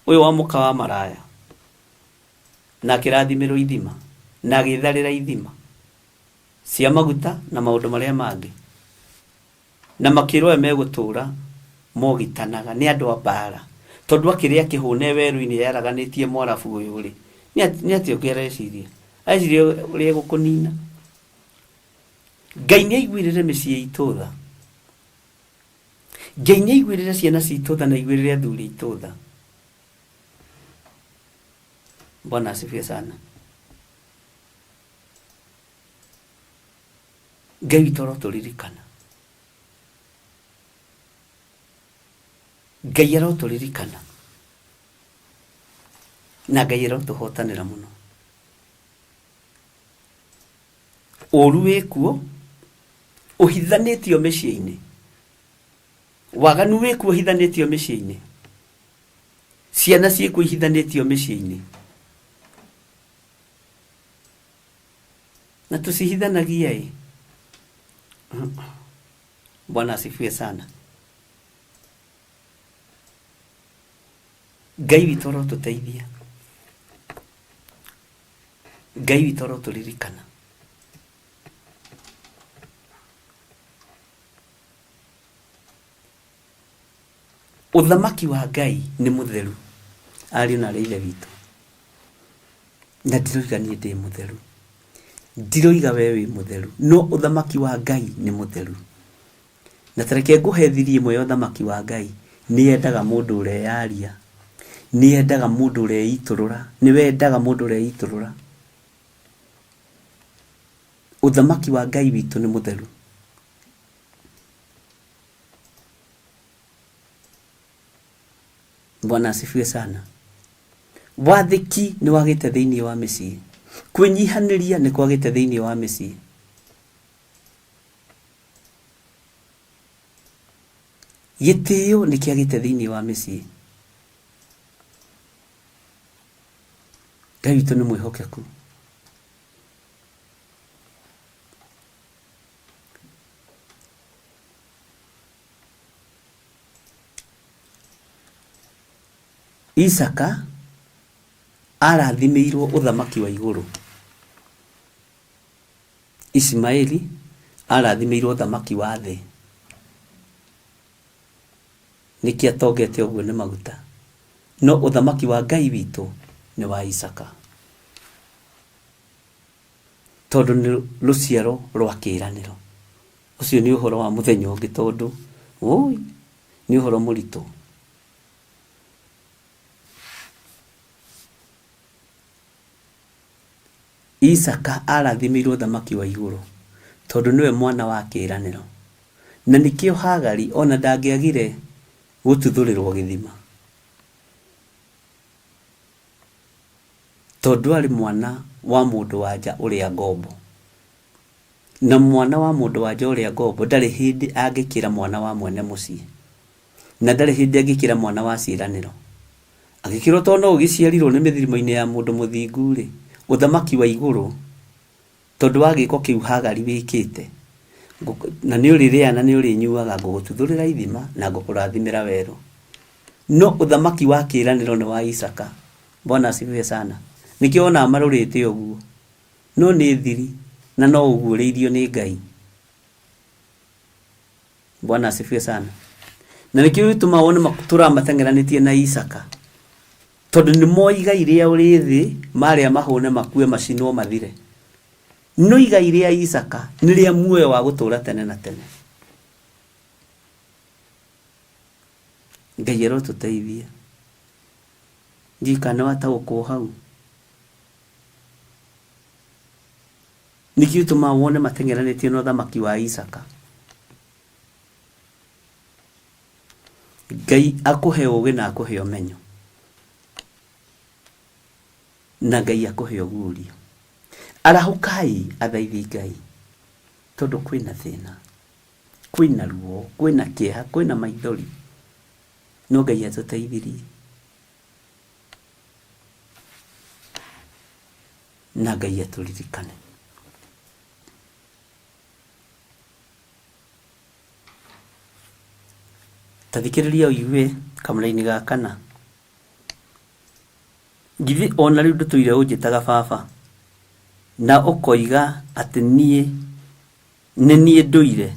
uyu wa muka wa maraya na kirathimirwo ithima na githarira ithima cia maguta na maundu maria mangi na makirwo megutura mogitanaga ni andu a bara tondu akiria kihune weru-ini yaraganitie mwarabu uyu ri ni ati ukireciria acirie uri gukunina. Ngai nĩaiguĩrĩre mĩciĩ itũ tha. Ngai nĩaiguĩrĩre ciana citũ tha na aiguĩrĩre athuri itũ tha. Bwana asifiwe sana. Ngai witũ arotũririkana. Ngai arotũririkana. Na Ngai arotũhotanĩra mũno. Ũru wĩkuo uhithanĩtio mĩciĩ-inĩ. Waganu wĩkuo uhithanĩtio mĩciĩ-inĩ. Ciana ciĩkuo ihithanĩtio mĩciĩ-inĩ. Na tusihithanagia Bwana asifiwe sana. Ngai witũ arotũteithia. Ngai witũ arotũririkana. Uthamaki wa Ngai ni mutheru. Ariũ na ithe witũ. Na ndiroiga niĩ ndĩ mutheru. Ndiroiga we wĩ mutheru. No uthamaki wa Ngai ni mutheru. Na tareke nguhe thiri ĩmwe ya uthamaki wa Ngai. Nĩ endaga mũndũ ũreyaria. Nĩ endaga mũndũ ũreitũrũra. Nĩ wendaga mũndũ ũreitũrũra. Uthamaki wa Ngai witũ nĩ mutheru. Bwana asifiwe sana. Wathiki ni wagite thiini wa mĩciĩ. Kwĩnyihanĩria ni kwagite thiini wa mĩciĩ. Gĩtĩo ni kĩagite thiini wa mĩciĩ. Ngai witũ nĩ mwĩhokeku. Isaka arathimirwo uthamaki wa iguru. Ismaili arathimirwo uthamaki wa thĩ. Niki atongete ũguo nĩ maguta. No uthamaki wa Ngai witũ nĩ wa Isaka. Tondu nĩ ruciaro rwa kĩĩranĩro. Ucio nĩ ũhoro wa mũthenya ũngĩ tondu nĩ ũhoro mũritũ. Isaka arathimirwo uthamaki wa iguru tondu niwe mwana wa kĩĩranĩro. Na nikio Hagari ona ndangĩagire gũtuthurirwo gĩthima. Tondu ari mwana wa mũndũ wanja ũrĩa ngombo. Na mwana wa mũndũ wanja ũrĩa ngombo ndarĩ hĩndĩ angĩkĩra mwana wa mwene mũciĩ. Na ndarĩ hĩndĩ angĩkĩra mwana wa ciĩranĩro. Angĩkĩrwo to no ũgĩciarirwo nĩ mĩthirimo-inĩ ya mũndũ mũthingu rĩ. Uthamaki wa iguru tondu wa gĩko kĩu Hagari wĩkĩte. Na nĩ ũrĩrĩa na nĩ ũrĩnyuaga ngũgũtuthũrĩra ithima na ngũkũrathimĩra werũ. No uthamaki wa kĩĩranĩro nĩ wa Isaka. Bwana asifiwe sana. Nikio ona marũrĩte ũguo. No nĩ thiri na no ũguũrĩirio nĩ Ngai. Bwana asifiwe sana. Na nikio gĩtũma wone tũramateng'eranĩtie na Isaka. Tondu nĩ moiga iria ũrĩ thĩ marĩa mahũne makue macinwo mathire. No iga iria Isaka nĩ rĩa muoyo wa gũtũũra tene na tene. Ngai arotũteithia. Njikana wataũkwo hau. Nikio tuma wone matengeranĩtie na ũthamaki wa Isaka. Ngai akũhe ũũgĩ na akũhe ũmenyo. Na Ngai akũhe ũguũrio. Arahũkai athaithi Ngai. Tondũ kwĩna thĩna, kwĩna ruo, kwĩna kĩeha, kwĩna maithori. No Ngai atũteithirie. Na Ngai atũririkane. Tathikĩrĩria ũigue kamũra-inĩ ga kana. Ngithi ona rĩu ndũtũire ũnjĩtaga baba. Na ũkoiga atĩ niĩ nĩ niĩ ndũire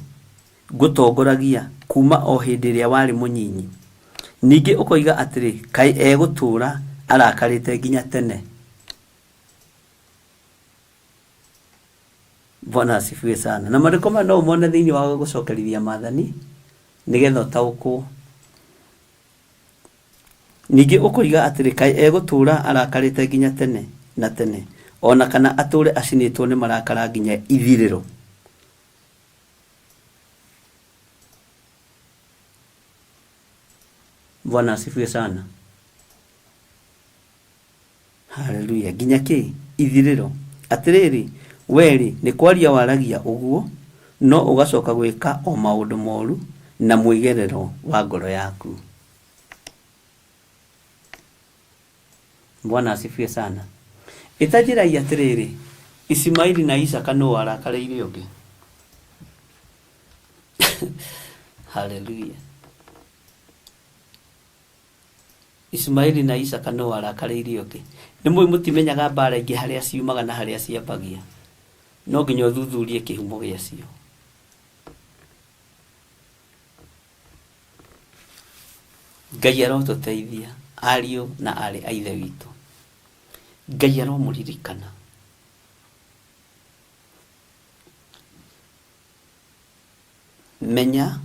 ngũtongoragia kuma o hĩndĩ ĩrĩa warĩ mũnyinyi. Ningĩ ũkoiga atĩrĩ kaĩ egũtũra arakarĩte nginya tene. Bwana asifiwe sana. Na marĩko maya no ũmone thĩinĩ wa gũcokerithia maathani nĩgetha ũtaũkwo. Ningĩ ũkoiga atĩrĩ kaĩ egũtũra arakarĩte nginya tene na tene. Ona kana atũre acinĩtwo nĩ marakara nginya ithirĩro. Bwana asifiwe sana. Haleluya. Nginya kĩ? Ithirĩro. Atĩrĩrĩ, weri nĩ kwaria waragia ũguo, no ũgacoka gwĩka o maũndũ moru na mwĩgerero wa ngoro yaku. Bwana asifiwe sana. Itajiragia atĩrĩrĩ, Ismaili na Isaka no arakarĩire ũngĩ. Haleluya. Ismaili na Isaka no arakarĩire ũngĩ. Nĩ mũtimenyaga mbara ingĩ harĩa ciumaga na harĩa ciambagia. No nginya ũthuthurie kĩhumo gĩacio. Ngai arotũteithia ariũ na arĩ a ithe witũ. Ngai aromũririkana. Menya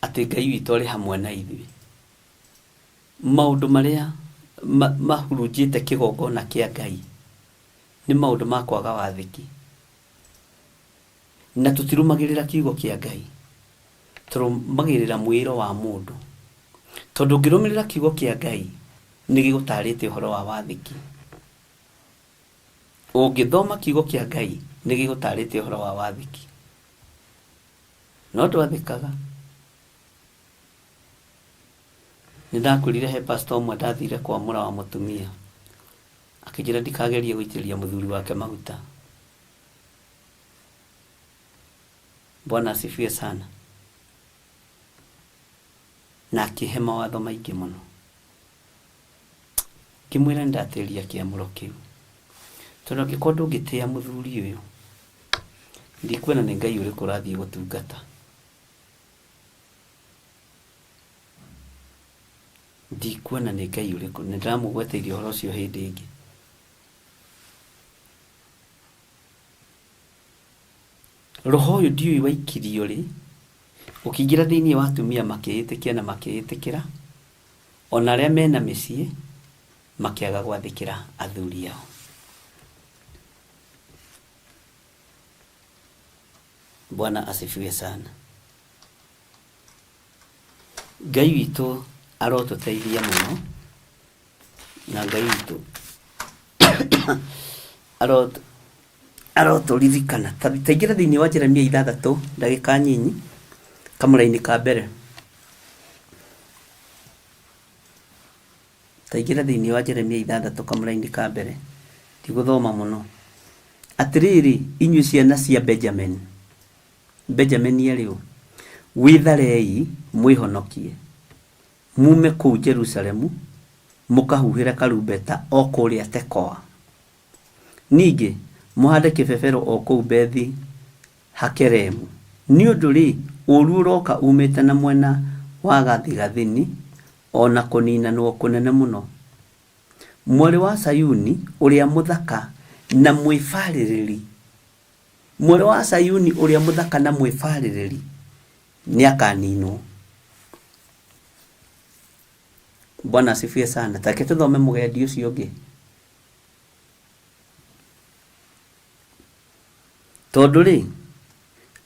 atĩ Ngai witũ arĩ hamwe na ithuĩ. Maũndũ marĩa mahurunjĩte kĩgongona kĩa Ngai nĩ maũndũ ma kwaga wathĩki. Na tũtirũmagĩrĩra kiugo kĩa Ngai, tũrũmagĩrĩra mwĩro wa mũndũ. Tondũ ngĩrũmĩrĩra kiugo kĩa Ngai nĩ gĩgũtarĩte ũhoro wa wathĩki. Ũngĩthoma kiugo kĩa Ngai nĩ gĩgũtarĩte ũhoro wa wathĩki. No ndwathĩkaga. Nĩndakwĩrire he pastor ũmwe ndathire kwamũra wa mũtumia. Akĩnjĩra ndikagerie gũitĩrĩria mũthuri wake maguta. Bwana asifiwe sana. Na akĩhe mawatho maingĩ mũno. Ngĩmwĩra nĩndatĩria kĩamũro kĩu. Tondũ angĩkorwo ndũngĩtĩa mũthuri ũyũ, ndikuona nĩ Ngai ũrĩkũ ũrathiĩ gũtungata. Ndikuona nĩ Ngai ũrĩkũ, nĩndĩramũgweteirie ũhoro ũcio hĩndĩ ĩngĩ. Roho ũyũ ndiũĩ waikirio rĩ, ũkĩingĩra thĩinĩ wa atumia makĩĩtĩkia na makĩĩtĩkĩra, ona arĩa mena mĩciĩ makĩaga gwathĩkĩra athuri ao. Bwana asifiwe sana. Ngai witũ arotũteithia mũno, na Ngai witũ arotũririkana. Taingĩra thĩinĩ wa Jeremia 6 ndagĩka nyinyi kamũra-inĩ ka mbere. Taingĩra thĩinĩ wa Jeremia 6 kamũra-inĩ ka mbere. Ndigũthoma mũno. Atĩrĩrĩ, inyuĩ ciana cia Benjamin. Benjamin arĩ ũ? Wĩtharei mwĩhonokie. Mume kũu Jerusalemu, mũkahuhĩra karumbeta o kũrĩa Tekoa. Ningĩ mũhande kĩbebero o kũu Bethi Hakeremu. Nĩ ũndũ rĩ, ũru ũroka umĩte na mwena wa gathigathini, ona kũninanwo kũnene mũno. Mwarĩ wa Sayuni ũrĩa mũthaka na mwĩbarĩrĩri. Mwarĩ wa Sayuni ũrĩa mũthaka na mwĩbarĩrĩri nĩakaninwo. Bwana asifiwe sana. Take tũthome mũgendi ũcio ũngĩ. tondu ri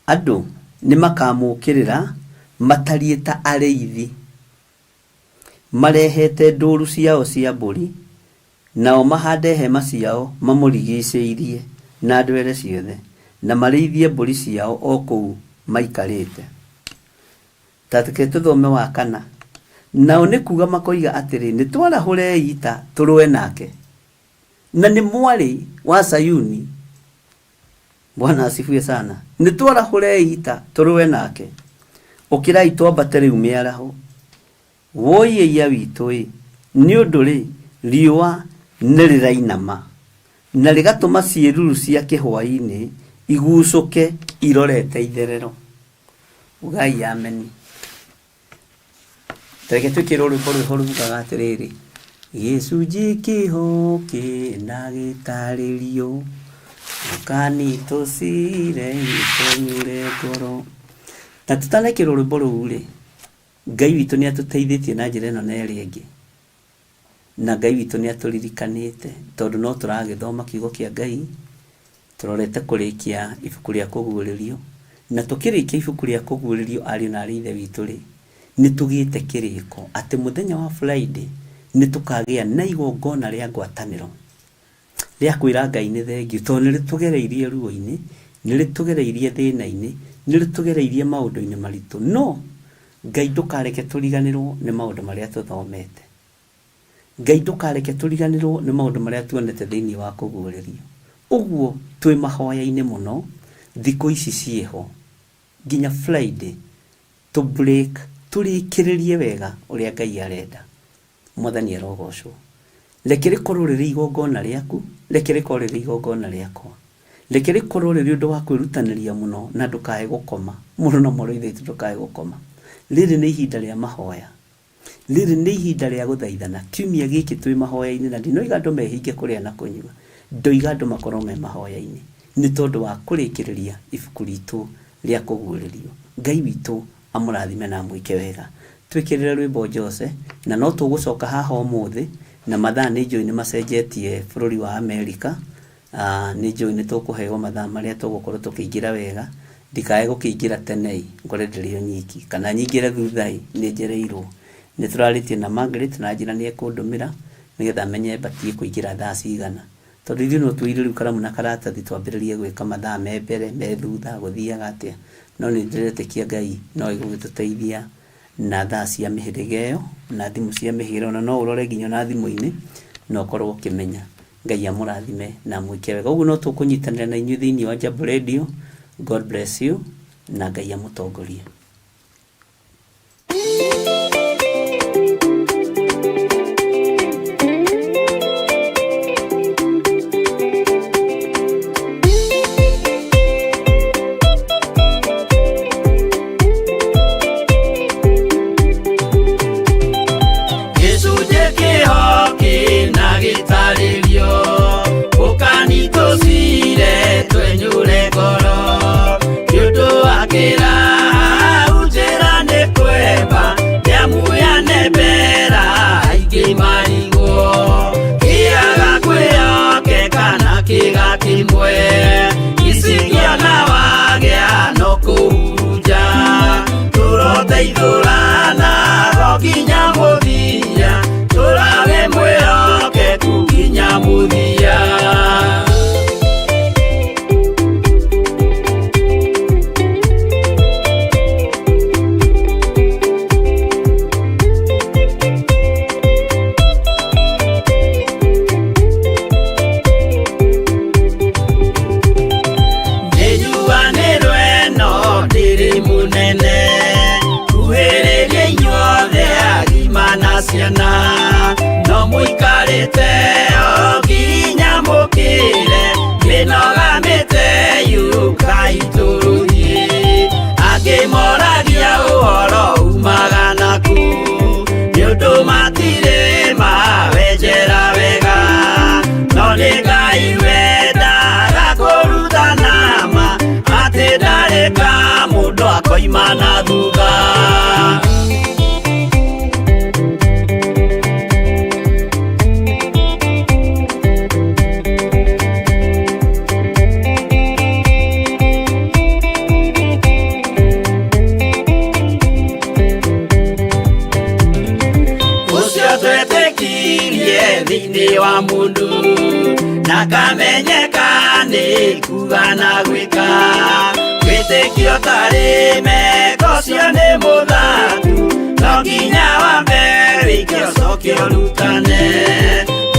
andu ni makamukirira matariĩ ta arĩithi marehete ndũru ciao cia mbũri nao mahande hema ciao mamũrigicĩirie na ndwere ciothe na marĩithie mbũri ciao o kũu maikarĩte. Tatũke tũthome wa 4. Nao nĩ kuga makoiga atĩrĩ nĩ twarahũre ita tũrũe nake na nĩ mwarĩ wa Sayuni. Bwana asifiwe sana. Nĩ twarahũre ita tũrũe nake. Ũkĩrai twambate rĩu mĩaraho. Woiya witũ nĩ ũndũ rĩ riũa nĩ rĩrainama na rĩgatũma ciĩruru cia kĩhwaĩ-inĩ igucũke irorete itherero. Ugai ameni. Reke twĩkĩre rwĩmbo rwĩho rugaga atĩrĩrĩ, gĩcunjĩ kĩhoke na gĩtarĩrio ũkanitũcire gĩtonyure ngoro. Na tũtanekĩrwo rwĩmbo rũu rĩ, Ngai witũ nĩ atũteithĩtie na njĩra ĩno na ĩrĩa ĩngĩ, na Ngai witũ nĩ atũririkanĩte tondũ no tũragĩthoma kiugo kĩa Ngai, tũrorete kũrĩkia ibuku rĩa kũguũrĩrio, na tũkĩrĩkia ibuku rĩa kũguũrĩrio ariũ na aarĩ a Ithe witũ rĩ, nĩ tũgĩte kĩrĩko atĩ mũthenya wa Friday nĩ tũkagĩa na igongona rĩa ngwatanĩro rĩa kwĩra Ngai nĩ thengiũ tondũ nĩ rĩtũgereirie ruo-inĩ, nĩ rĩtũgereirie thĩna-inĩ, nĩ rĩtũgereirie maũndũ-inĩ maritũ. No Ngai ndũkareke tũriganĩrwo nĩ maũndũ marĩa tũthomete. Ngai ndũkareke tũriganĩrwo nĩ maũndũ marĩa tuonete thĩinĩ wa kũguũrĩrio. Ũguo twĩ mahoya-inĩ mũno thikũ ici ciĩho nginya Friday to break tũrĩkĩrĩrie wega ũrĩa Ngai arenda. Mwathani arogocwo. Reke rĩkorwo rĩrĩ igongona rĩaku, reke rĩkorwo rĩrĩ igongona rĩakwa, reke rĩkorwo rĩrĩ ũndũ wa kwĩrutanĩria mũno na ndũkae gũkoma mũno na mũno ithuĩ ndũkae gũkoma. Rĩrĩ nĩ ihinda rĩa mahoya, rĩrĩ nĩ ihinda rĩa gũthaithana. Kiumia gĩkĩ twĩ mahoya-inĩ na ndinoiga andũ mehinge kũrĩa na kũnyua, ndoiga andũ makorwo me mahoya-inĩ nĩ tondũ wa kũrĩkĩrĩria ibuku ritũ rĩa kũguũrĩrio. Ngai witũ amũrathime na amwĩke wega. Twĩkĩrĩre rwĩmbo Jose na no tũgũcoka haha ũmũthĩ, na mathaa nĩ njũĩ nĩ macenjetie bũrũri wa Amerika. Nĩ njũĩ nĩ tũkũheo mathaa marĩa tũgũkorwo tũkĩingĩra wega, ndikae gũkĩingĩra tene ngore ndĩrĩ nyiki kana nyingĩre thutha nĩ njereirwo. Nĩ tũrarĩtie na Margaret na njĩra nĩ ekũndũmĩra nĩgetha amenye batie kũingĩra thaa cigana, tondũ ithuĩ no tuire rĩu karamu na karatathi twambĩrĩrie gwĩka mathaa me mbere me thutha gũthiaga atĩa. No nĩ ndĩretĩkia Ngai no ĩgũgĩtũteithia na thaa cia mĩhĩrĩga ĩyo na thimũ cia mĩhĩrĩga ona no ũrore nginya na thimũ-inĩ na ũkorwo ũkĩmenya. Ngai amũrathime na mwĩke wega. Ũguo no tũkũnyitanĩra na inyuĩ thĩinĩ wa Jambo Radio. God bless you na Ngai amũtongorie. Imana thutha. wa mundu na kamenyeka ni kuga na gwika witikio tari meko cio ni muthaku no nginya wambe wikio cokio rutane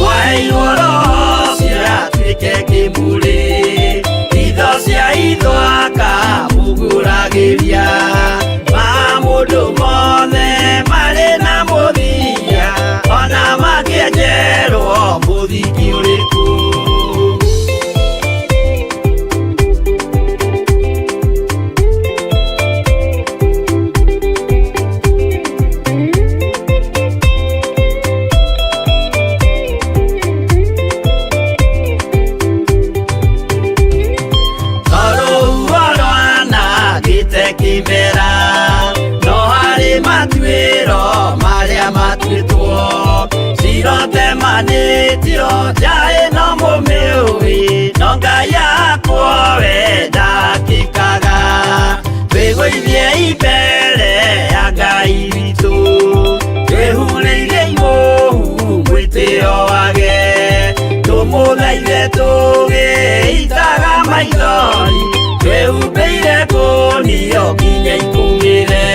wairwo roho ciatuike kimuri itho cia ithwaka muguragiria ma mundu mothe mari na muthia ona makienjerwo muthiki uriku manitio jae no mumiui no ngai yakwo we ndakikaga twigũithie imbere ya ngai witũ twĩhurĩire imũhu mwĩtĩo wage tũmũthaithe tũgĩitaga maithori twĩhumbĩire ngũnio nginya ikumĩre.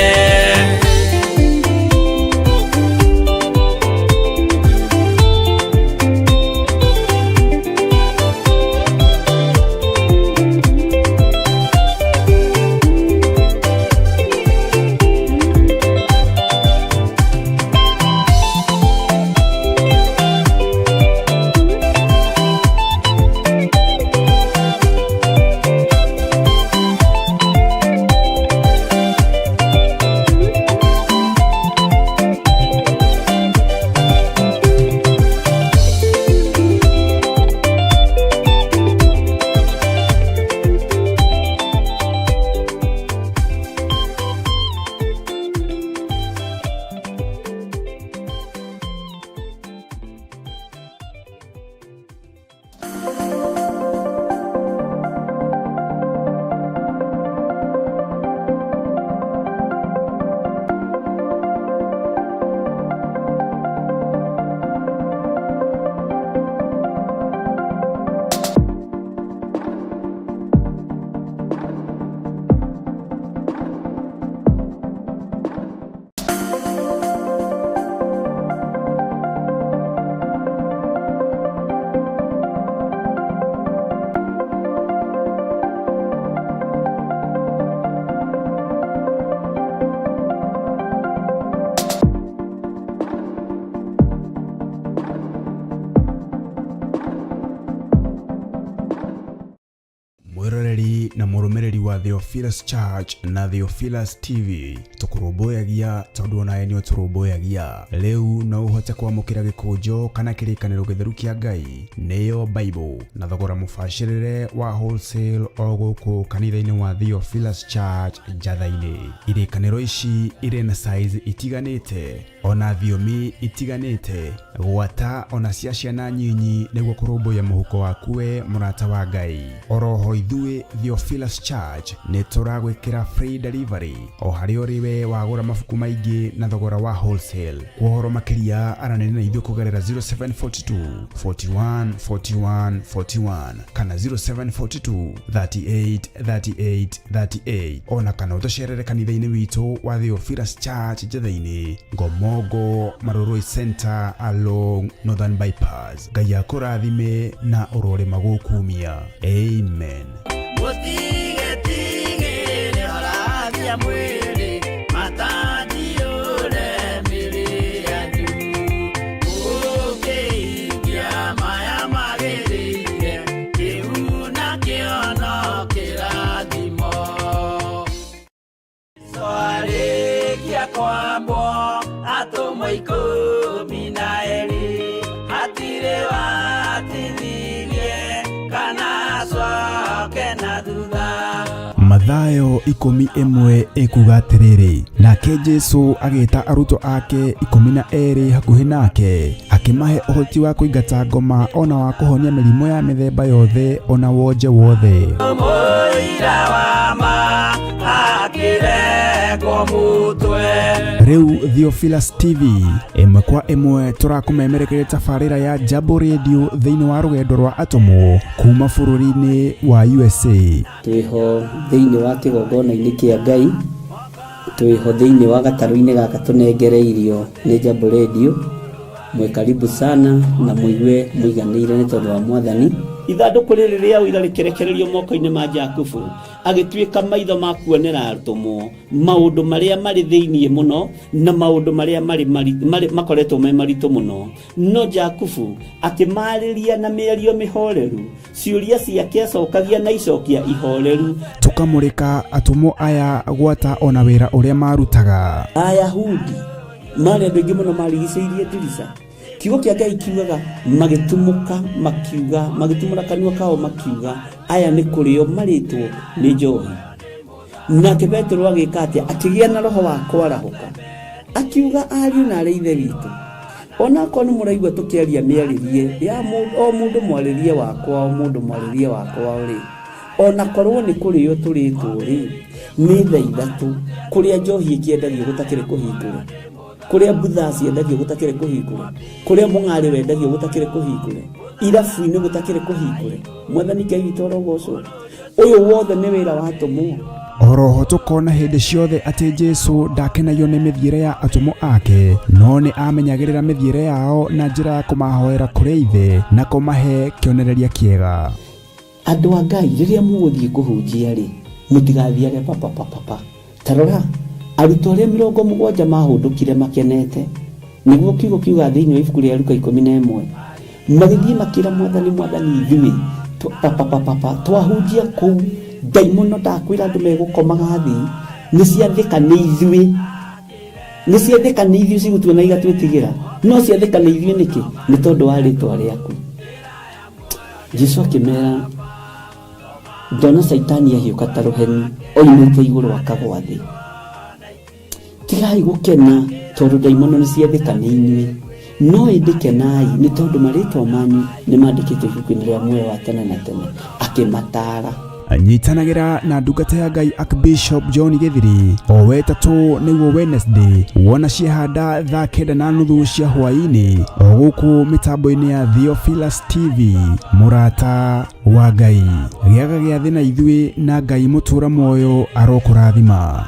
mwiroreri na murumiriri wa Theophilus Church na Theophilus TV tukurumbuyagia tondu onawe ni uturumbuyagia riu no uhote kwamukira gikunjo kana kirikaniro githeru kia Ngai niyo Bible na thogora mubashirire wa wholesale o guku kanitha-ini wa Theophilus Church Njatha-ini. Irikaniro ici iri na size itiganite ona thiomi itiganite gwata ona cia ciana nyinyi niguo kurumbuya muhuko waku we murata wa Ngai. Oroho ithuĩ Theophilus Church ni turagwikira free delivery o hari uriwe wagura mabuku maingi na thogora wa wholesale. Kuhoro makiria aranene na ithuĩ kugerera 0742 41 41 41 kana 0742 38 38 38 ona kana utucerere kanitha-ini witu wa Theophilus Church Njatha-ini Ngomongo Maroroi Center along Northern Bypass. Ngai akurathime na urore magukumia. Amen. Mathayo 11 ikuga atiriri, nake Jesu agita aruto ake 12 hakuhi nake akimahe uhoti wa kuingata ngoma ona wa kuhonia mirimo ya mithemba yothe ona wonje wothe. Moira wa ma akire ko mutu Riu Theophilus TV imwe kwa imwe turakumemerekeria tabarira ya Jambo Radio thiini wa rugendo rwa atomo kuma bururi-ini wa USA. Twiho thiini wa kigongona-ini kia Ngai, twiho thiini wa gataru-ini gaka tunengereirio ni Jambo Radio. Mwe karibu sana na muigue muiganire ni tondu wa Mwathani. Ithanduku riri ria uira rikerekererio moko-ini ma Jakubu agituika maitho ma kuonera arutumo maundu maria mari thiini muno na maundu maria mari makoretwo me maritu muno. No Jakubu akimariria na miario mihoreru, ciuria ciake acokagia na icokia ihoreru. Tukamurika atumo aya gwata ona wira uria marutaga. Ayahudi mari andu aingi muno marigiceirie Dirisa. Kiugo kia Ngai kiugaga magitumuka makiuga, magitumura kanua kao makiuga aya ni kurio maritwo ni njohi. Nake Petero agika atia akigia na roho wa kwarahuka akiuga ariu na areithe witu, ona ko ni muraigwa tukiaria miaririe ya o mundu mwaririe wakwa, o mundu mwaririe wakwa uri ona korwo ni kurio turitwo ri ni thaa ithatu kuria njohi ikiendagio gutakire kuhingura, kuria butha ciendagio gutakire kuhingure, kuria mung'ari wendagio gutakire kuhingure, irabu-ini gutakire kuhingure. Mwathani Ngai witũ arogocwo. Uyu wothe ni wira wa atomo. Oroho tukona hindi ciothe ati Jesu ndakenagio ni mithiire ya atomo ake, no ni amenyagirira mithiire yao na njira ya kumahoera kuri ithe na kumahe kionereria kiega. Andu a Ngai riria muguthie kuhunjia ri mutigathiage papa. Tarora arutwo aria 70 mahundukire makenete, niguo kiugo kiuga thiini wa ibuku ria Luka 11 magithie makira Mwathani ithui papa twahunjia kuu daimono ndakwira andu megukomaga thi ni ciathika ni ithui cigutuona igatwitigira, no ciathika ni ithui niki ni tondu wa ritwa riaku. Jesu akimera ndona Saitani ahiuka ta ruheni oimite iguru akagwa thi. Tigai gukena tondu daimono ni ciathika ni inyui, no indikenai ni tondu maritwa manyu ni mandikitwo ibuku-ini ria muoyo wa tene na tene. Akimatara anyitanagira na ndungata ya Ngai Archbishop John Githiri o wetatu niguo Wednesday wona ciehanda thaa 9:30 cia hwaini o guku mitambo-ini ya Theophilus TV. Murata wa Ngai giaga giathi na ithui na Ngai mutura muoyo arokurathima.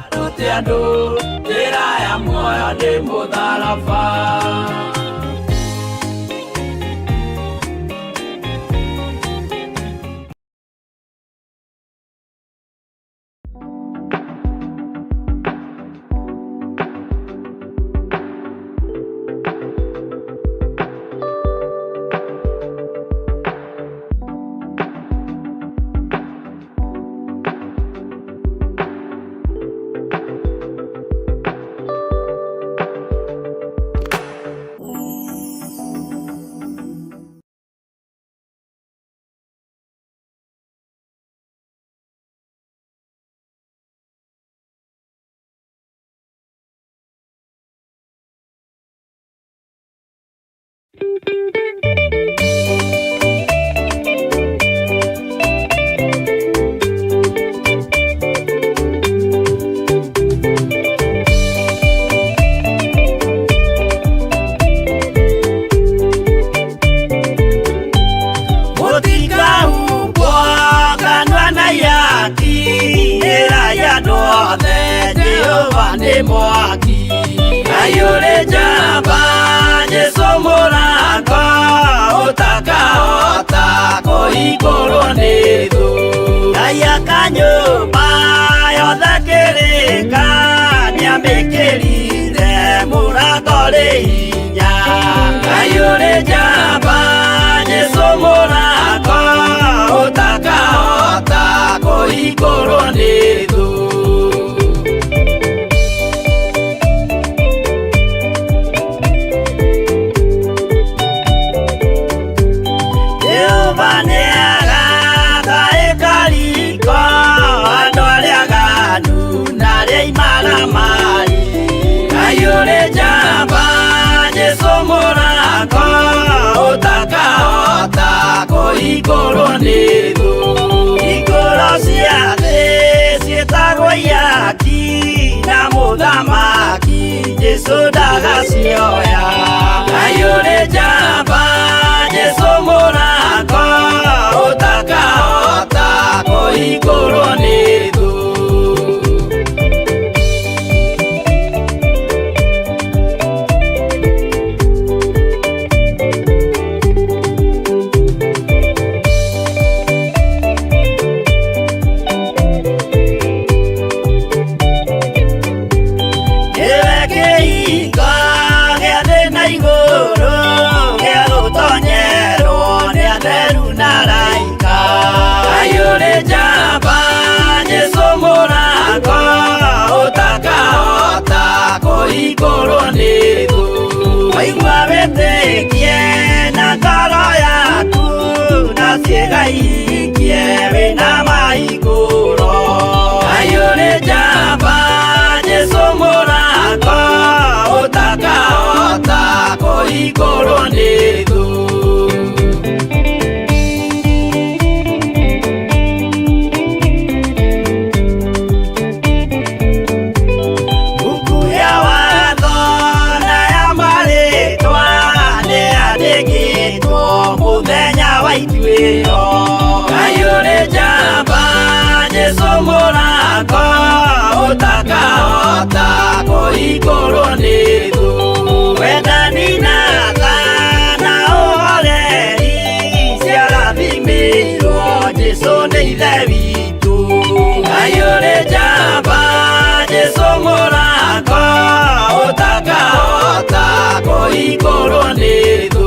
Mwaki ayure jamba Jesu murako utakaota kuhingũrwo nĩ thũ. Ngai akanyũmba yothe kĩrĩka nĩamĩkĩrire mũrango rĩ hinya. Ayure jamba Jesu murako utakaota kuhingũrwo nĩ thũ. Igoro nĩthũ, igoro cia thĩ ciĩtagwo iaki na muthamaki Jesu ndagacioya. Ngai uri njamba Jesu mũrango ũtakahota kũhingũrwo nĩ thũ. Waigua wĩtĩkie na ngoro yaku na ciĩga ikie wĩna mahingũro. Ngai ũrĩ njamba Jesu mũrango ũtakahota kũhingũrwo nĩ thũ. Ngai ũrĩ njamba Jesu mũrango ũtakahota kũhingũrwo nĩ thũ. Wendani na tha na ũhoreri ciarathimĩirwo Jesu nĩ ithe witũ. Ngai ũrĩ njamba Jesu mũrango ũtakahota kũhingũrwo nĩ thũ.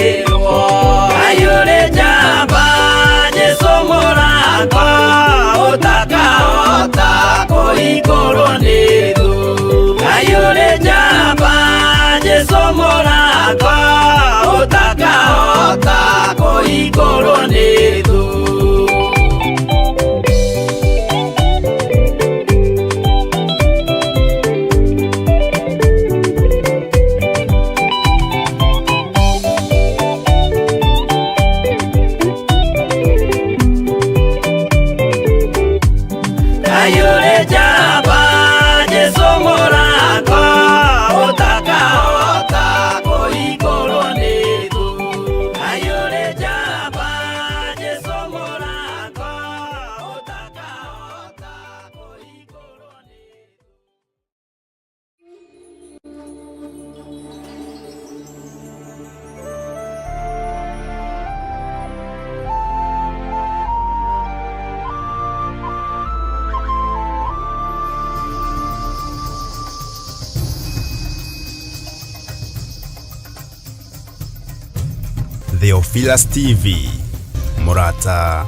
Ngai ũrĩ njamba Jesu mũrango ũtakahota kũhingũrwo nĩ thũ. Ngai ũrĩ njamba Jesu mũrango ũtakahota kũhingũrwo nĩ thũ. Ngai ũrĩ njamba Jesu mũrango ũtakahota kũhingũrwo nĩ thũ. Ngai ũrĩ njamba Jesu mũrango ũtakahota kũhingũrwo nĩ Theophilus TV, Murata.